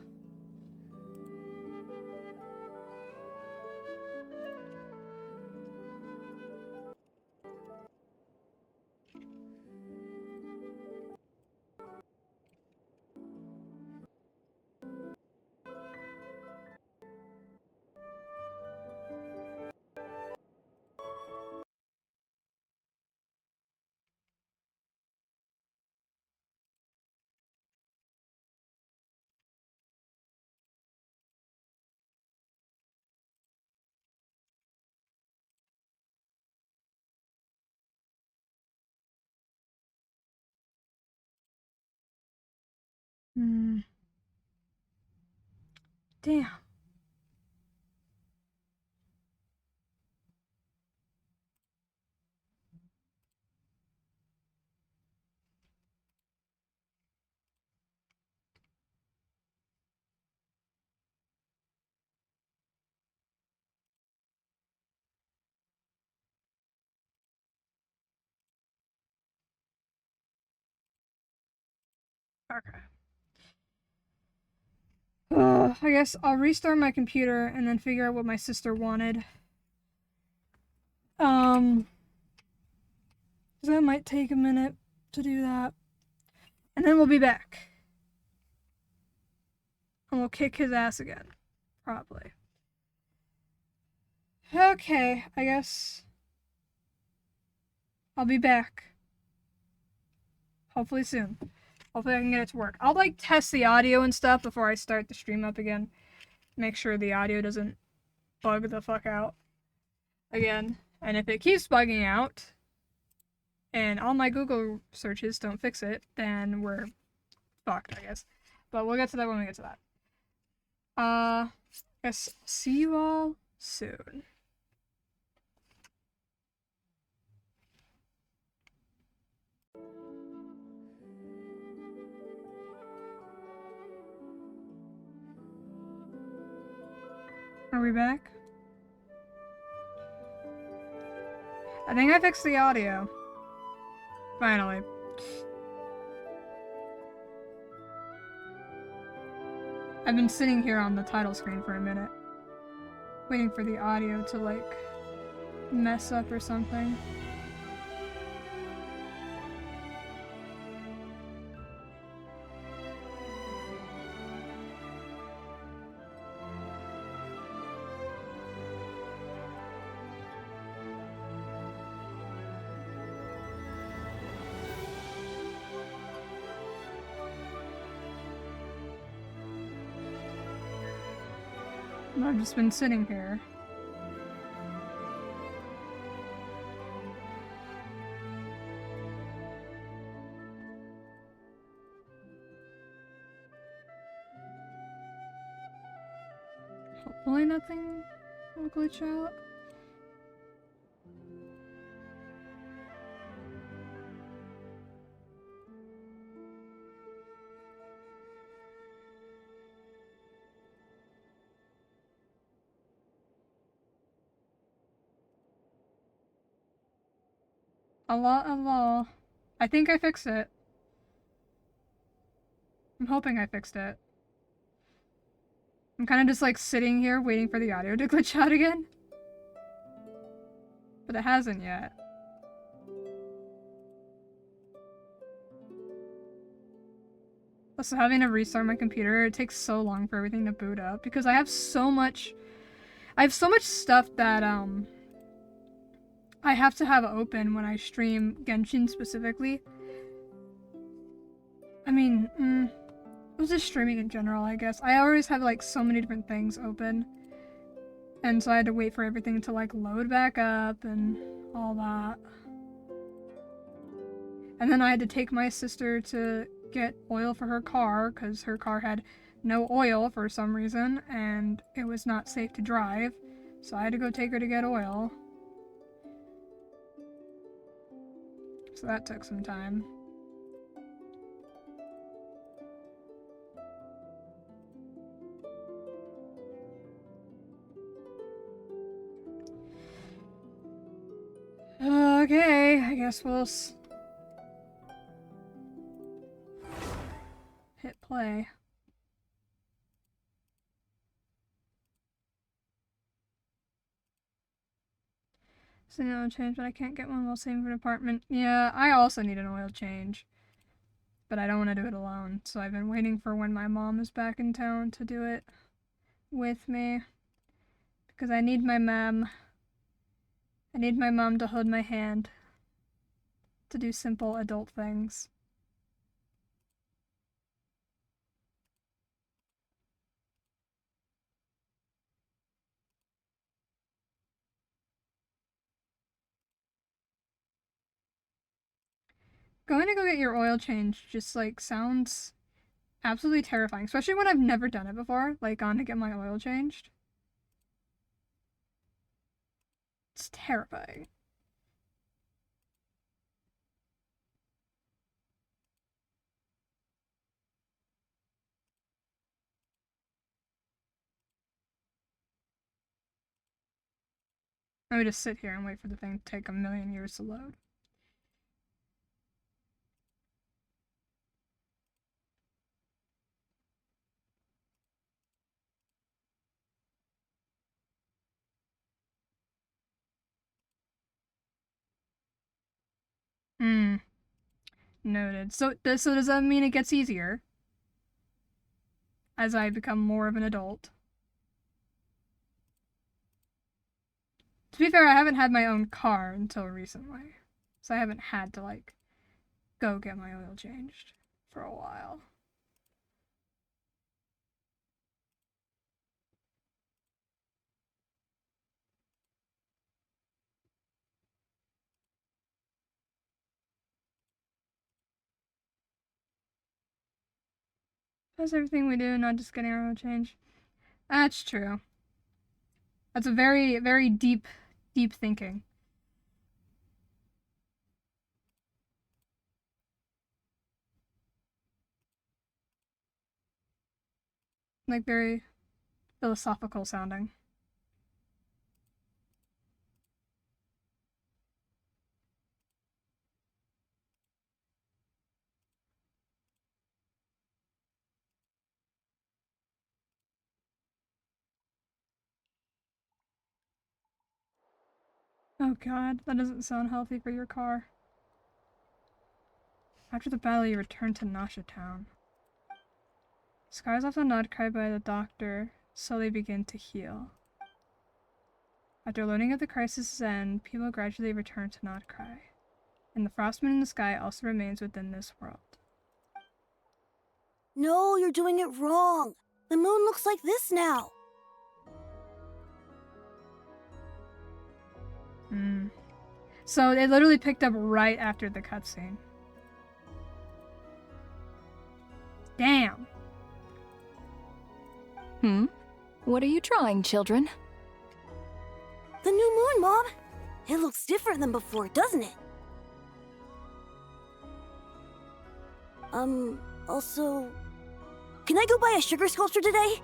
Damn. Okay. I guess I'll restart my computer and then figure out what my sister wanted. That might take a minute to do that. And then we'll be back. And we'll kick his ass again. Probably. Okay, I guess I'll be back. Hopefully soon. Hopefully I can get it to work. I'll like test the audio and stuff before I start the stream up again. Make sure the audio doesn't bug the fuck out again. And if it keeps bugging out and all my Google searches don't fix it, then we're fucked, I guess. But we'll get to that when we get to that. I guess see you all soon. Are we back? I think I fixed the audio. Finally. I've been sitting here on the title screen for a minute, waiting for the audio to, like, mess up or something. I've just been sitting here. Hopefully nothing will glitch out. Allah. I think I fixed it. I'm hoping I fixed it. I'm kind of just like sitting here waiting for the audio to glitch out again. But it hasn't yet. Also, having to restart my computer, it takes so long for everything to boot up because I have so much stuff that I have to have open when I stream Genshin specifically. I mean, it was just streaming in general, I guess. I always have like so many different things open. And so I had to wait for everything to like load back up and all that. And then I had to take my sister to get oil for her car because her car had no oil for some reason and it was not safe to drive. So I had to go take her to get oil. So that took some time. Okay, I guess we'll hit play. So no oil change, but I can't get one while saving for an apartment. Yeah, I also need an oil change. But I don't want to do it alone, so I've been waiting for when my mom is back in town to do it with me. Because I need my mom. I need my mom to hold my hand. To do simple adult things. Going to go get your oil change just like sounds absolutely terrifying, especially when I've never done it before, like gone to get my oil changed. It's terrifying. I would just sit here and wait for the thing to take a million years to load. Noted. So does that mean it gets easier? As I become more of an adult? To be fair, I haven't had my own car until recently. So I haven't had to, like, go get my oil changed for a while. That's everything we do, not just getting our oil change. That's true. That's a very, very deep thinking. Like, very philosophical sounding. Oh god, that doesn't sound healthy for your car. After the battle, you return to Nasha Town. Scars left on Nodcry by the doctor slowly begin to heal. After learning of the crisis' end, people gradually return to Nodcry, and the frostmoon in the sky also remains within this world. No, you're doing it wrong. The moon looks like this now. So it literally picked up right after the cutscene. Damn. What are you drawing, children? The new moon, Mom. It looks different than before, doesn't it? Also... Can I go buy a sugar sculpture today?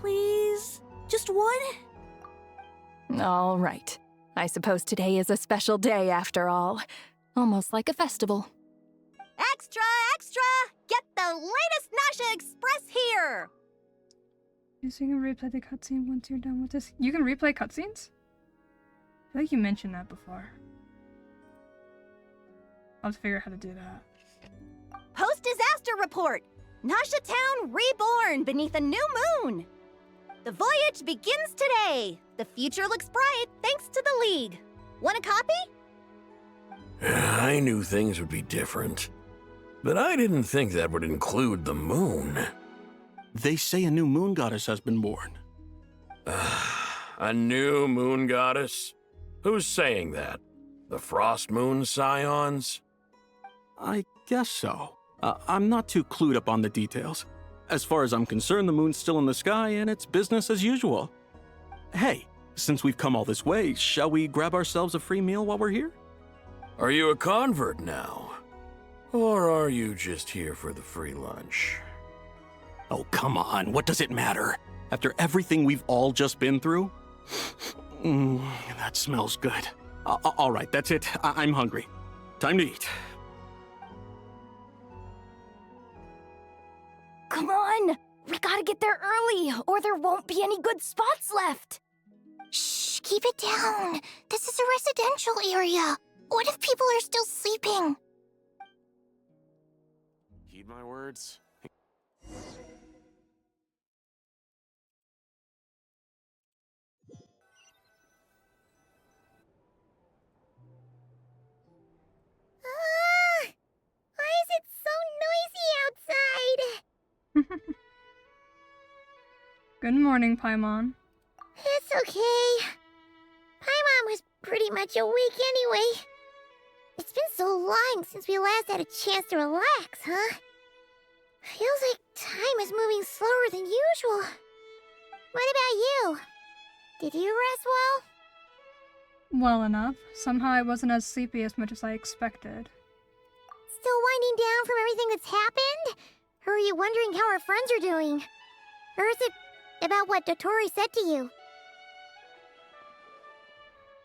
Please? Just one? All right. I suppose today is a special day after all. Almost like a festival. Extra, extra! Get the latest Nasha Express here! So you can replay the cutscene once you're done with this. You can replay cutscenes? I think you mentioned that before. I'll have to figure out how to do that. Post-disaster report! Nasha Town reborn beneath a new moon! The voyage begins today! The future looks bright thanks to the League. Want a copy? I knew things would be different. But I didn't think that would include the moon. They say a new moon goddess has been born. A new moon goddess? Who's saying that? The Frost Moon Scions? I guess so. I'm not too clued up on the details. As far as I'm concerned, the moon's still in the sky and it's business as usual. Hey, since we've come all this way, shall we grab ourselves a free meal while we're here? Are you a convert now? Or are you just here for the free lunch? Oh, come on, what does it matter? After everything we've all just been through? That smells good. All right, that's it. I'm hungry. Time to eat. Come on! We gotta get there early, or there won't be any good spots left! Shh, keep it down. This is a residential area. What if people are still sleeping? Heed my words. Why is it so noisy outside? Good morning, Paimon. It's okay. Paimon was pretty much awake anyway. It's been so long since we last had a chance to relax, huh? Feels like time is moving slower than usual. What about you? Did you rest well? Well enough. Somehow I wasn't as sleepy as much as I expected. Still winding down from everything that's happened? Or are you wondering how our friends are doing? Or is it about what Dotori said to you?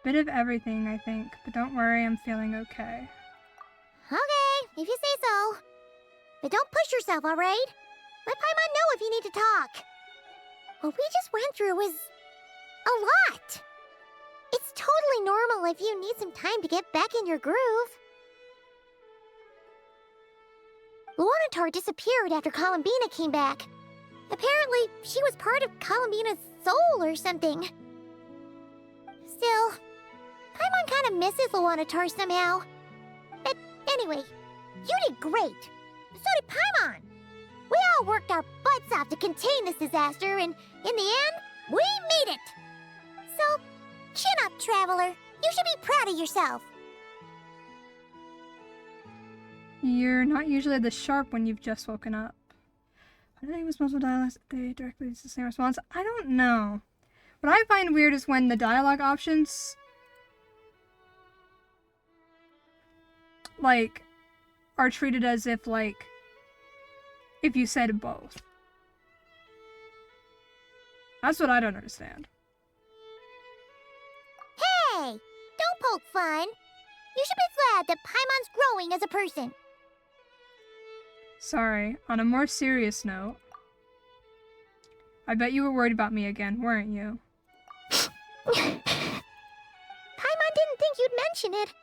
Bit of everything, I think, but don't worry, I'm feeling okay. Okay, if you say so. But don't push yourself, alright? Let Paimon know if you need to talk. What we just went through was a lot. It's totally normal if you need some time to get back in your groove. Luanatar disappeared after Columbina came back. Apparently, she was part of Columbina's soul or something. Still, Paimon kind of misses Luanatar somehow. But anyway, you did great. So did Paimon. We all worked our butts off to contain this disaster, and in the end, we made it. So, chin up, Traveler. You should be proud of yourself. You're not usually this sharp when you've just woken up. Why did I use multiple dialogues? They directly use the same response? I don't know. What I find weird is when the dialogue options, like, are treated as if, like, if you said both. That's what I don't understand. Hey! Don't poke fun. You should be glad that Paimon's growing as a person. Sorry, on a more serious note, I bet you were worried about me again, weren't you? Paimon didn't think you'd mention it.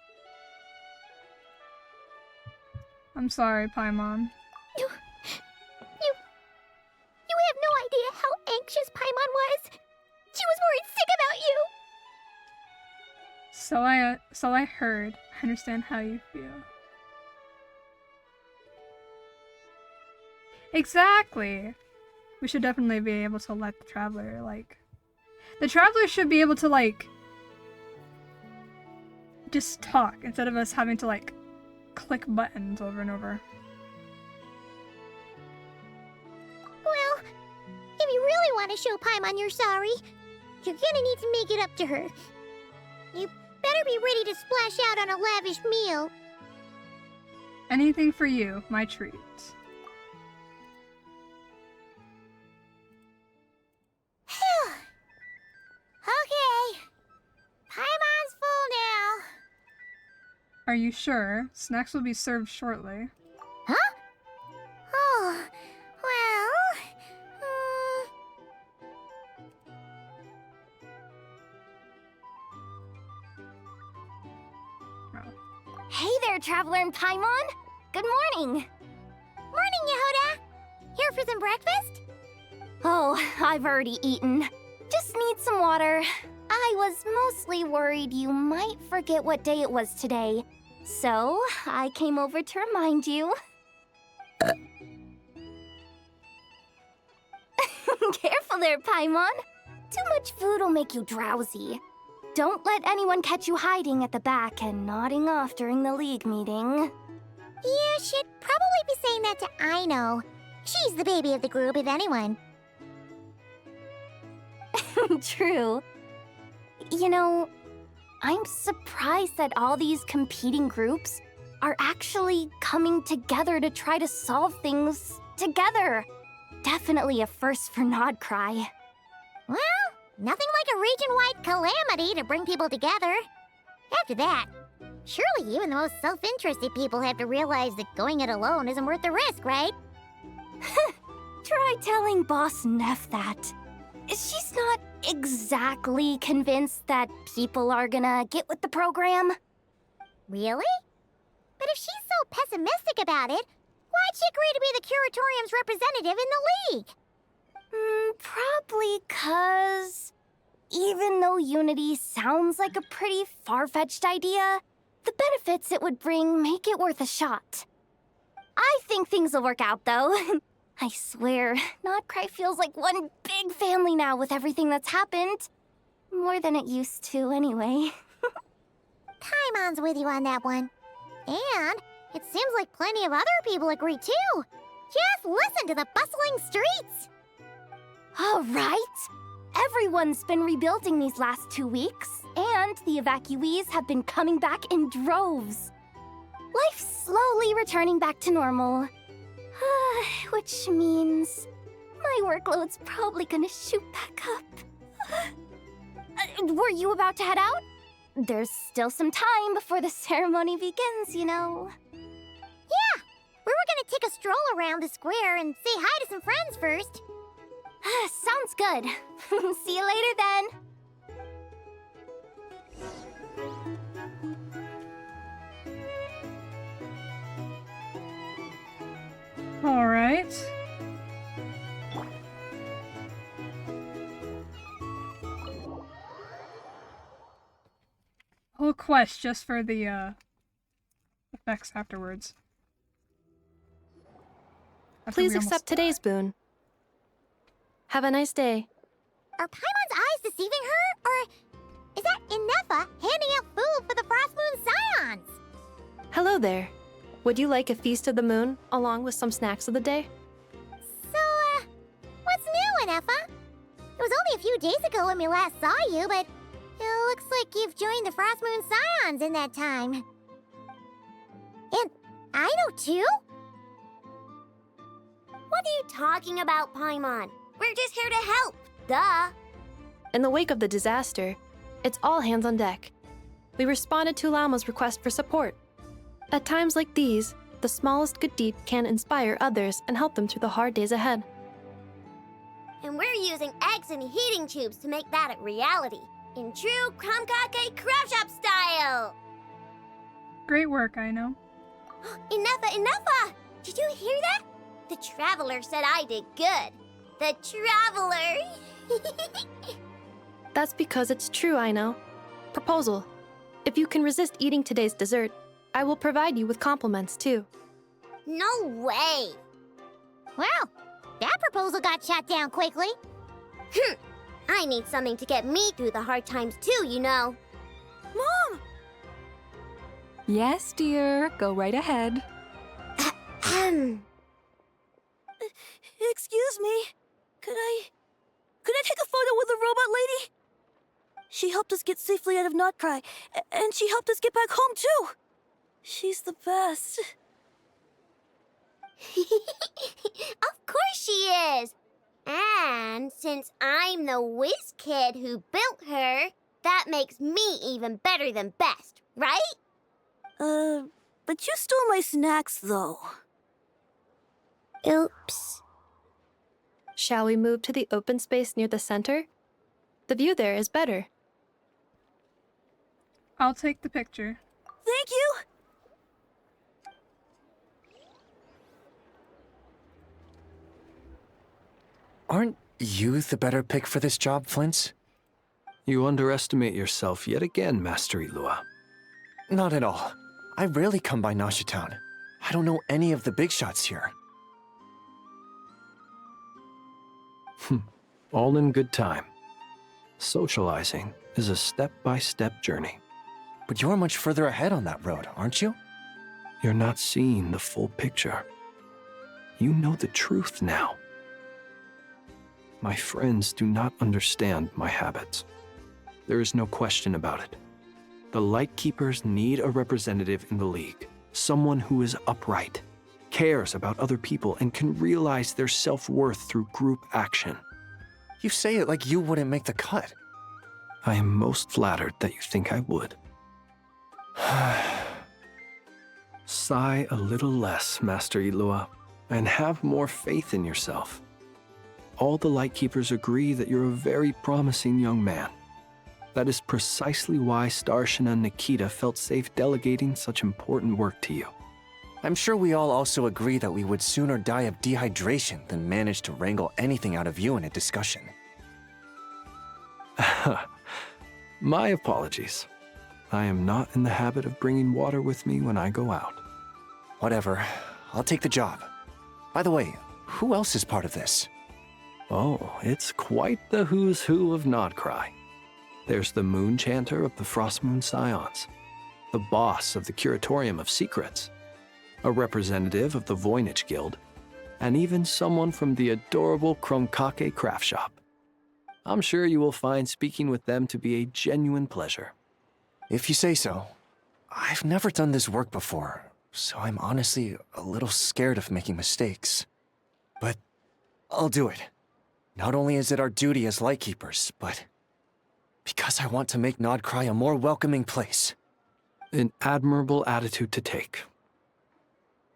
I'm sorry, Paimon. You have no idea how anxious Paimon was. She was worried sick about you. So I heard. I understand how you feel. Exactly. We should definitely be able to let the Traveler, like... The Traveler should be able to, like... just talk, instead of us having to, like, click buttons over and over. Well, if you really want to show Paimon you're sorry, you're gonna need to make it up to her. You better be ready to splash out on a lavish meal. Anything for you, my treat. Okay. Paimon's full now. Are you sure? Snacks will be served shortly. Huh? Oh, well... Hey there, Traveler and Paimon! Good morning! Morning, Yehoda! Here for some breakfast? Oh, I've already eaten. Just need some water. I was mostly worried you might forget what day it was today. So, I came over to remind you. Careful there, Paimon. Too much food will make you drowsy. Don't let anyone catch you hiding at the back and nodding off during the league meeting. You should probably be saying that to Aino. She's the baby of the group, if anyone. True. You know, I'm surprised that all these competing groups are actually coming together to try to solve things together. Definitely a first for Nodcry. Well, nothing like a region-wide calamity to bring people together. After that, surely even the most self-interested people have to realize that going it alone isn't worth the risk, right? Try telling Boss Neff that. She's not exactly convinced that people are gonna get with the program. Really? But if she's so pessimistic about it, why'd she agree to be the Curatorium's representative in the league? Probably 'cause even though Unity sounds like a pretty far-fetched idea, the benefits it would bring make it worth a shot. I think things will work out, though. I swear, Nodcry feels like one big family now with everything that's happened. More than it used to, anyway. Paimon's with you on that one. And it seems like plenty of other people agree, too. Just listen to the bustling streets. All right. Everyone's been rebuilding these last 2 weeks, and the evacuees have been coming back in droves. Life's slowly returning back to normal. Which means my workload's probably gonna shoot back up. Were you about to head out? There's still some time before the ceremony begins, you know. Yeah, we were gonna take a stroll around the square and say hi to some friends first. Sounds good. See you later then. All right. Whole quest just for the effects afterwards. Please accept today's boon. Have a nice day. Are Paimon's eyes deceiving her? Or is that Inefa handing out food for the Frost Moon Scions? Hello there. Would you like a feast of the moon along with some snacks of the day? So, what's new, Inefa? It was only a few days ago when we last saw you, but it looks like you've joined the Frost Moon Scions in that time. And Aino too? What are you talking about, Paimon? We're just here to help, duh. In the wake of the disaster, it's all hands on deck. We responded to Lama's request for support. At times like these, the smallest good deed can inspire others and help them through the hard days ahead. And we're using eggs and heating tubes to make that a reality, in true Kromkake Crab Shop style! Great work, Aino. Inefa! Did you hear that? The Traveler said I did good. The Traveler! That's because it's true, Aino. Proposal. If you can resist eating today's dessert, I will provide you with compliments, too. No way! Well, that proposal got shot down quickly. I need something to get me through the hard times too, you know. Mom! Yes, dear. Go right ahead. Excuse me. Could I take a photo with the robot lady? She helped us get safely out of Notcry, and she helped us get back home too. She's the best. Of course she is! And since I'm the whiz kid who built her, that makes me even better than best, right? But you stole my snacks, though. Oops. Shall we move to the open space near the center? The view there is better. I'll take the picture. Thank you! Aren't you the better pick for this job, Flint? You underestimate yourself yet again, Master Ilua. Not at all. I rarely come by Nasha Town. I don't know any of the big shots here. all in good time. Socializing is a step-by-step journey. But you're much further ahead on that road, aren't you? You're not seeing the full picture. You know the truth now. My friends do not understand my habits. There is no question about it. The Lightkeepers need a representative in the League. Someone who is upright, cares about other people, and can realize their self-worth through group action. You say it like you wouldn't make the cut. I am most flattered that you think I would. Sigh a little less, Master Ilua, and have more faith in yourself. All the Lightkeepers agree that you're a very promising young man. That is precisely why Starshina Nikita felt safe delegating such important work to you. I'm sure we all also agree that we would sooner die of dehydration than manage to wrangle anything out of you in a discussion. My apologies. I am not in the habit of bringing water with me when I go out. Whatever. I'll take the job. By the way, who else is part of this? Oh, it's quite the who's who of Nodcry. There's the Moon Chanter of the Frostmoon Scions, the boss of the Curatorium of Secrets, a representative of the Voynich Guild, and even someone from the adorable Kromkake craft shop. I'm sure you will find speaking with them to be a genuine pleasure. If you say so. I've never done this work before, so I'm honestly a little scared of making mistakes. But I'll do it. Not only is it our duty as Lightkeepers, but because I want to make Nodcry a more welcoming place. An admirable attitude to take.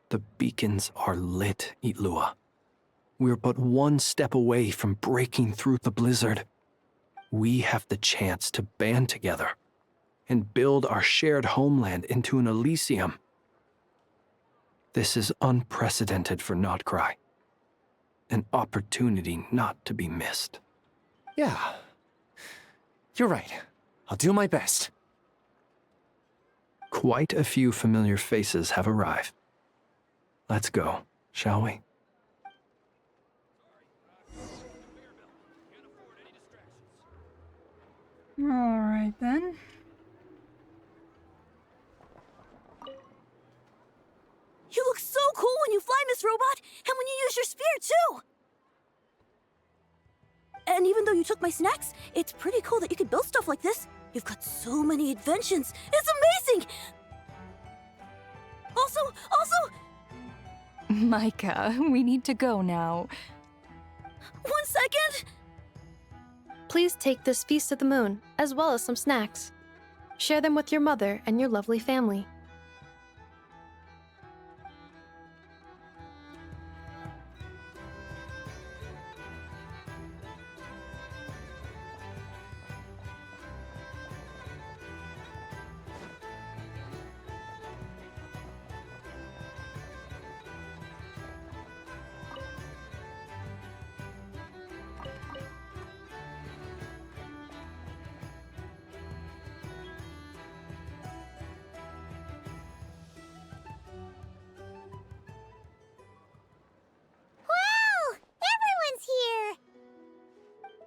The beacons are lit, Itlua. We're but one step away from breaking through the blizzard. We have the chance to band together and build our shared homeland into an Elysium. This is unprecedented for Nodcry. An opportunity not to be missed. Yeah. You're right. I'll do my best. Quite a few familiar faces have arrived. Let's go, shall we? Alright then. You look so cool when you fly, Miss Robot, and when you use your spear, too! And even though you took my snacks, it's pretty cool that you can build stuff like this. You've got so many inventions. It's amazing! Also... Micah, we need to go now. 1 second! Please take this Feast of the Moon, as well as some snacks. Share them with your mother and your lovely family.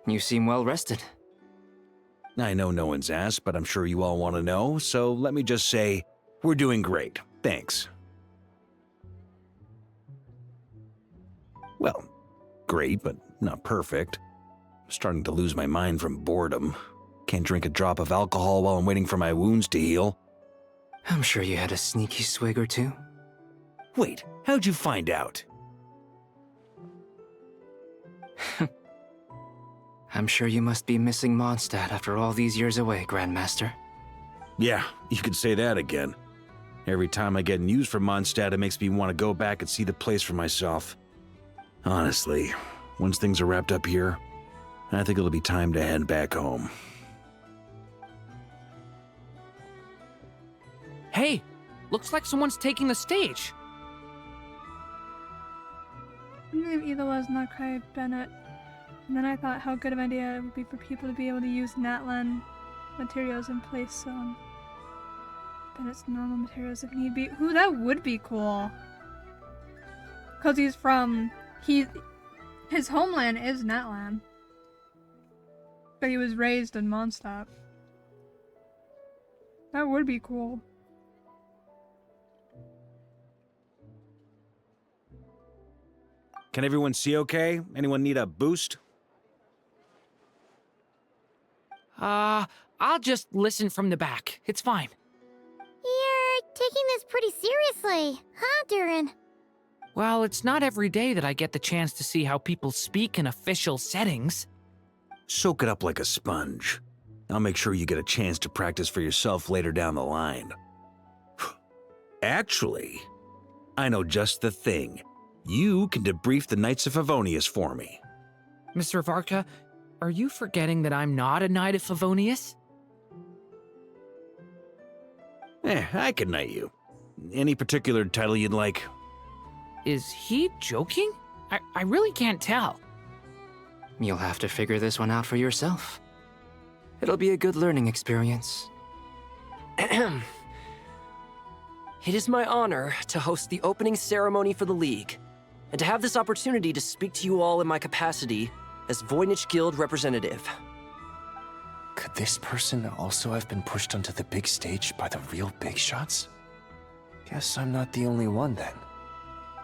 You seem well rested. I know no one's asked, but I'm sure you all want to know, so let me just say, we're doing great. Thanks. Well, great, but not perfect. I'm starting to lose my mind from boredom. Can't drink a drop of alcohol while I'm waiting for my wounds to heal. I'm sure you had a sneaky swig or two. Wait, how'd you find out? I'm sure you must be missing Mondstadt after all these years away, Grandmaster. Yeah, you could say that again. Every time I get news from Mondstadt, it makes me want to go back and see the place for myself. Honestly, once things are wrapped up here, I think it'll be time to head back home. Hey, looks like someone's taking the stage. I believe either was Nodcry Bennett. And then I thought how good of an idea it would be for people to be able to use Natlan materials in place of Bennett's normal materials if need be. Ooh, that would be cool. Cause his homeland is Natlan. But he was raised in Mondstadt. That would be cool. Can everyone see okay? Anyone need a boost? I'll just listen from the back. It's fine. You're taking this pretty seriously, huh, Durin? Well, it's not every day that I get the chance to see how people speak in official settings. Soak it up like a sponge. I'll make sure you get a chance to practice for yourself later down the line. Actually, I know just the thing. You can debrief the Knights of Favonius for me. Mr. Varka, are you forgetting that I'm not a Knight of Favonius? I can knight you. Any particular title you'd like? Is he joking? I really can't tell. You'll have to figure this one out for yourself. It'll be a good learning experience. It is my honor to host the opening ceremony for the League, and to have this opportunity to speak to you all in my capacity as Voynich Guild representative. Could this person also have been pushed onto the big stage by the real big shots? Guess I'm not the only one then.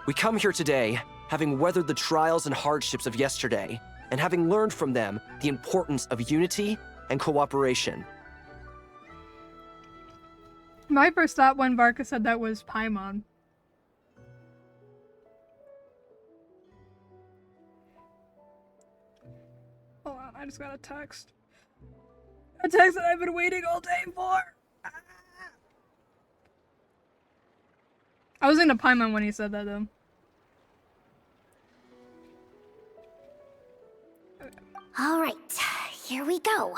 We come here today, having weathered the trials and hardships of yesterday, and having learned from them the importance of unity and cooperation. My first thought when Varka said that was Paimon. Hold on, I just got a text. A text that I've been waiting all day for! I was into Paimon when he said that, though. Alright, here we go.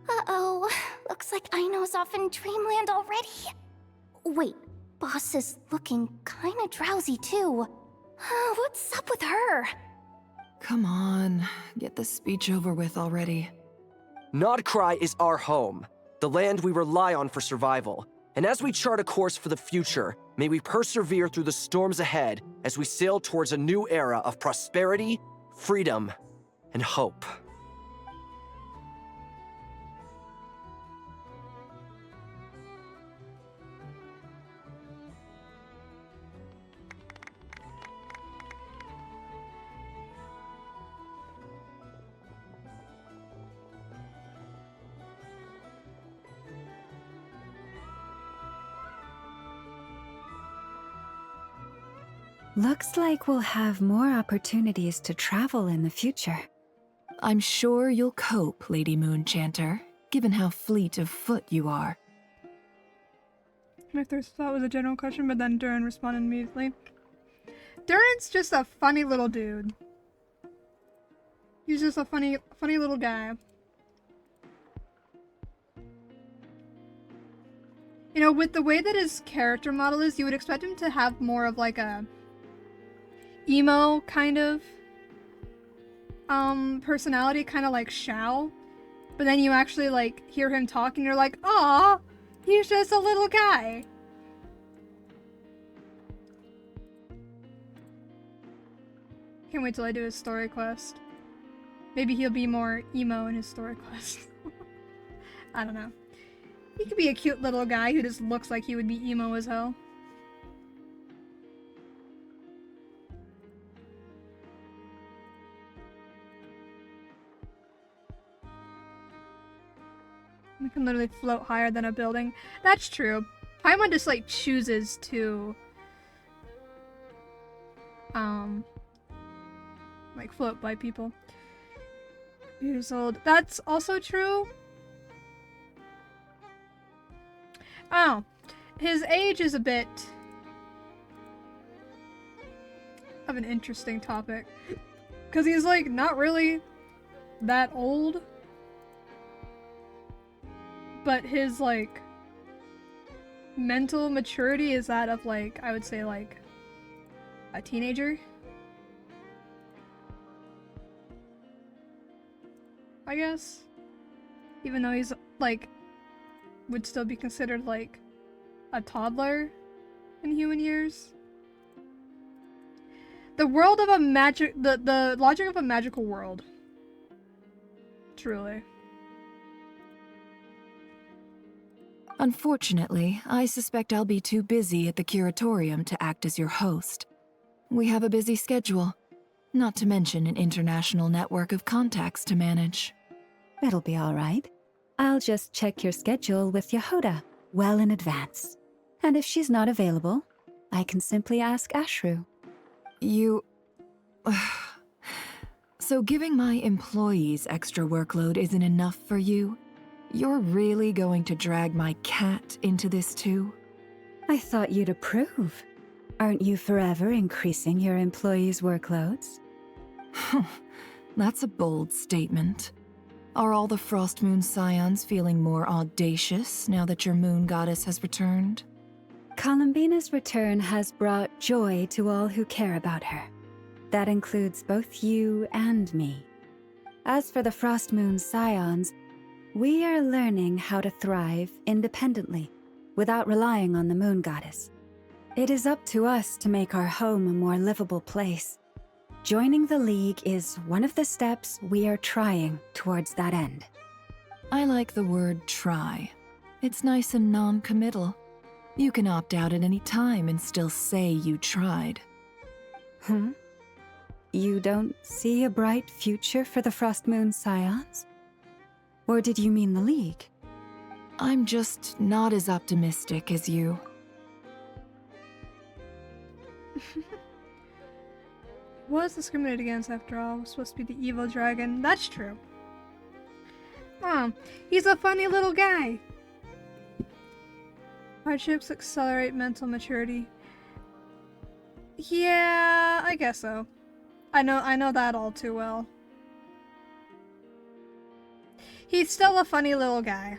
Uh-oh, looks like Aino's off in Dreamland already. Wait, Boss is looking kinda drowsy too. What's up with her? Come on, get the speech over with already. Nodcry is our home, the land we rely on for survival. And as we chart a course for the future, may we persevere through the storms ahead as we sail towards a new era of prosperity, freedom, and hope. Looks like we'll have more opportunities to travel in the future. I'm sure you'll cope, Lady Moonchanter, given how fleet of foot you are. My first thought was a general question, but then Durin responded immediately. Durin's just a funny little dude. He's just a funny little guy. You know, with the way that his character model is, you would expect him to have more of like a emo kind of personality, kind of like Xiao. But then you actually like hear him talking, you're like, "Aw, he's just a little guy." Can't wait till I do his story quest. Maybe he'll be more emo in his story quest. I don't know. He could be a cute little guy who just looks like he would be emo as hell. We can literally float higher than a building. That's true. Paimon just like chooses to like float by people. Years old. That's also true. Oh, his age is a bit of an interesting topic. Because he's like not really that old. But his like mental maturity is that of like, I would say like a teenager. I guess. Even though he's like would still be considered like a toddler in human years. The world of a the logic of a magical world. Truly. Unfortunately, I suspect I'll be too busy at the curatorium to act as your host. We have a busy schedule, not to mention an international network of contacts to manage. It'll be all right. I'll just check your schedule with Yehoda well in advance. And if she's not available, I can simply ask Ashru. You... So giving my employees extra workload isn't enough for you? You're really going to drag my cat into this too? I thought you'd approve. Aren't you forever increasing your employees' workloads? That's a bold statement. Are all the Frostmoon Scions feeling more audacious now that your moon goddess has returned? Columbina's return has brought joy to all who care about her. That includes both you and me. As for the Frostmoon Scions, we are learning how to thrive independently, without relying on the moon goddess. It is up to us to make our home a more livable place. Joining the League is one of the steps we are trying towards that end. I like the word try. It's nice and non-committal. You can opt out at any time and still say you tried. You don't see a bright future for the Frostmoon Scions? Or did you mean the League? I'm just not as optimistic as you. Was discriminated against after all. Was supposed to be the evil dragon. That's true. He's a funny little guy. Hardships accelerate mental maturity. Yeah, I guess so. I know that all too well. He's still a funny little guy.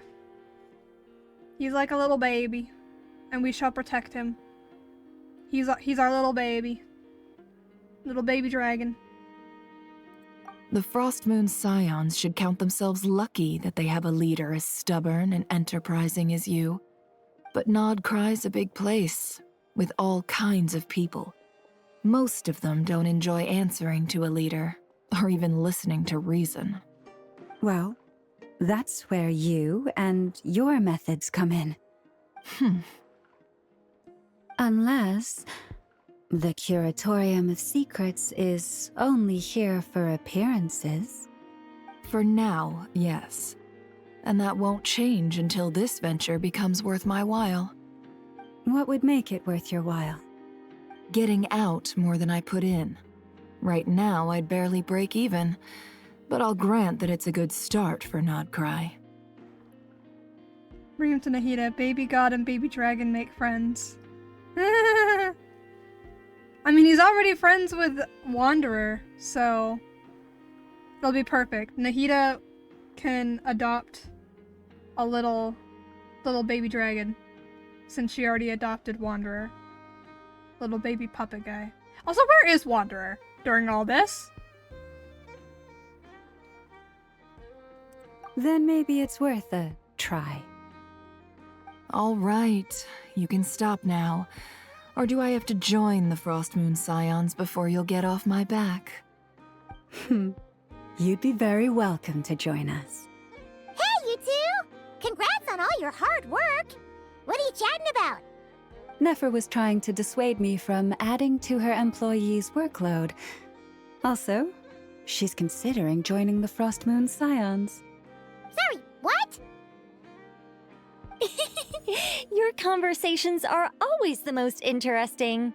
He's like a little baby, and we shall protect him. He's our little baby. Little baby dragon. The Frostmoon Scions should count themselves lucky that they have a leader as stubborn and enterprising as you. But Nodcry's a big place, with all kinds of people. Most of them don't enjoy answering to a leader, or even listening to reason. Well, that's where you and your methods come in. Unless the Curatorium of Secrets is only here for appearances. For now, yes. And that won't change until this venture becomes worth my while. What would make it worth your while? Getting out more than I put in. Right now, I'd barely break even, but I'll grant that it's a good start for Nodcry. Bring him to Nahida. Baby god and baby dragon make friends. I mean, he's already friends with Wanderer, so it'll be perfect. Nahida can adopt a little baby dragon, since she already adopted Wanderer. Little baby puppet guy. Also, where is Wanderer during all this? Then maybe it's worth a try. All right, you can stop now. Or do I have to join the Frostmoon Scions before you'll get off my back? You'd be very welcome to join us. Hey, you two! Congrats on all your hard work! What are you chatting about? Nefer was trying to dissuade me from adding to her employees' workload. Also, she's considering joining the Frostmoon Scions. Sorry, what? Your conversations are always the most interesting.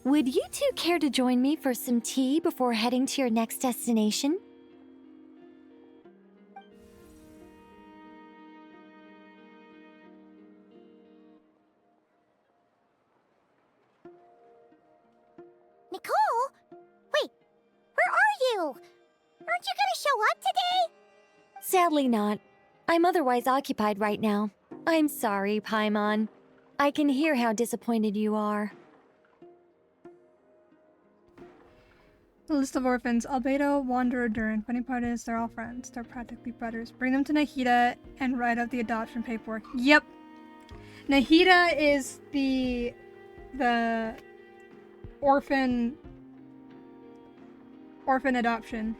Would you two care to join me for some tea before heading to your next destination? Nicole? Wait, where are you? Aren't you gonna show up today? Sadly not. I'm otherwise occupied right now. I'm sorry, Paimon. I can hear how disappointed you are. The list of orphans. Albedo, Wanderer, Durin. Funny part is, they're all friends. They're practically brothers. Bring them to Nahida and write out the adoption paperwork. Yep. Nahida is the orphan adoption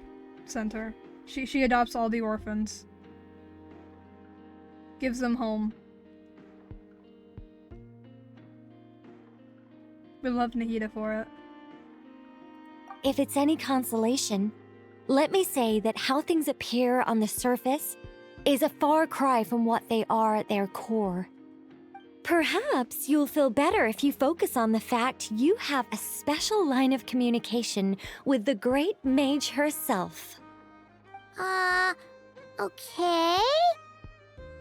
center. She adopts all the orphans. Gives them home. We love Nahida for it. If it's any consolation, let me say that how things appear on the surface is a far cry from what they are at their core. Perhaps you'll feel better if you focus on the fact you have a special line of communication with the great mage herself. Okay?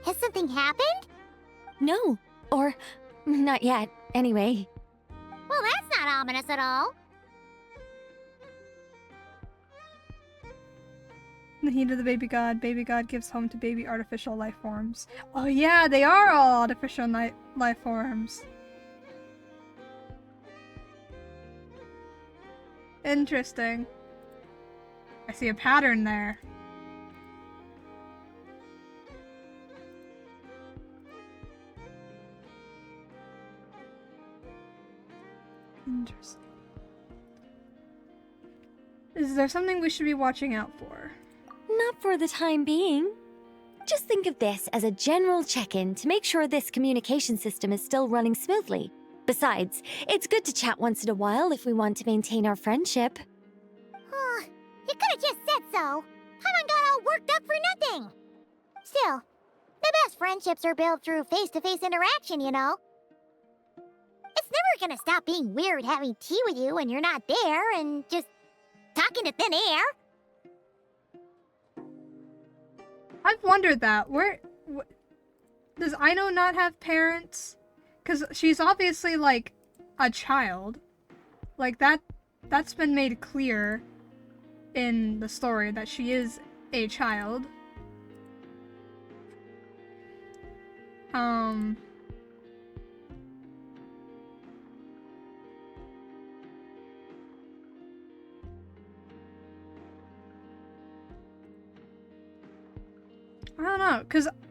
Has something happened? No, or not yet, anyway. Well, that's not ominous at all. Nahida the baby god gives home to baby artificial life forms. Oh yeah, they are all artificial life forms. Interesting. I see a pattern there. Interesting. Is there something we should be watching out for? Not for the time being. Just think of this as a general check-in to make sure this communication system is still running smoothly. Besides, it's good to chat once in a while if we want to maintain our friendship. You could have just said so. Haven't got all worked up for nothing. Still, the best friendships are built through face-to-face interaction, you know. It's never gonna stop being weird having tea with you when you're not there and just talking to thin air. I've wondered that. Does Aino not have parents? Because she's obviously, like, a child. Like, that's been made clear in the story that she is a child. I don't know,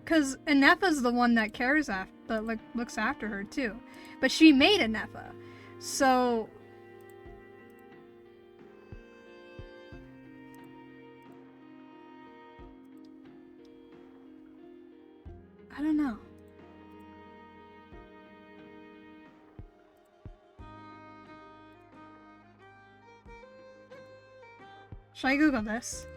cause Anefa's the one that cares after, that like looks after her too, but she made Anefa, so I don't know. Should I Google this?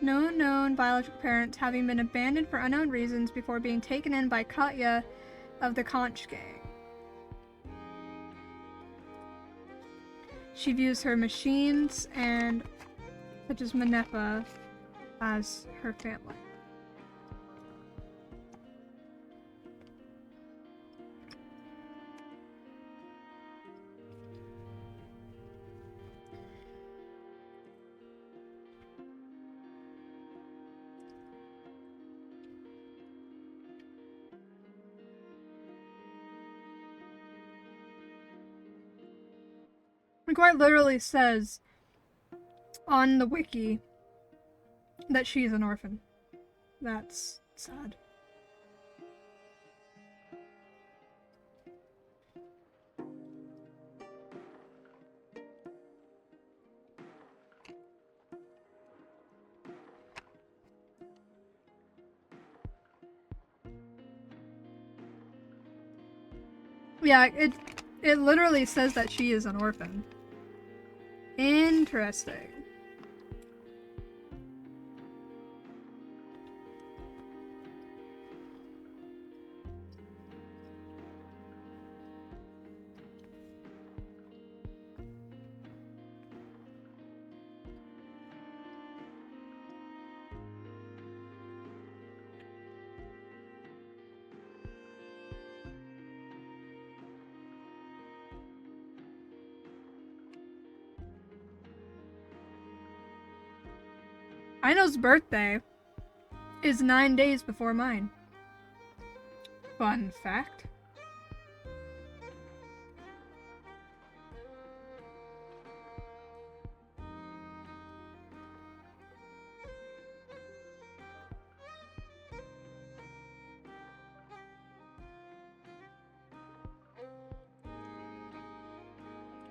No known biological parents, having been abandoned for unknown reasons before being taken in by Katya of the Conch gang. She views her machines and such as Manefa as her family. It quite literally says on the wiki that she's an orphan. That's sad. Yeah, it literally says that she is an orphan. Interesting. Aino's birthday is 9 days before mine. Fun fact.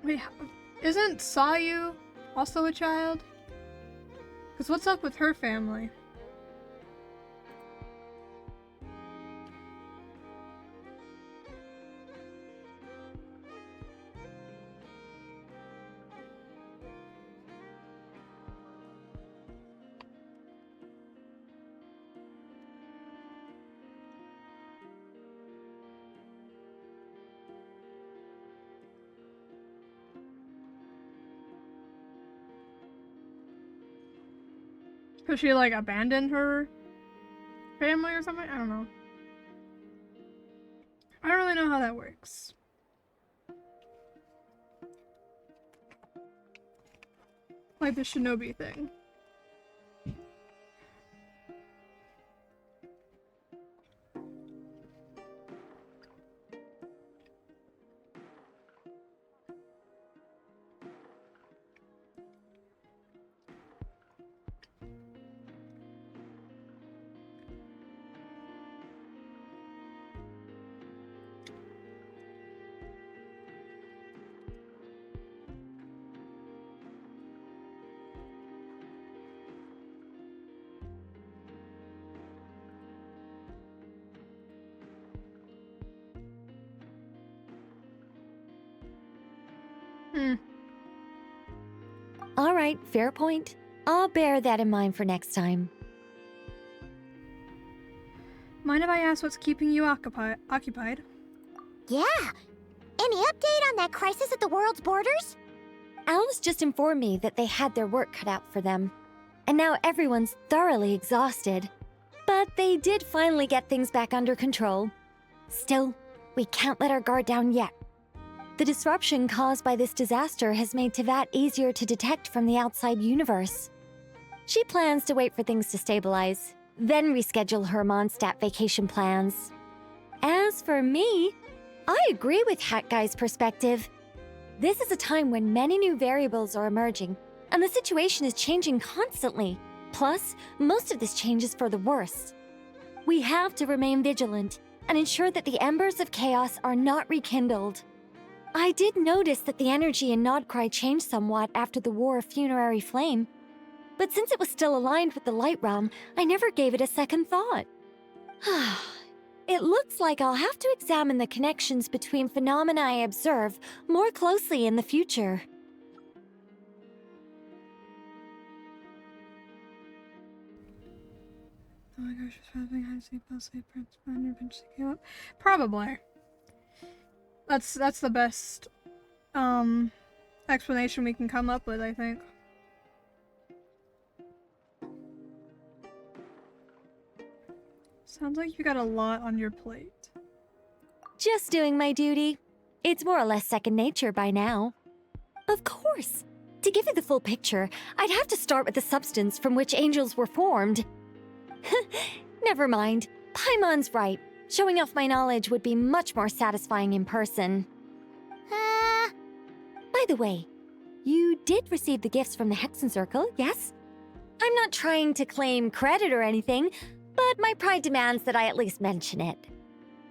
Wait, isn't Sayu also a child? Because what's up with her family? Could she, like, abandon her family or something? I don't know. I don't really know how that works. Like the shinobi thing. All right, fair point. I'll bear that in mind for next time. Mind if I ask what's keeping you occupied? Yeah. Any update on that crisis at the world's borders? Alice just informed me that they had their work cut out for them. And now everyone's thoroughly exhausted. But they did finally get things back under control. Still, we can't let our guard down yet. The disruption caused by this disaster has made Teyvat easier to detect from the outside universe. She plans to wait for things to stabilize, then reschedule her Mondstadt vacation plans. As for me, I agree with Hat Guy's perspective. This is a time when many new variables are emerging, and the situation is changing constantly. Plus, most of this change is for the worse. We have to remain vigilant and ensure that the embers of chaos are not rekindled. I did notice that the energy in Nodcry changed somewhat after the War of Funerary Flame, but since it was still aligned with the Light Realm, I never gave it a second thought. It looks like I'll have to examine the connections between phenomena I observe more closely in the future. Oh my gosh, was having high sleep, I'll sleep, Prince Banner eventually came up. Probably. That's the best explanation we can come up with, I think. Sounds like you got a lot on your plate. Just doing my duty. It's more or less second nature by now. Of course. To give you the full picture, I'd have to start with the substance from which angels were formed. Never mind. Paimon's right. Showing off my knowledge would be much more satisfying in person. By the way, you did receive the gifts from the Hexen Circle, yes? I'm not trying to claim credit or anything, but my pride demands that I at least mention it.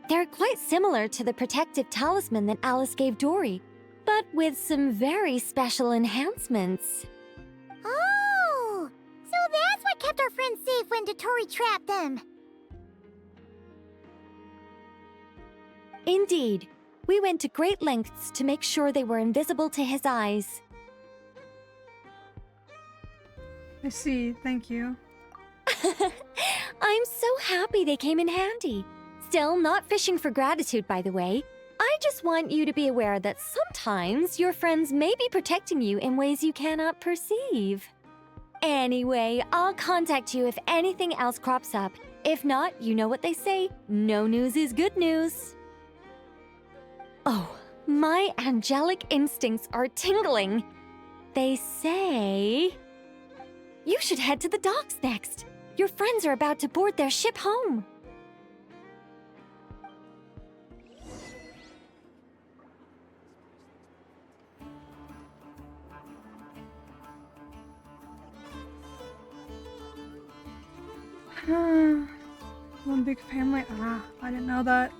They're quite similar to the protective talisman that Alice gave Dory, but with some very special enhancements. Oh! So that's what kept our friends safe when Dotori trapped them. Indeed. We went to great lengths to make sure they were invisible to his eyes. I see, thank you. I'm so happy they came in handy. Still, not fishing for gratitude, by the way. I just want you to be aware that sometimes your friends may be protecting you in ways you cannot perceive. Anyway, I'll contact you if anything else crops up. If not, you know what they say, no news is good news. Oh, my angelic instincts are tingling. They say... You should head to the docks next. Your friends are about to board their ship home. One big family? Ah, I didn't know that.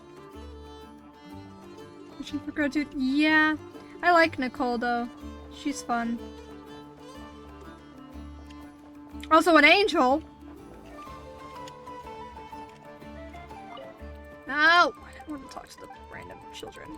Wishing for gratitude? Yeah. I like Nicole though. She's fun. Also an angel. No! I don't want to talk to the random children.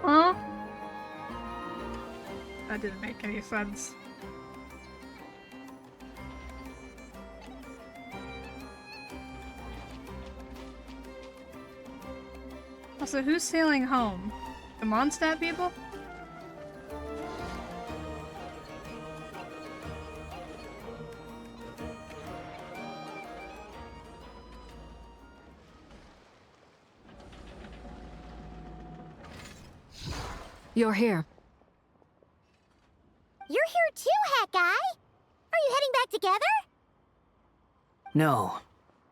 Huh? That didn't make any sense. Also, who's sailing home? The Mondstadt people? You're here. You're here too, Hat Guy! Are you heading back together? No.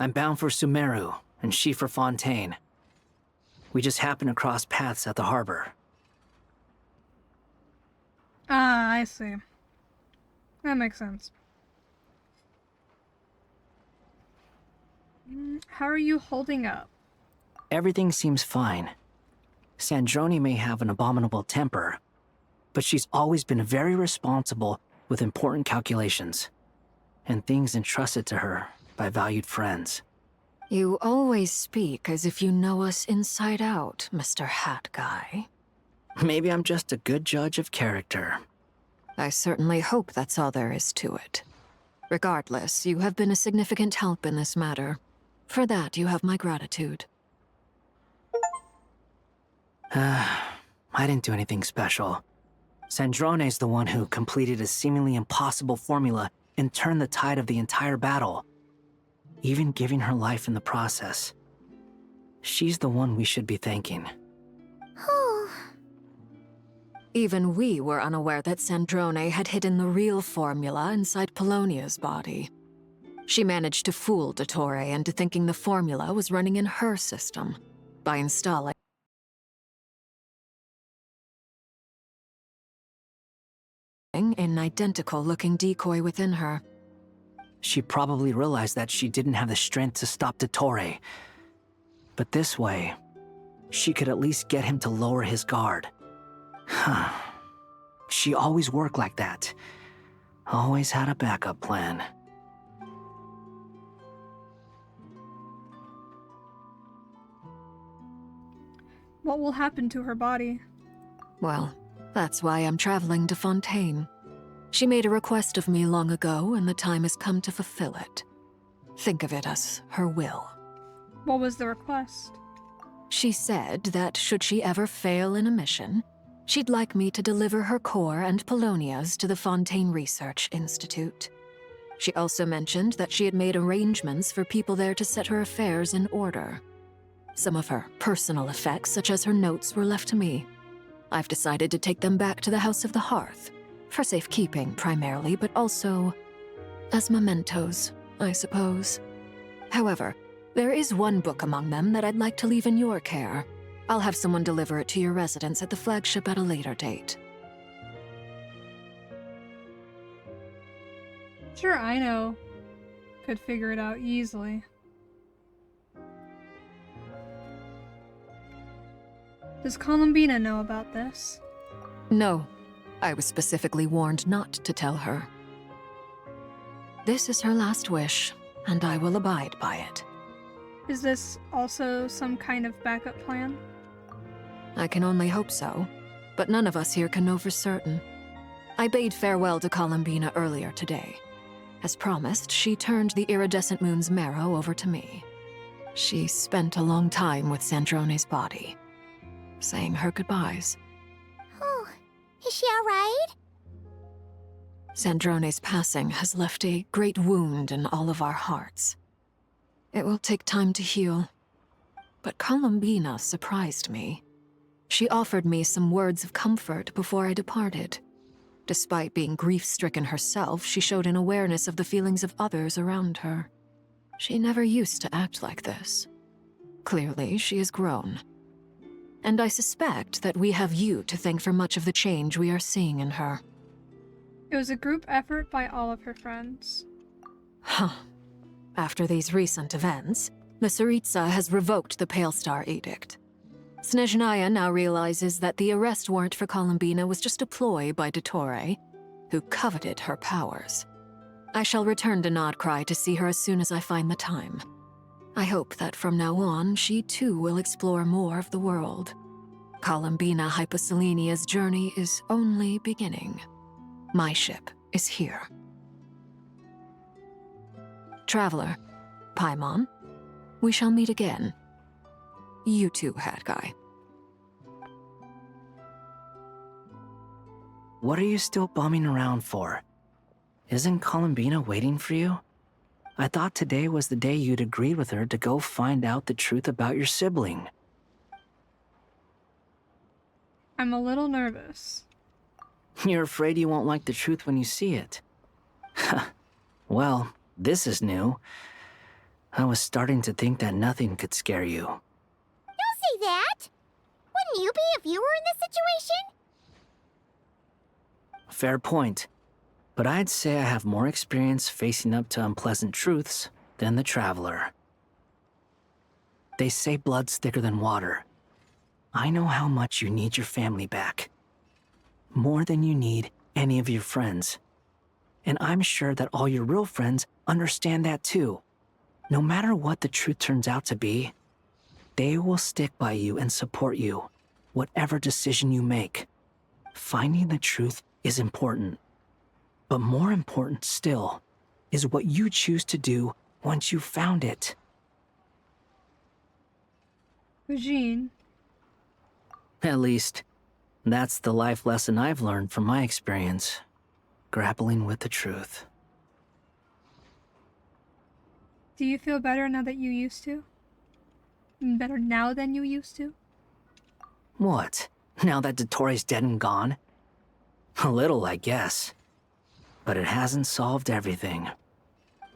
I'm bound for Sumeru, and she for Fontaine. We just happened to cross paths at the harbor. Ah, I see. That makes sense. How are you holding up? Everything seems fine. Sandrone may have an abominable temper, but she's always been very responsible with important calculations and things entrusted to her by valued friends. You always speak as if you know us inside out, Mr. Hat Guy. Maybe I'm just a good judge of character. I certainly hope that's all there is to it. Regardless, you have been a significant help in this matter. For that, you have my gratitude. I didn't do anything special. Sandrone's the one who completed a seemingly impossible formula and turned the tide of the entire battle, even giving her life in the process. She's the one we should be thanking. Even we were unaware that Sandrone had hidden the real formula inside Polonia's body. She managed to fool Dottore into thinking the formula was running in her system by installing an identical-looking decoy within her. She probably realized that she didn't have the strength to stop Dottore. But this way, she could at least get him to lower his guard. She always worked like that. Always had a backup plan. What will happen to her body? Well, that's why I'm traveling to Fontaine. She made a request of me long ago, and the time has come to fulfill it. Think of it as her will. What was the request? She said that should she ever fail in a mission, she'd like me to deliver her core and Polonia's to the Fontaine Research Institute. She also mentioned that she had made arrangements for people there to set her affairs in order. Some of her personal effects, such as her notes, were left to me. I've decided to take them back to the House of the Hearth, for safekeeping primarily, but also as mementos, I suppose. However, there is one book among them that I'd like to leave in your care. I'll have someone deliver it to your residence at the flagship at a later date. Sure, I know. Could figure it out easily. Does Columbina know about this? No. I was specifically warned not to tell her. This is her last wish, and I will abide by it. Is this also some kind of backup plan? I can only hope so, but none of us here can know for certain. I bade farewell to Columbina earlier today. As promised, she turned the iridescent moon's marrow over to me. She spent a long time with Sandrone's body, saying her goodbyes. Oh, is she alright? Sandrone's passing has left a great wound in all of our hearts. It will take time to heal. But Columbina surprised me. She offered me some words of comfort before I departed. Despite being grief-stricken herself, she showed an awareness of the feelings of others around her. She never used to act like this. Clearly, she has grown. And I suspect that we have you to thank for much of the change we are seeing in her. It was a group effort by all of her friends. Huh. After these recent events, the Tsaritsa has revoked the Pale Star Edict. Snezhnaya now realizes that the arrest warrant for Columbina was just a ploy by Dottore, who coveted her powers. I shall return to Nodcry to see her as soon as I find the time. I hope that from now on, she too will explore more of the world. Columbina Hyposelenia's journey is only beginning. My ship is here. Traveler, Paimon, we shall meet again. You too, Hat Guy. What are you still bumming around for? Isn't Columbina waiting for you? I thought today was the day you'd agreed with her to go find out the truth about your sibling. I'm a little nervous. You're afraid you won't like the truth when you see it. Well, this is new. I was starting to think that nothing could scare you. Don't say that! Wouldn't you be if you were in this situation? Fair point. But I'd say I have more experience facing up to unpleasant truths than the Traveler. They say blood's thicker than water. I know how much you need your family back. More than you need any of your friends. And I'm sure that all your real friends understand that too. No matter what the truth turns out to be, they will stick by you and support you, whatever decision you make. Finding the truth is important. But more important still is what you choose to do once you've found it. Eugene. At least, that's the life lesson I've learned from my experience, grappling with the truth. Do you feel better now that you used to? Better now than you used to? What? Now that Dottore's dead and gone? A little, I guess. But it hasn't solved everything.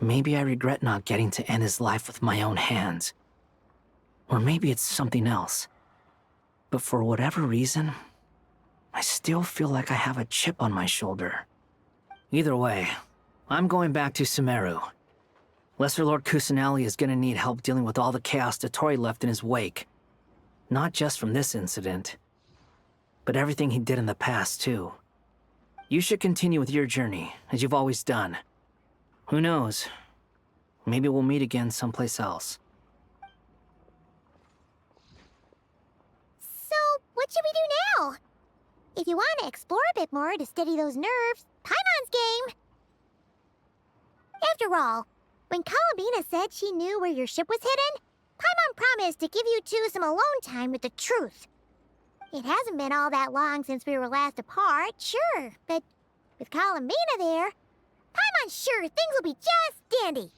Maybe I regret not getting to end his life with my own hands. Or maybe it's something else. But for whatever reason, I still feel like I have a chip on my shoulder. Either way, I'm going back to Sumeru. Lesser Lord Kusanali is gonna need help dealing with all the chaos Dottore left in his wake. Not just from this incident, but everything he did in the past, too. You should continue with your journey, as you've always done. Who knows? Maybe we'll meet again someplace else. So, what should we do now? If you want to explore a bit more to steady those nerves, Paimon's game! After all, when Columbina said she knew where your ship was hidden, Paimon promised to give you two some alone time with the truth. It hasn't been all that long since we were last apart, sure, but with Columbina there, Paimon's sure things will be just dandy.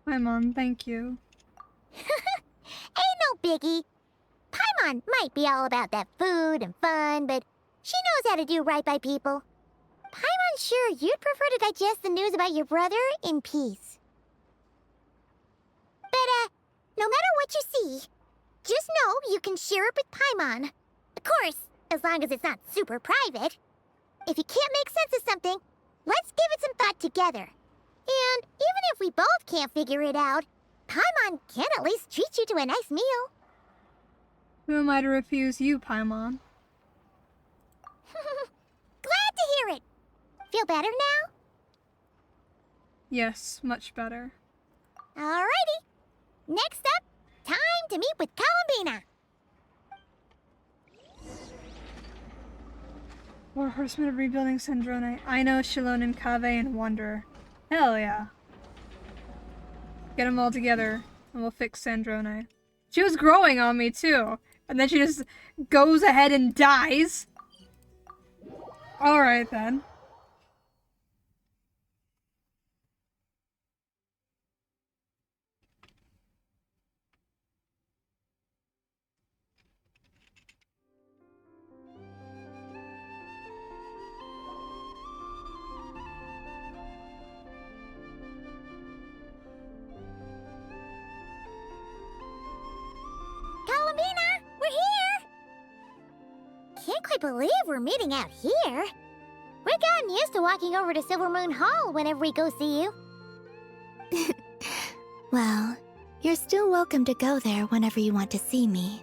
Paimon, thank you. Ain't no biggie. Paimon might be all about that food and fun, but she knows how to do right by people. Paimon's sure you'd prefer to digest the news about your brother in peace. But, no matter what you see, just know you can share it with Paimon. Of course, as long as it's not super private. If you can't make sense of something, let's give it some thought together. And even if we both can't figure it out, Paimon can at least treat you to a nice meal. Who am I to refuse you, Paimon? Glad to hear it. Feel better now? Yes, much better. Alrighty. Next up, time to meet with Columbina. Four Horsemen of Rebuilding Sandrone. I know Shilonim, Kave, and Wanderer. Hell yeah. Get them all together, and we'll fix Sandrone. She was growing on me, too. And then she just goes ahead and dies. Alright, then. can't quite believe we're meeting out here. We've gotten used to walking over to Silver Moon Hall whenever we go see you. Well, you're still welcome to go there whenever you want to see me.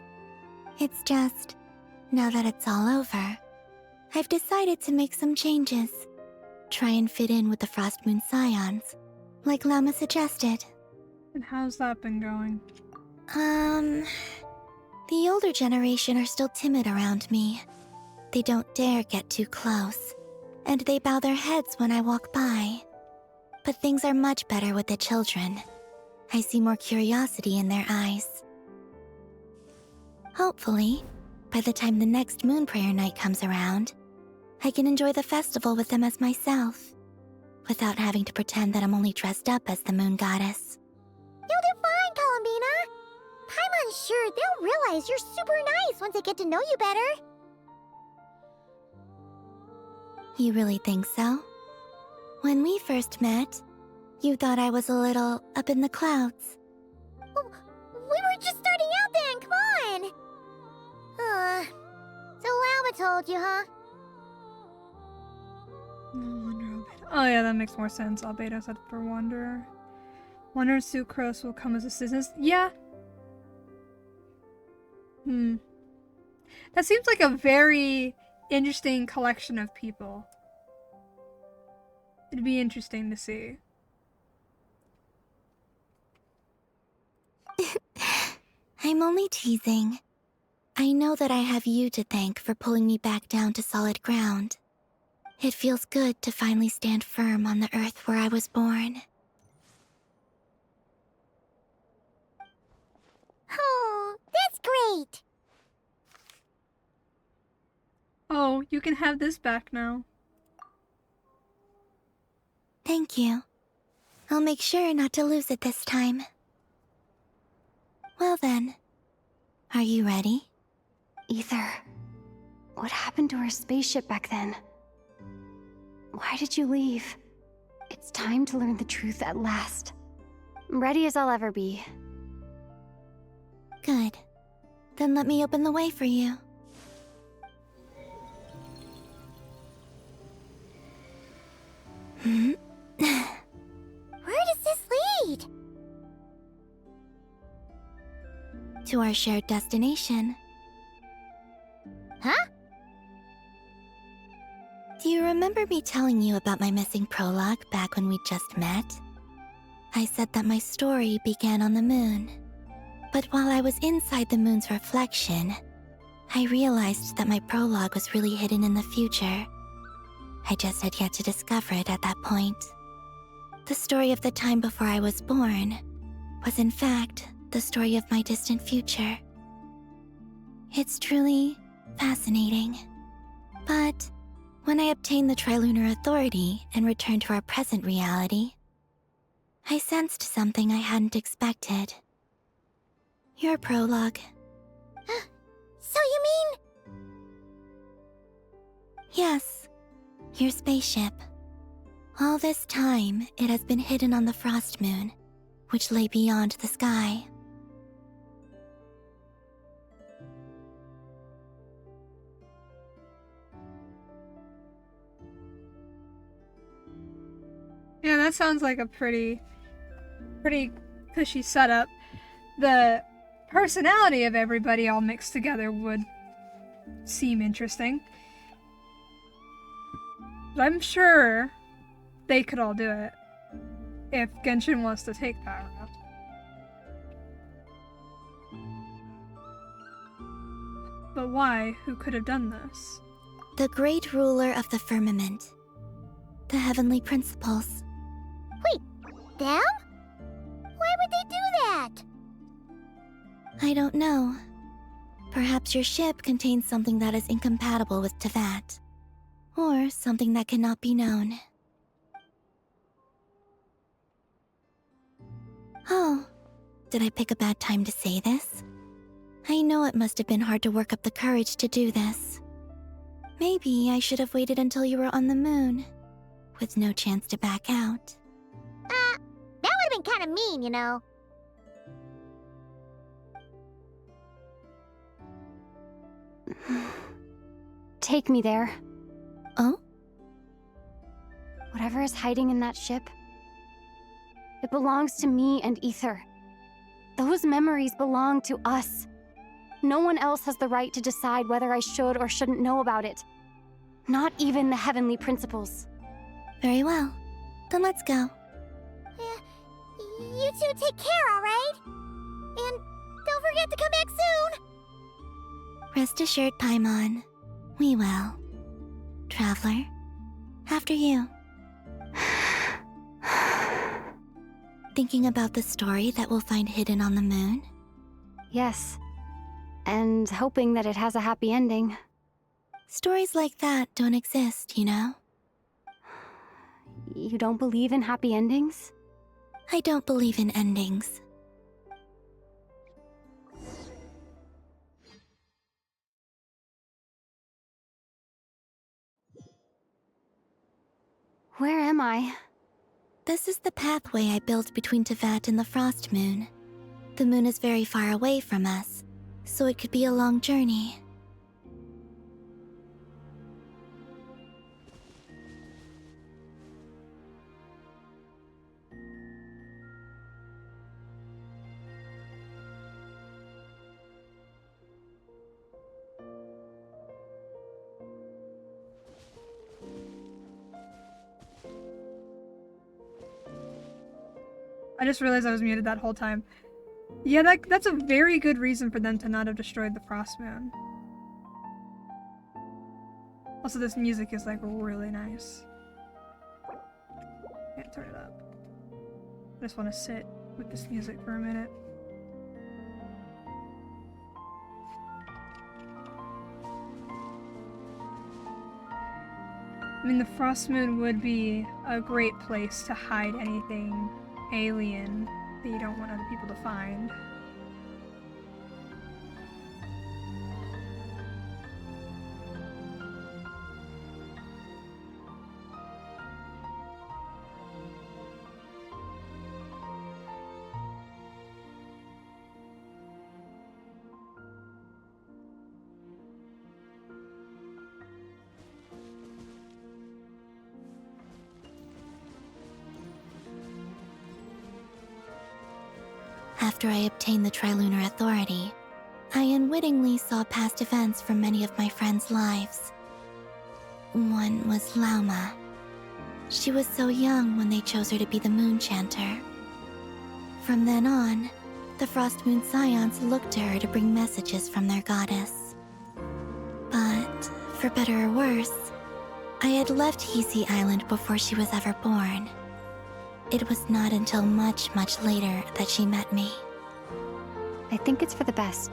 It's just, now that it's all over, I've decided to make some changes. Try and fit in with the Frost Moon Scions, like Llama suggested. And how's that been going? The older generation are still timid around me. They don't dare get too close, and they bow their heads when I walk by. But things are much better with the children. I see more curiosity in their eyes. Hopefully, by the time the next Moon Prayer Night comes around, I can enjoy the festival with them as myself, without having to pretend that I'm only dressed up as the Moon Goddess. You'll do fine, Columbina. I'm unsure they'll realize you're super nice once they get to know you better. You really think so? When we first met, you thought I was a little up in the clouds. Well, we were just starting out then, come on! So Llama told you, huh? Oh yeah, that makes more sense. Albedo said for Wanderer. Wanderer and Sucrose will come as assistants. Yeah. That seems like a very interesting collection of people. It'd be interesting to see. I'm only teasing. I know that I have you to thank for pulling me back down to solid ground. It feels good to finally stand firm on the earth where I was born. Oh, that's great! Oh, you can have this back now. Thank you. I'll make sure not to lose it this time. Well then, are you ready? Ether, what happened to our spaceship back then? Why did you leave? It's time to learn the truth at last. I'm ready as I'll ever be. Good. Then let me open the way for you. Where does this lead? To our shared destination. Huh? Do you remember me telling you about my missing prologue back when we just met? I said that my story began on the moon. But while I was inside the moon's reflection, I realized that my prologue was really hidden in the future. I just had yet to discover it at that point. The story of the time before I was born was in fact the story of my distant future. It's truly fascinating. But when I obtained the Trilunar Authority and returned to our present reality, I sensed something I hadn't expected. Your prologue. So you mean... Yes, your spaceship. All this time, it has been hidden on the Frost Moon, which lay beyond the sky. Yeah, that sounds like a pretty cushy setup. The personality of everybody all mixed together would seem interesting. But I'm sure they could all do it if Genshin wants to take power up. But why? Who could have done this? The great ruler of the firmament. The heavenly principles. Wait, them? Why would they do that? I don't know. Perhaps your ship contains something that is incompatible with Tevat. Or something that cannot be known. Oh, did I pick a bad time to say this? I know it must have been hard to work up the courage to do this. Maybe I should have waited until you were on the moon, with no chance to back out. That would have been kind of mean, you know. Take me there. Oh? Whatever is hiding in that ship, it belongs to me and Ether. Those memories belong to us. No one else has the right to decide whether I should or shouldn't know about it. Not even the Heavenly Principles. Very well. Then let's go. You two take care, alright? And don't forget to come back soon! Rest assured, Paimon. We will. Traveler, after you. Thinking about the story that we'll find hidden on the moon? Yes. And hoping that it has a happy ending. Stories like that don't exist, you know? You don't believe in happy endings? I don't believe in endings. Where am I? This is the pathway I built between Teyvat and the Frost Moon. The moon is very far away from us, so it could be a long journey. I just realized I was muted that whole time. Yeah, that's a very good reason for them to not have destroyed the Frost Moon. Also, this music is like really nice. Can't turn it up. I just want to sit with this music for a minute. I mean, the Frost Moon would be a great place to hide anything alien that you don't want other people to find. After I obtained the Trilunar Authority, I unwittingly saw past events from many of my friends' lives. One was Lauma. She was so young when they chose her to be the Moon Chanter. From then on, the Frost Moon Scions looked to her to bring messages from their goddess. But, for better or worse, I had left Hisi Island before she was ever born. It was not until much, much later that she met me. I think it's for the best.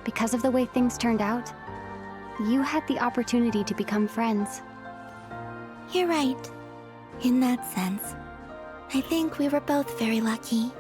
Because of the way things turned out, you had the opportunity to become friends. You're right. In that sense, I think we were both very lucky.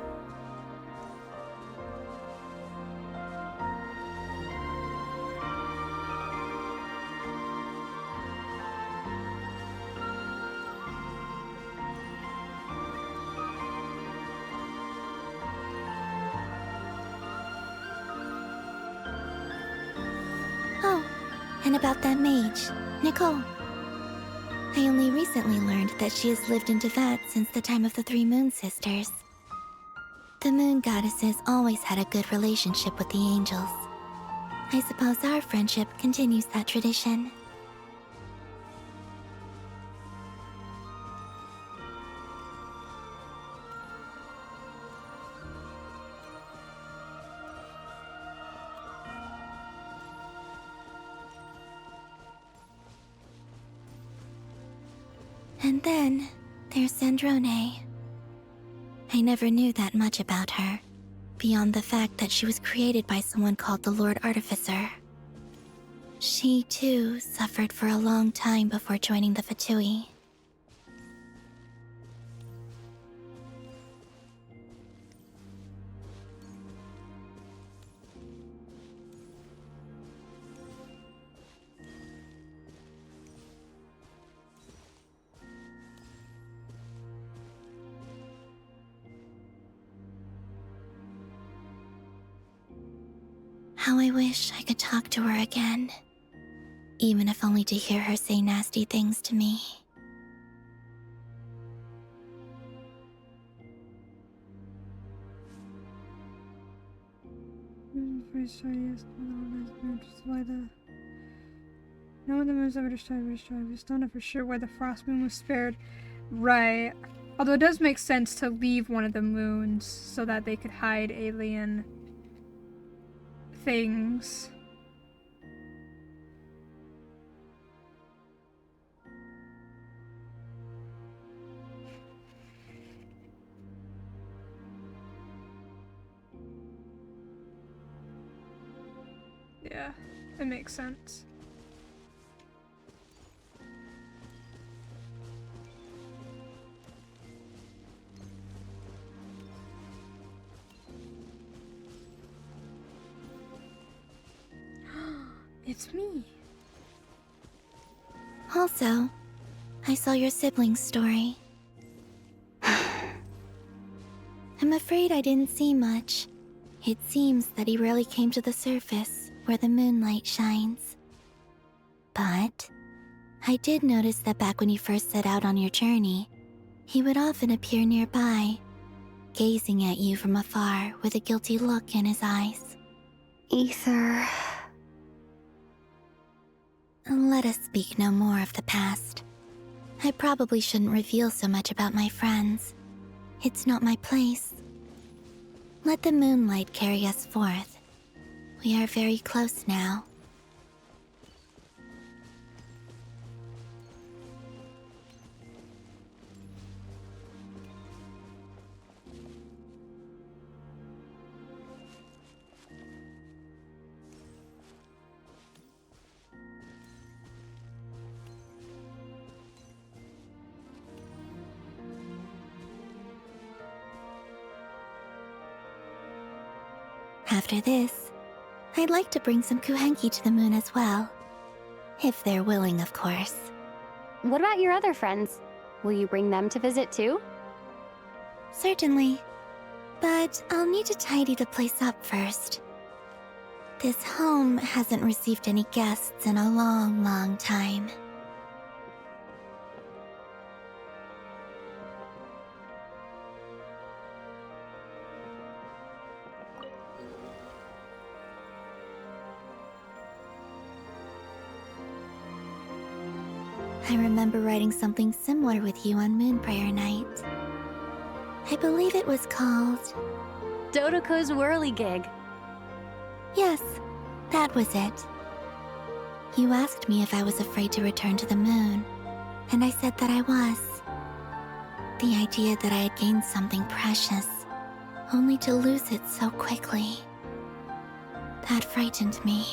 And about that mage, Nicole. I only recently learned that she has lived in Teyvat since the time of the Three Moon Sisters. The Moon Goddesses always had a good relationship with the angels. I suppose our friendship continues that tradition. And then, there's Sandrone. I never knew that much about her, beyond the fact that she was created by someone called the Lord Artificer. She, too, suffered for a long time before joining the Fatui. How I wish I could talk to her again. even if only to hear her say nasty things to me. No one the moon's ever destroyed. We just don't know for sure why the frost moon was spared. Right. Although it does make sense to leave one of the moons so that they could hide alien things. Yeah, it makes sense. It's me. Also, I saw your sibling's story. I'm afraid I didn't see much. It seems that he rarely came to the surface where the moonlight shines. But I did notice that back when you first set out on your journey, he would often appear nearby, gazing at you from afar with a guilty look in his eyes. Ether. Let us speak no more of the past. I probably shouldn't reveal so much about my friends. It's not my place. Let the moonlight carry us forth. We are very close now. After this, I'd like to bring some kuhenki to the moon as well. If they're willing, of course. What about your other friends? Will you bring them to visit too? Certainly. But I'll need to tidy the place up first. This home hasn't received any guests in a long, long time. I remember writing something similar with you on Moon Prayer Night. I believe it was called... Dodoko's Whirligig. Yes, that was it. You asked me if I was afraid to return to the moon, and I said that I was. The idea that I had gained something precious, only to lose it so quickly. That frightened me.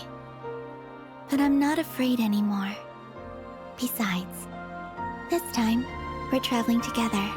But I'm not afraid anymore. Besides, this time, we're traveling together.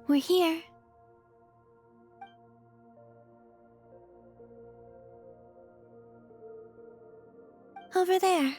We're here. Over there.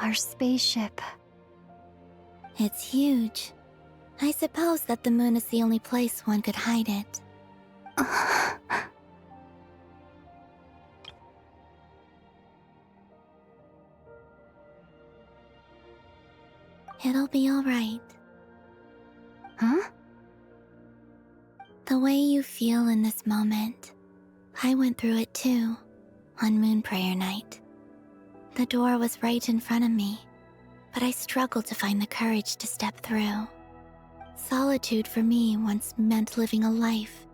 Our spaceship. It's huge. I suppose that the moon is the only place one could hide it. It'll be alright. Huh? The way you feel in this moment, I went through it too, on Moon Prayer Night. The door was right in front of me, but I struggled to find the courage to step through. Solitude for me once meant living a life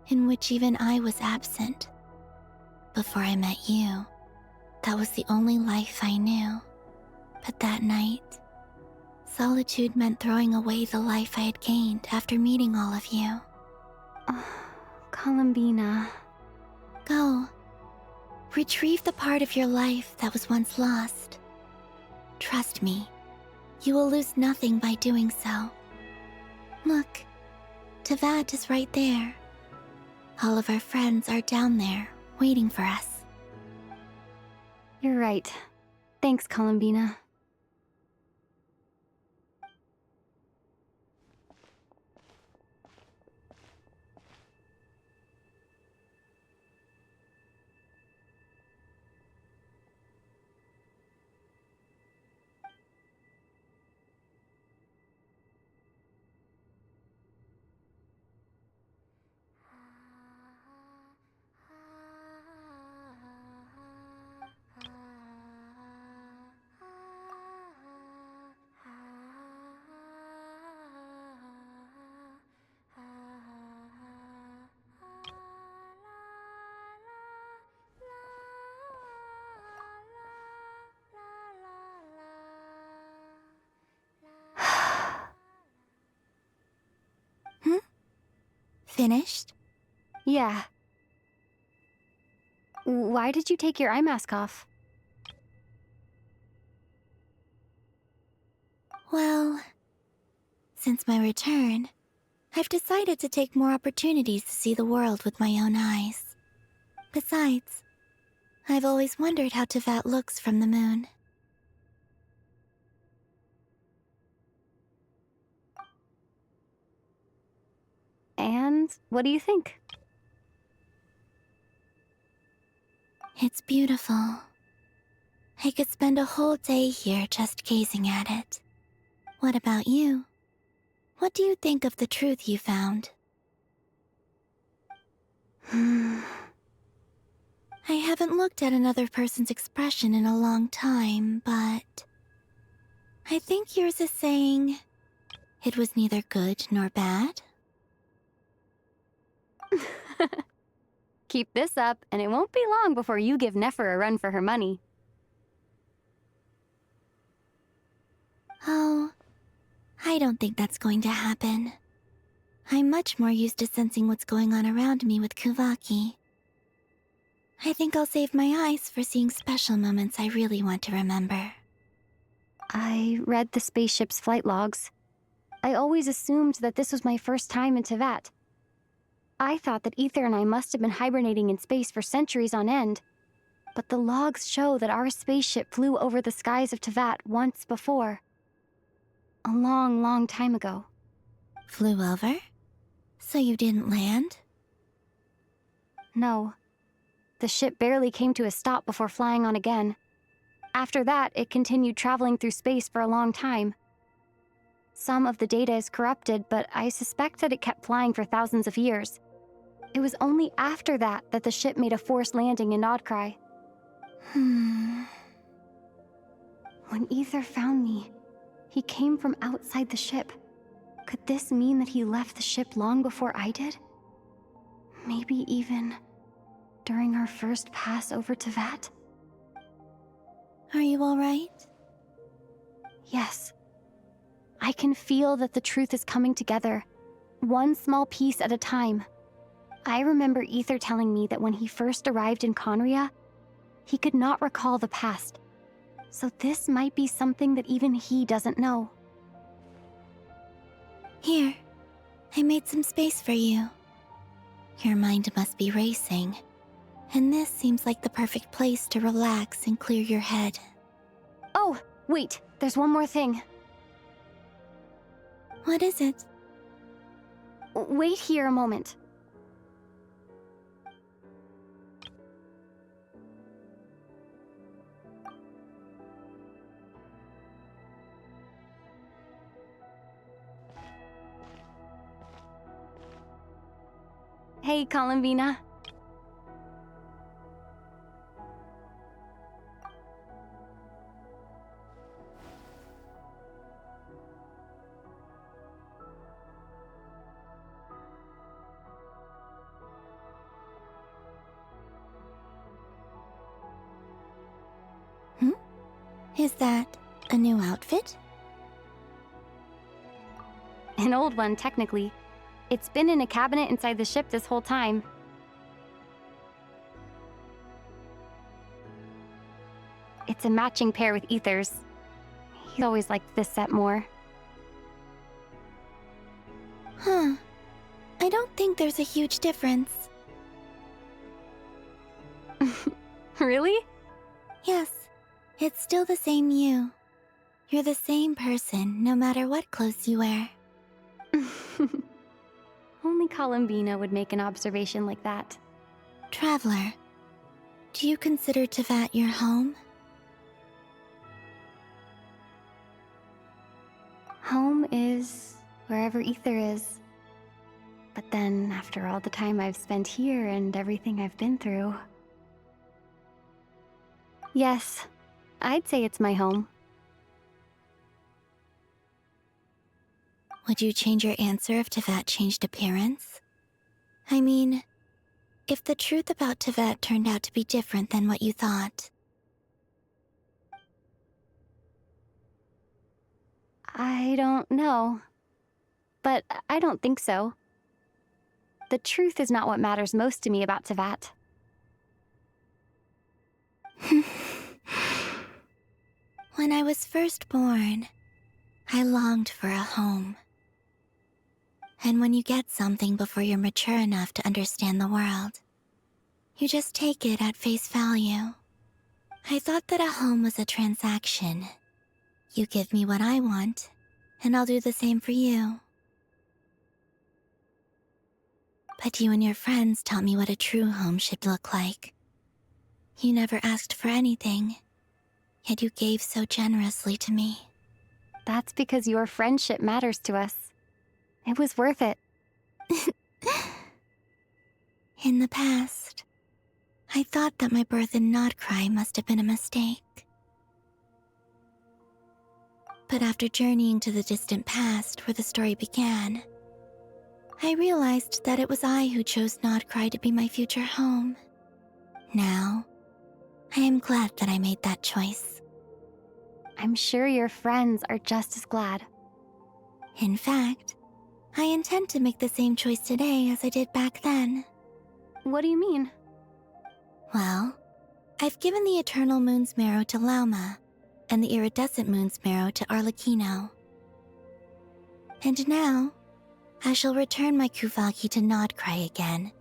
in which even I was absent. Before I met you, that was the only life I knew. But that night, solitude meant throwing away the life I had gained after meeting all of you. Columbina. Go. Retrieve the part of your life that was once lost. Trust me, you will lose nothing by doing so. Look, Tevat is right there. All of our friends are down there, waiting for us. You're right. Thanks, Columbina. Finished? Yeah. Why did you take your eye mask off? Well, since my return, I've decided to take more opportunities to see the world with my own eyes. Besides, I've always wondered how Tevat looks from the moon. And what do you think? It's beautiful. I could spend a whole day here just gazing at it. What about you? What do you think of the truth you found? I haven't looked at another person's expression in a long time, but I think yours is saying it was neither good nor bad. Keep this up, and it won't be long before you give Nefer a run for her money. Oh, I don't think that's going to happen. I'm much more used to sensing what's going on around me with Kuvaki. I think I'll save my eyes for seeing special moments I really want to remember. I read the spaceship's flight logs. I always assumed that this was my first time in Tevat. I thought that Ether and I must have been hibernating in space for centuries on end. But the logs show that our spaceship flew over the skies of Tevat once before. A long, long time ago. Flew over? So you didn't land? No. The ship barely came to a stop before flying on again. After that, it continued traveling through space for a long time. Some of the data is corrupted, but I suspect that it kept flying for thousands of years. It was only after that that the ship made a forced landing in Nodcry. When Ether found me, he came from outside the ship. Could this mean that he left the ship long before I did? Maybe even during our first pass over Tevat? Are you alright? Yes. I can feel that the truth is coming together, one small piece at a time. I remember Ether telling me that when he first arrived in Conria, he could not recall the past. So this might be something that even he doesn't know. Here, I made some space for you. Your mind must be racing, and this seems like the perfect place to relax and clear your head. Oh, wait, there's one more thing. What is it? Wait here a moment. Hey, Columbina. Is that a new outfit? An old one, technically. It's been in a cabinet inside the ship this whole time. It's a matching pair with Ether's. He always liked this set more. Huh. I don't think there's a huge difference. Really? Yes. It's still the same you. You're the same person, no matter what clothes you wear. Only Columbina would make an observation like that. Traveler, do you consider Teyvat your home? Home is wherever Ether is. But then, after all the time I've spent here and everything I've been through... Yes, I'd say it's my home. Would you change your answer if Teyvat changed appearance? I mean, if the truth about Teyvat turned out to be different than what you thought. I don't know. But I don't think so. The truth is not what matters most to me about Teyvat. When I was first born, I longed for a home. And when you get something before you're mature enough to understand the world, you just take it at face value. I thought that a home was a transaction. You give me what I want, and I'll do the same for you. But you and your friends taught me what a true home should look like. You never asked for anything, yet you gave so generously to me. That's because your friendship matters to us. It was worth it. In the past, I thought that my birth in Nodcry must have been a mistake. But after journeying to the distant past where the story began, I realized that it was I who chose Nodcry to be my future home. Now, I am glad that I made that choice. I'm sure your friends are just as glad. In fact, I intend to make the same choice today as I did back then. What do you mean? Well, I've given the Eternal Moon's Marrow to Lauma, and the Iridescent Moon's Marrow to Arlecchino. And now, I shall return my Kuvaki to Nodcry again,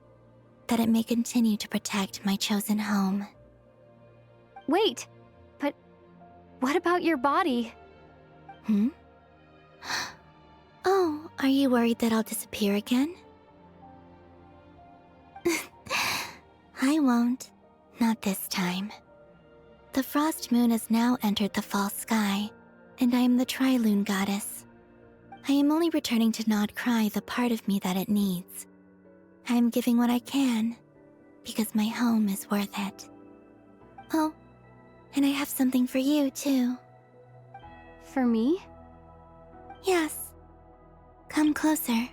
that it may continue to protect my chosen home. Wait, but what about your body? Oh, are you worried that I'll disappear again? I won't. Not this time. The Frost Moon has now entered the fall sky, and I am the Trilune Goddess. I am only returning to Nodcry the part of me that it needs. I am giving what I can, because my home is worth it. Oh, and I have something for you, too. For me? Yes. Come closer.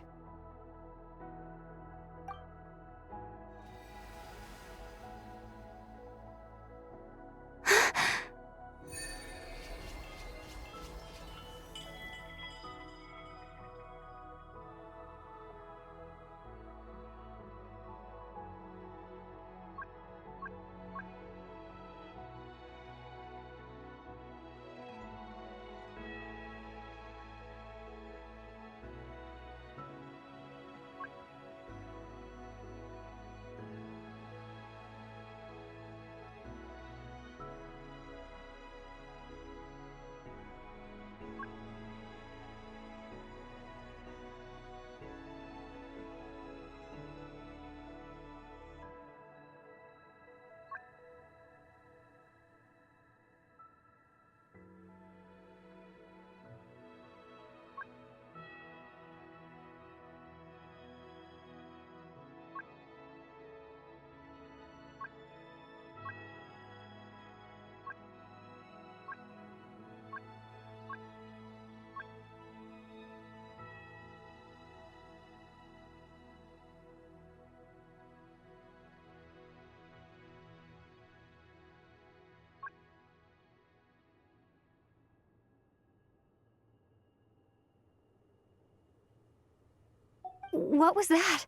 What was that?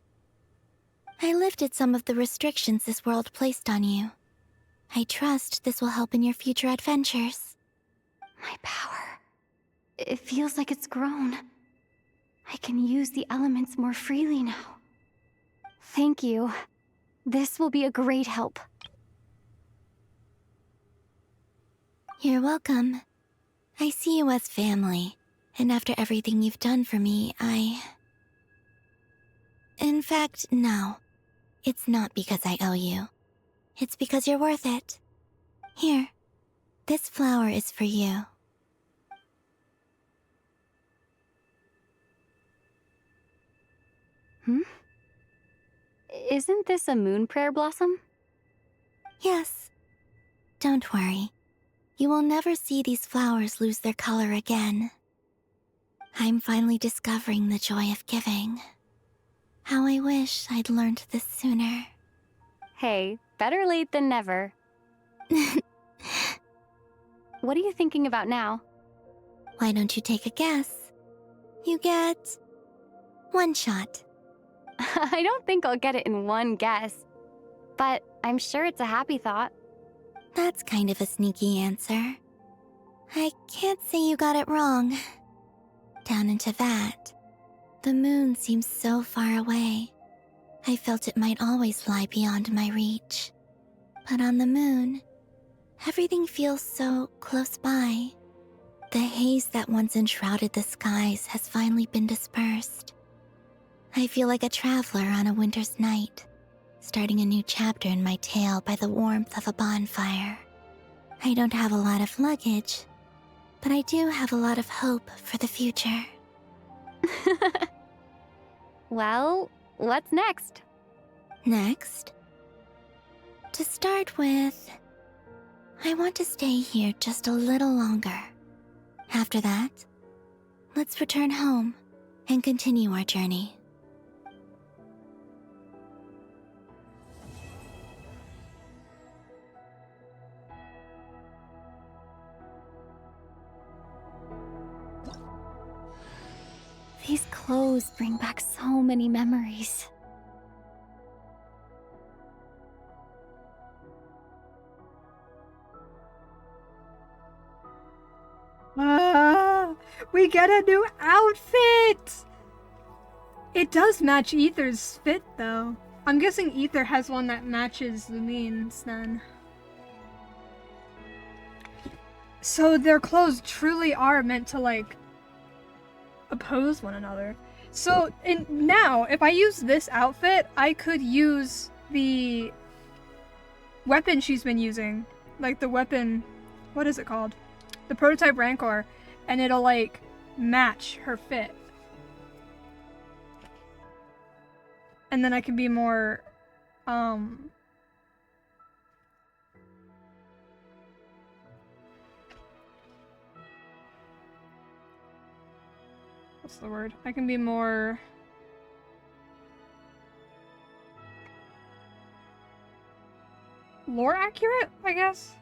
I lifted some of the restrictions this world placed on you. I trust this will help in your future adventures. My power. It feels like it's grown. I can use the elements more freely now. Thank you. This will be a great help. You're welcome. I see you as family, and after everything you've done for me, In fact, no. It's not because I owe you. It's because you're worth it. Here, this flower is for you. Isn't this a moon prayer blossom? Yes. Don't worry. You will never see these flowers lose their color again. I'm finally discovering the joy of giving. How I wish I'd learned this sooner. Hey, better late than never. What are you thinking about now? Why don't you take a guess? You get 1 shot. I don't think I'll get it in one guess. But I'm sure it's a happy thought. That's kind of a sneaky answer. I can't say you got it wrong. Down into that, the moon seems so far away. I felt it might always lie beyond my reach. But on the moon, everything feels so close by. The haze that once enshrouded the skies has finally been dispersed. I feel like a traveler on a winter's night, starting a new chapter in my tale by the warmth of a bonfire. I don't have a lot of luggage, but I do have a lot of hope for the future. Well, what's next? Next? To start with, I want to stay here just a little longer. After that, let's return home and continue our journey. These clothes bring back so many memories. We get a new outfit! It does match Ether's fit, though. I'm guessing Ether has one that matches Lumine's, then. So their clothes truly are meant to, like, oppose one another. So now, if I use this outfit, I could use the weapon she's been using. Like the weapon, what is it called? The prototype Rancor. And it'll like match her fit. And then I can be more, what's the word? I can be more lore accurate, I guess?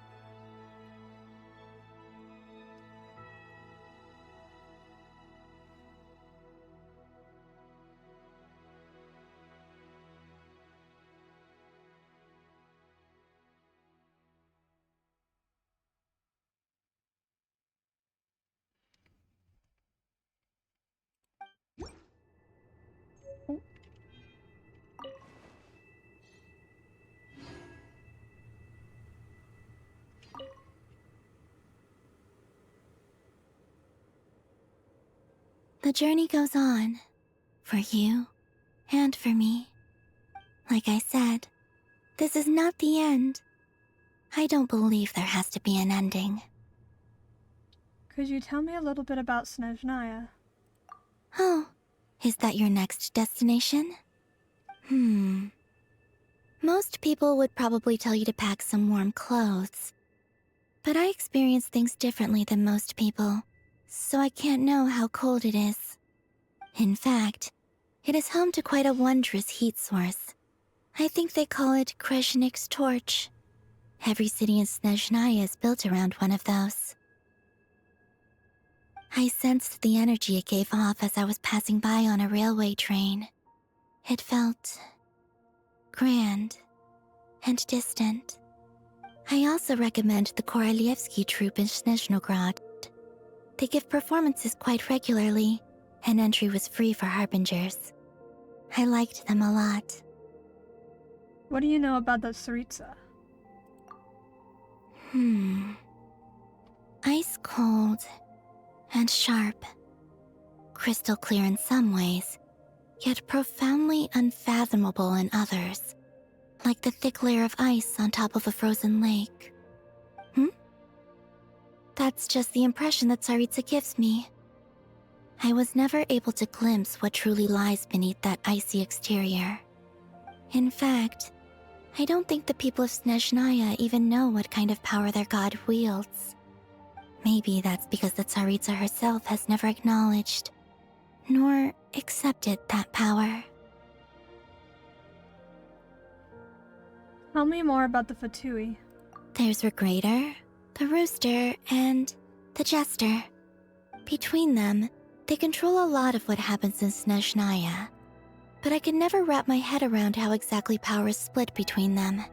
The journey goes on, for you and for me. Like I said, this is not the end. I don't believe there has to be an ending. Could you tell me a little bit about Snezhnaya? Oh, is that your next destination? Most people would probably tell you to pack some warm clothes. But I experience things differently than most people, so I can't know how cold it is. In fact, it is home to quite a wondrous heat source. I think they call it Kreshnik's torch. Every city in Snezhnaya is built around one of those. I sensed the energy it gave off as I was passing by on a railway train. It felt grand and distant. I also recommend the Korolievsky troupe in Snezhnograd. They give performances quite regularly, and entry was free for Harbingers. I liked them a lot. What do you know about the Tsaritsa? Ice cold and sharp. Crystal clear in some ways, yet profoundly unfathomable in others. Like the thick layer of ice on top of a frozen lake. That's just the impression that Tsaritsa gives me. I was never able to glimpse what truly lies beneath that icy exterior. In fact, I don't think the people of Snezhnaya even know what kind of power their god wields. Maybe that's because the Tsaritsa herself has never acknowledged, nor accepted that power. Tell me more about the Fatui. There's Regrator, the Rooster, and the Jester. Between them, they control a lot of what happens in Snezhnaya, but I can never wrap my head around how exactly power is split between them.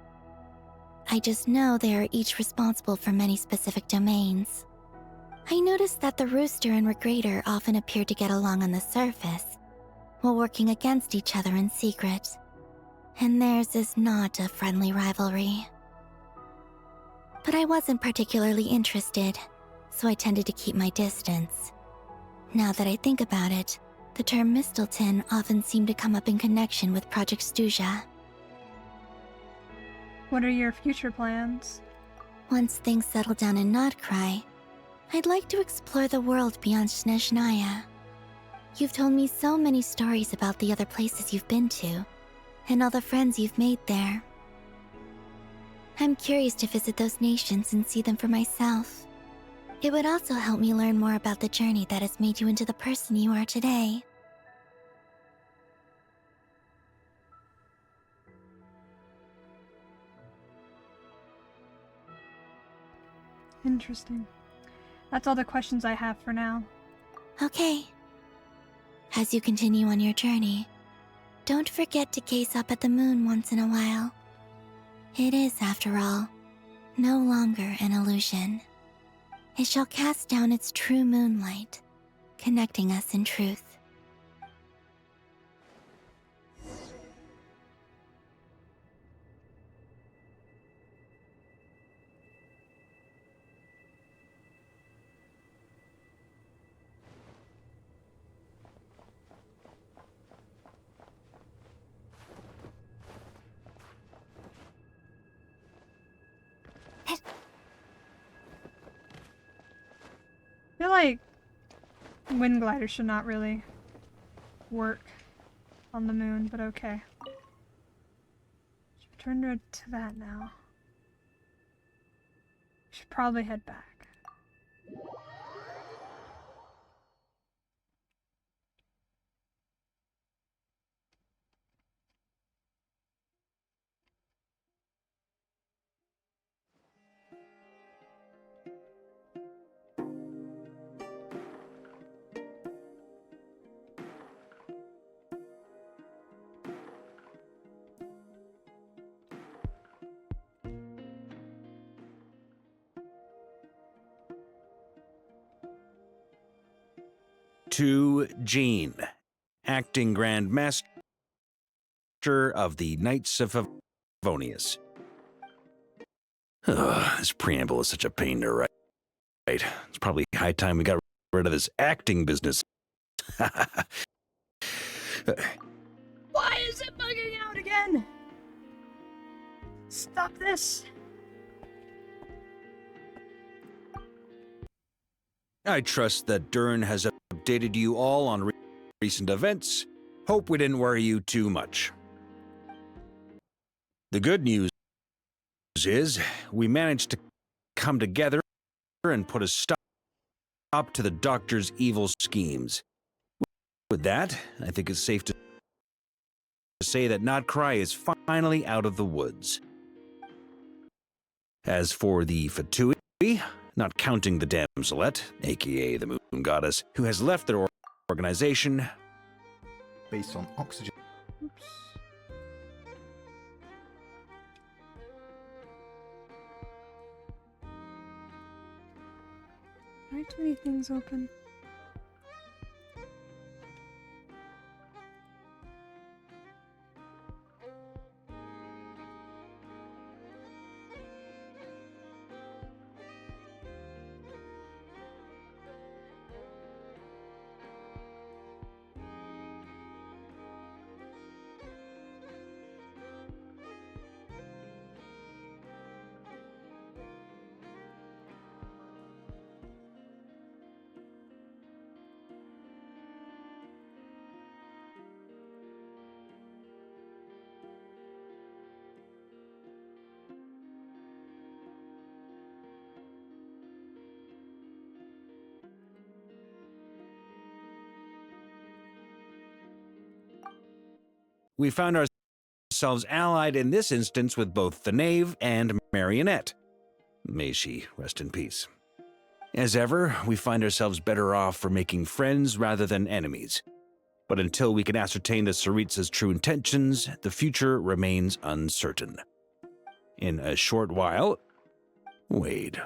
I just know they are each responsible for many specific domains. I noticed that the Rooster and Regrator often appear to get along on the surface, while working against each other in secret. And theirs is not a friendly rivalry. But I wasn't particularly interested, so I tended to keep my distance. Now that I think about it, the term Mistelton often seemed to come up in connection with Project Stuja. What are your future plans? Once things settle down in Notcry, I'd like to explore the world beyond Snezhnaya. You've told me so many stories about the other places you've been to, and all the friends you've made there. I'm curious to visit those nations and see them for myself. It would also help me learn more about the journey that has made you into the person you are today. Interesting. That's all the questions I have for now. Okay. As you continue on your journey, don't forget to gaze up at the moon once in a while. It is, after all, no longer an illusion. It shall cast down its true moonlight, connecting us in truth. I feel like wind gliders should not really work on the moon, but okay. Should return to that now. Should probably head back. To Jean, acting Grand Master of the Knights of Favonius. This preamble is such a pain to write. It's probably high time we got rid of this acting business. Why is it bugging out again? Stop this! I trust that Dern has updated you all on recent events. Hope we didn't worry you too much. The good news is we managed to come together and put a stop to the Doctor's evil schemes. With that, I think it's safe to say that Notcry is finally out of the woods. As for the Fatui, not counting the Damselette, aka the Moon Goddess, who has left their organization. Based on oxygen Oops. Why are too many things open? We found ourselves allied in this instance with both the Knave and Marionette. May she rest in peace. As ever, we find ourselves better off for making friends rather than enemies. But until we can ascertain the Tsaritsa's true intentions, the future remains uncertain. In a short while... Wait.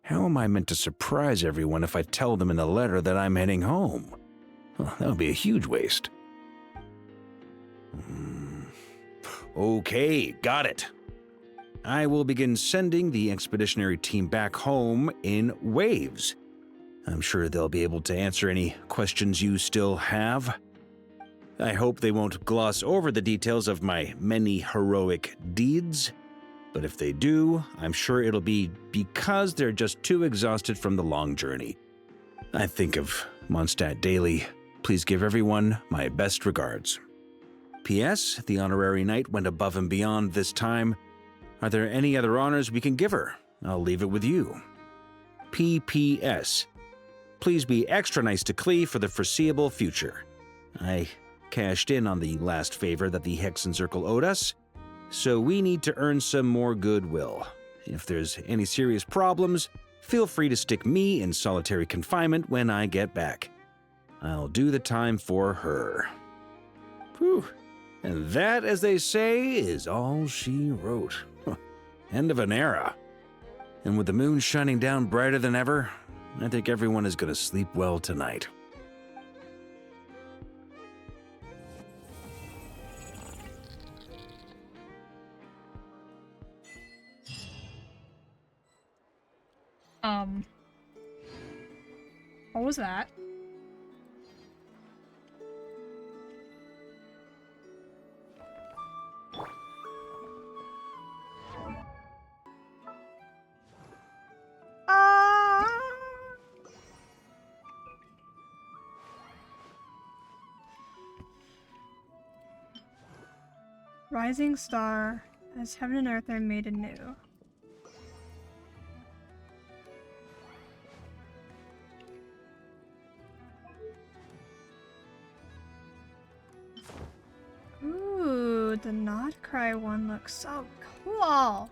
How am I meant to surprise everyone if I tell them in the letter that I'm heading home? Well, that would be a huge waste. Okay, got it. I will begin sending the expeditionary team back home in waves. I'm sure they'll be able to answer any questions you still have. I hope they won't gloss over the details of my many heroic deeds, but if they do, I'm sure it'll be because they're just too exhausted from the long journey. I think of Mondstadt daily. Please give everyone my best regards. P.S. The honorary knight went above and beyond this time. Are there any other honors we can give her? I'll leave it with you. P.P.S. Please be extra nice to Klee for the foreseeable future. I cashed in on the last favor that the Hexen Circle owed us, so we need to earn some more goodwill. If there's any serious problems, feel free to stick me in solitary confinement when I get back. I'll do the time for her. Whew. And that, as they say, is all she wrote. End of an era. And with the moon shining down brighter than ever, I think everyone is going to sleep well tonight. What was that? Rising star, as heaven and earth are made anew. Ooh, the Not Cry one looks so cool.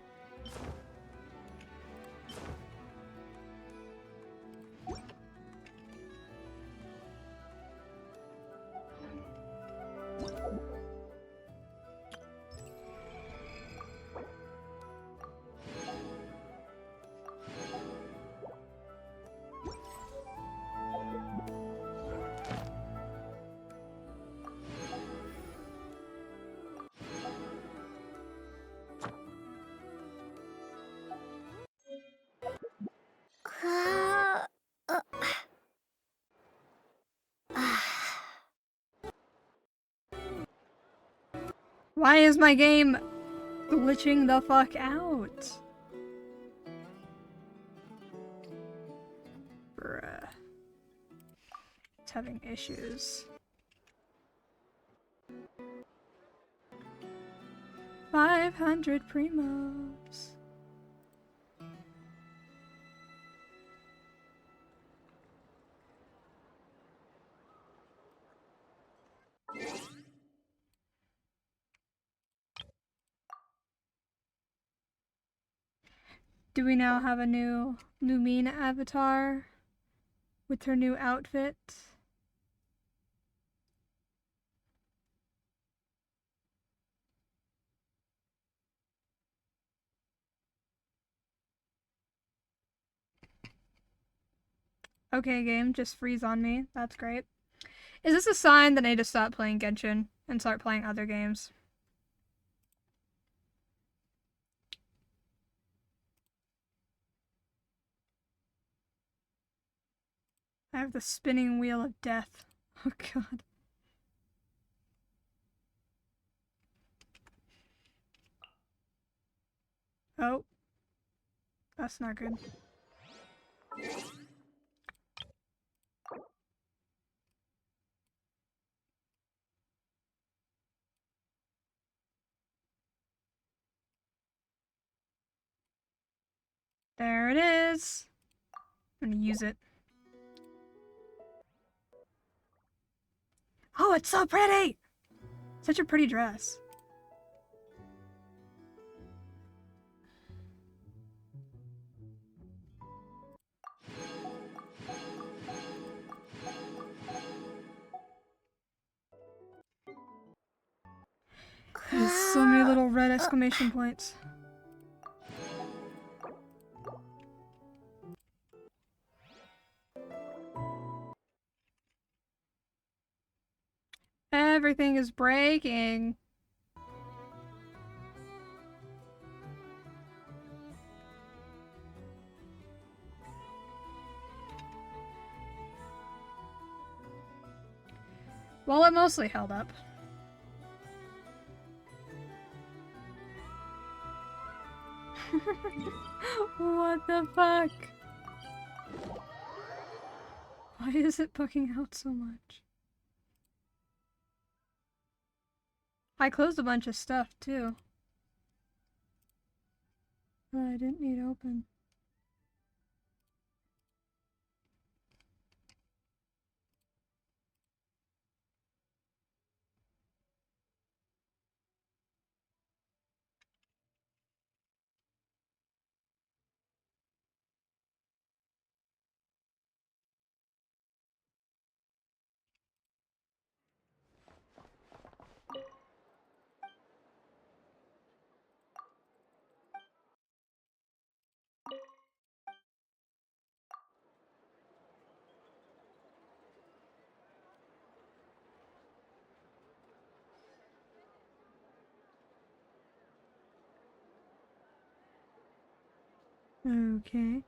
Why is my game glitching the fuck out? Bruh. It's having issues. 500 primos. Do we now have a new Lumina avatar with her new outfit? Okay, game, just freeze on me. That's great. Is this a sign that I need to stop playing Genshin and start playing other games? I have the spinning wheel of death. Oh god. Oh. That's not good. There it is. I'm gonna use it. Oh, it's so pretty! Such a pretty dress. There's so many little red exclamation points. Everything is breaking. Well, it mostly held up. What the fuck? Why is it poking out so much? I closed a bunch of stuff too. That I didn't need open. Okay.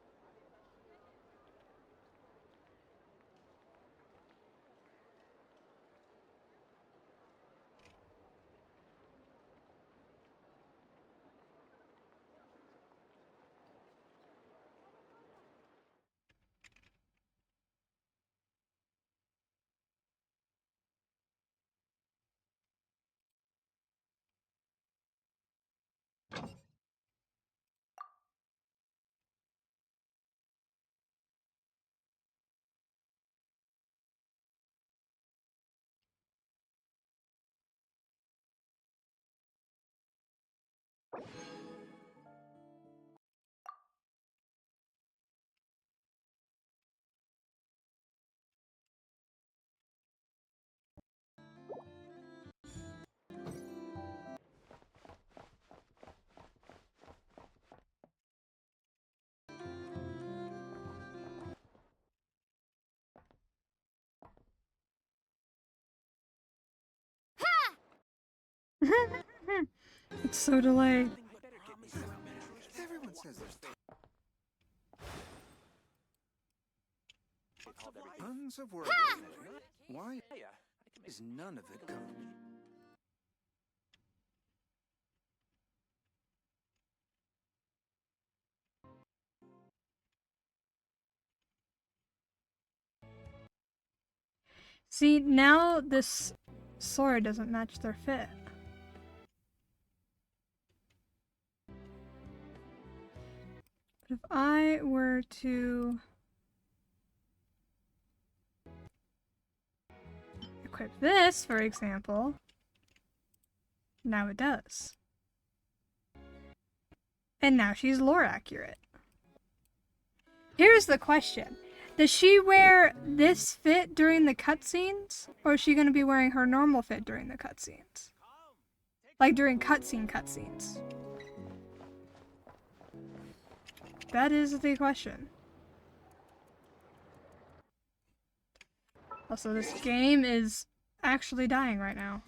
It's so delayed. Everyone says there's tons of work. Why is none of it coming? See, now this sword doesn't match their fit. But if I were to equip this, for example, now it does. And now she's lore accurate. Here's the question. Does she wear this fit during the cutscenes? Or is she going to be wearing her normal fit during the cutscenes? Like during cutscenes. That is the question. Also, this game is actually dying right now.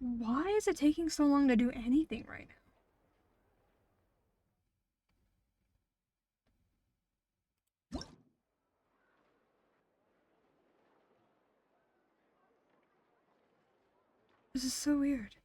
Why is it taking so long to do anything right now? This is so weird.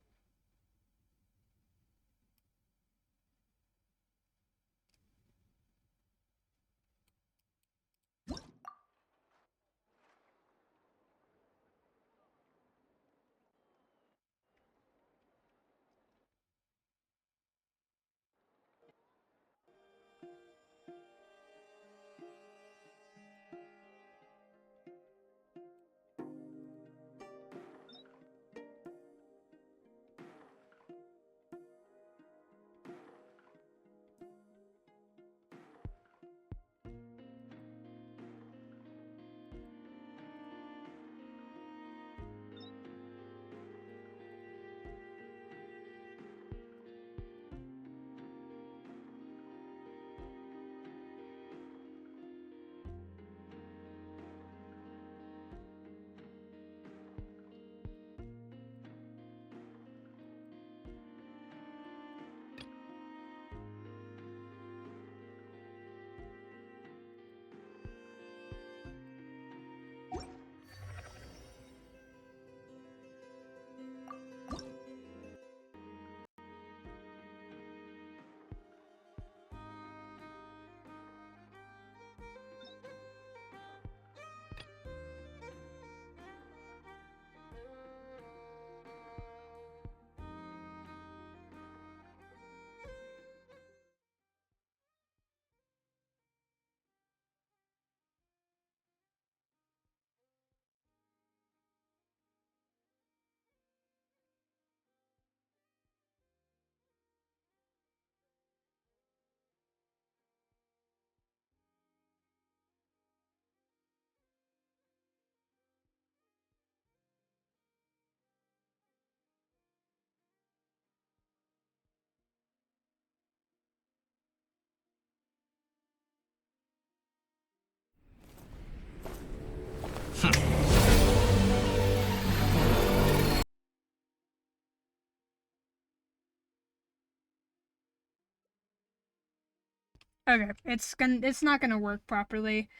Okay, it's not gonna work properly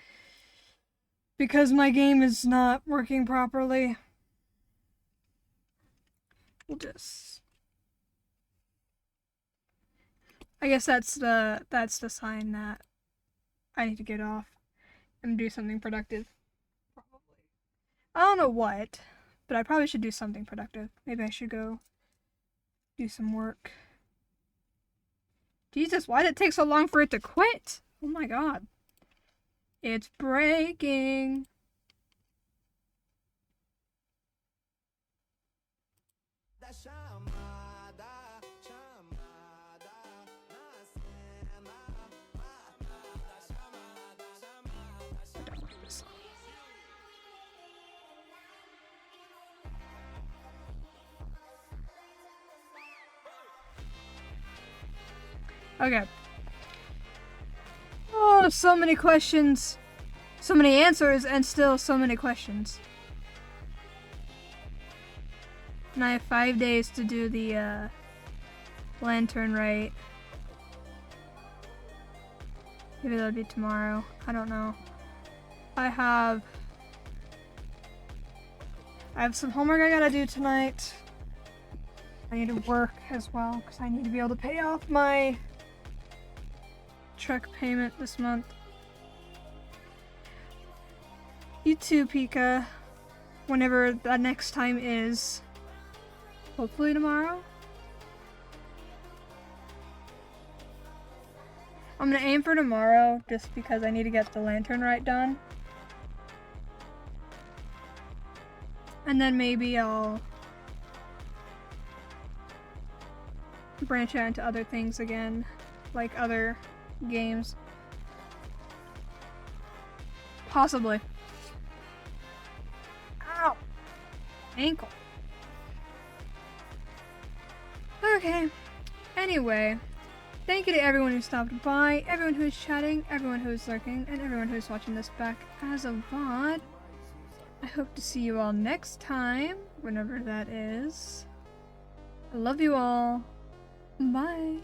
because my game is not working properly. We'll just, I guess that's the sign that I need to get off and do something productive. Probably. I don't know what, but I probably should do something productive. Maybe I should go do some work. Jesus, why did it take so long for it to quit? Oh my god. It's breaking. Okay. Oh, so many questions. So many answers and still so many questions. And I have 5 days to do the lantern right. Maybe that'll be tomorrow. I don't know. I have some homework I gotta do tonight. I need to work as well because I need to be able to pay off my truck payment this month. You too, Pika. Whenever that next time is. Hopefully tomorrow. I'm gonna aim for tomorrow just because I need to get the lantern right done. And then maybe I'll branch out into other things again, like other games. Possibly. Ow! Ankle. Okay. Anyway, thank you to everyone who stopped by, everyone who's chatting, everyone who's lurking, and everyone who's watching this back as a VOD. I hope to see you all next time, whenever that is. I love you all. Bye.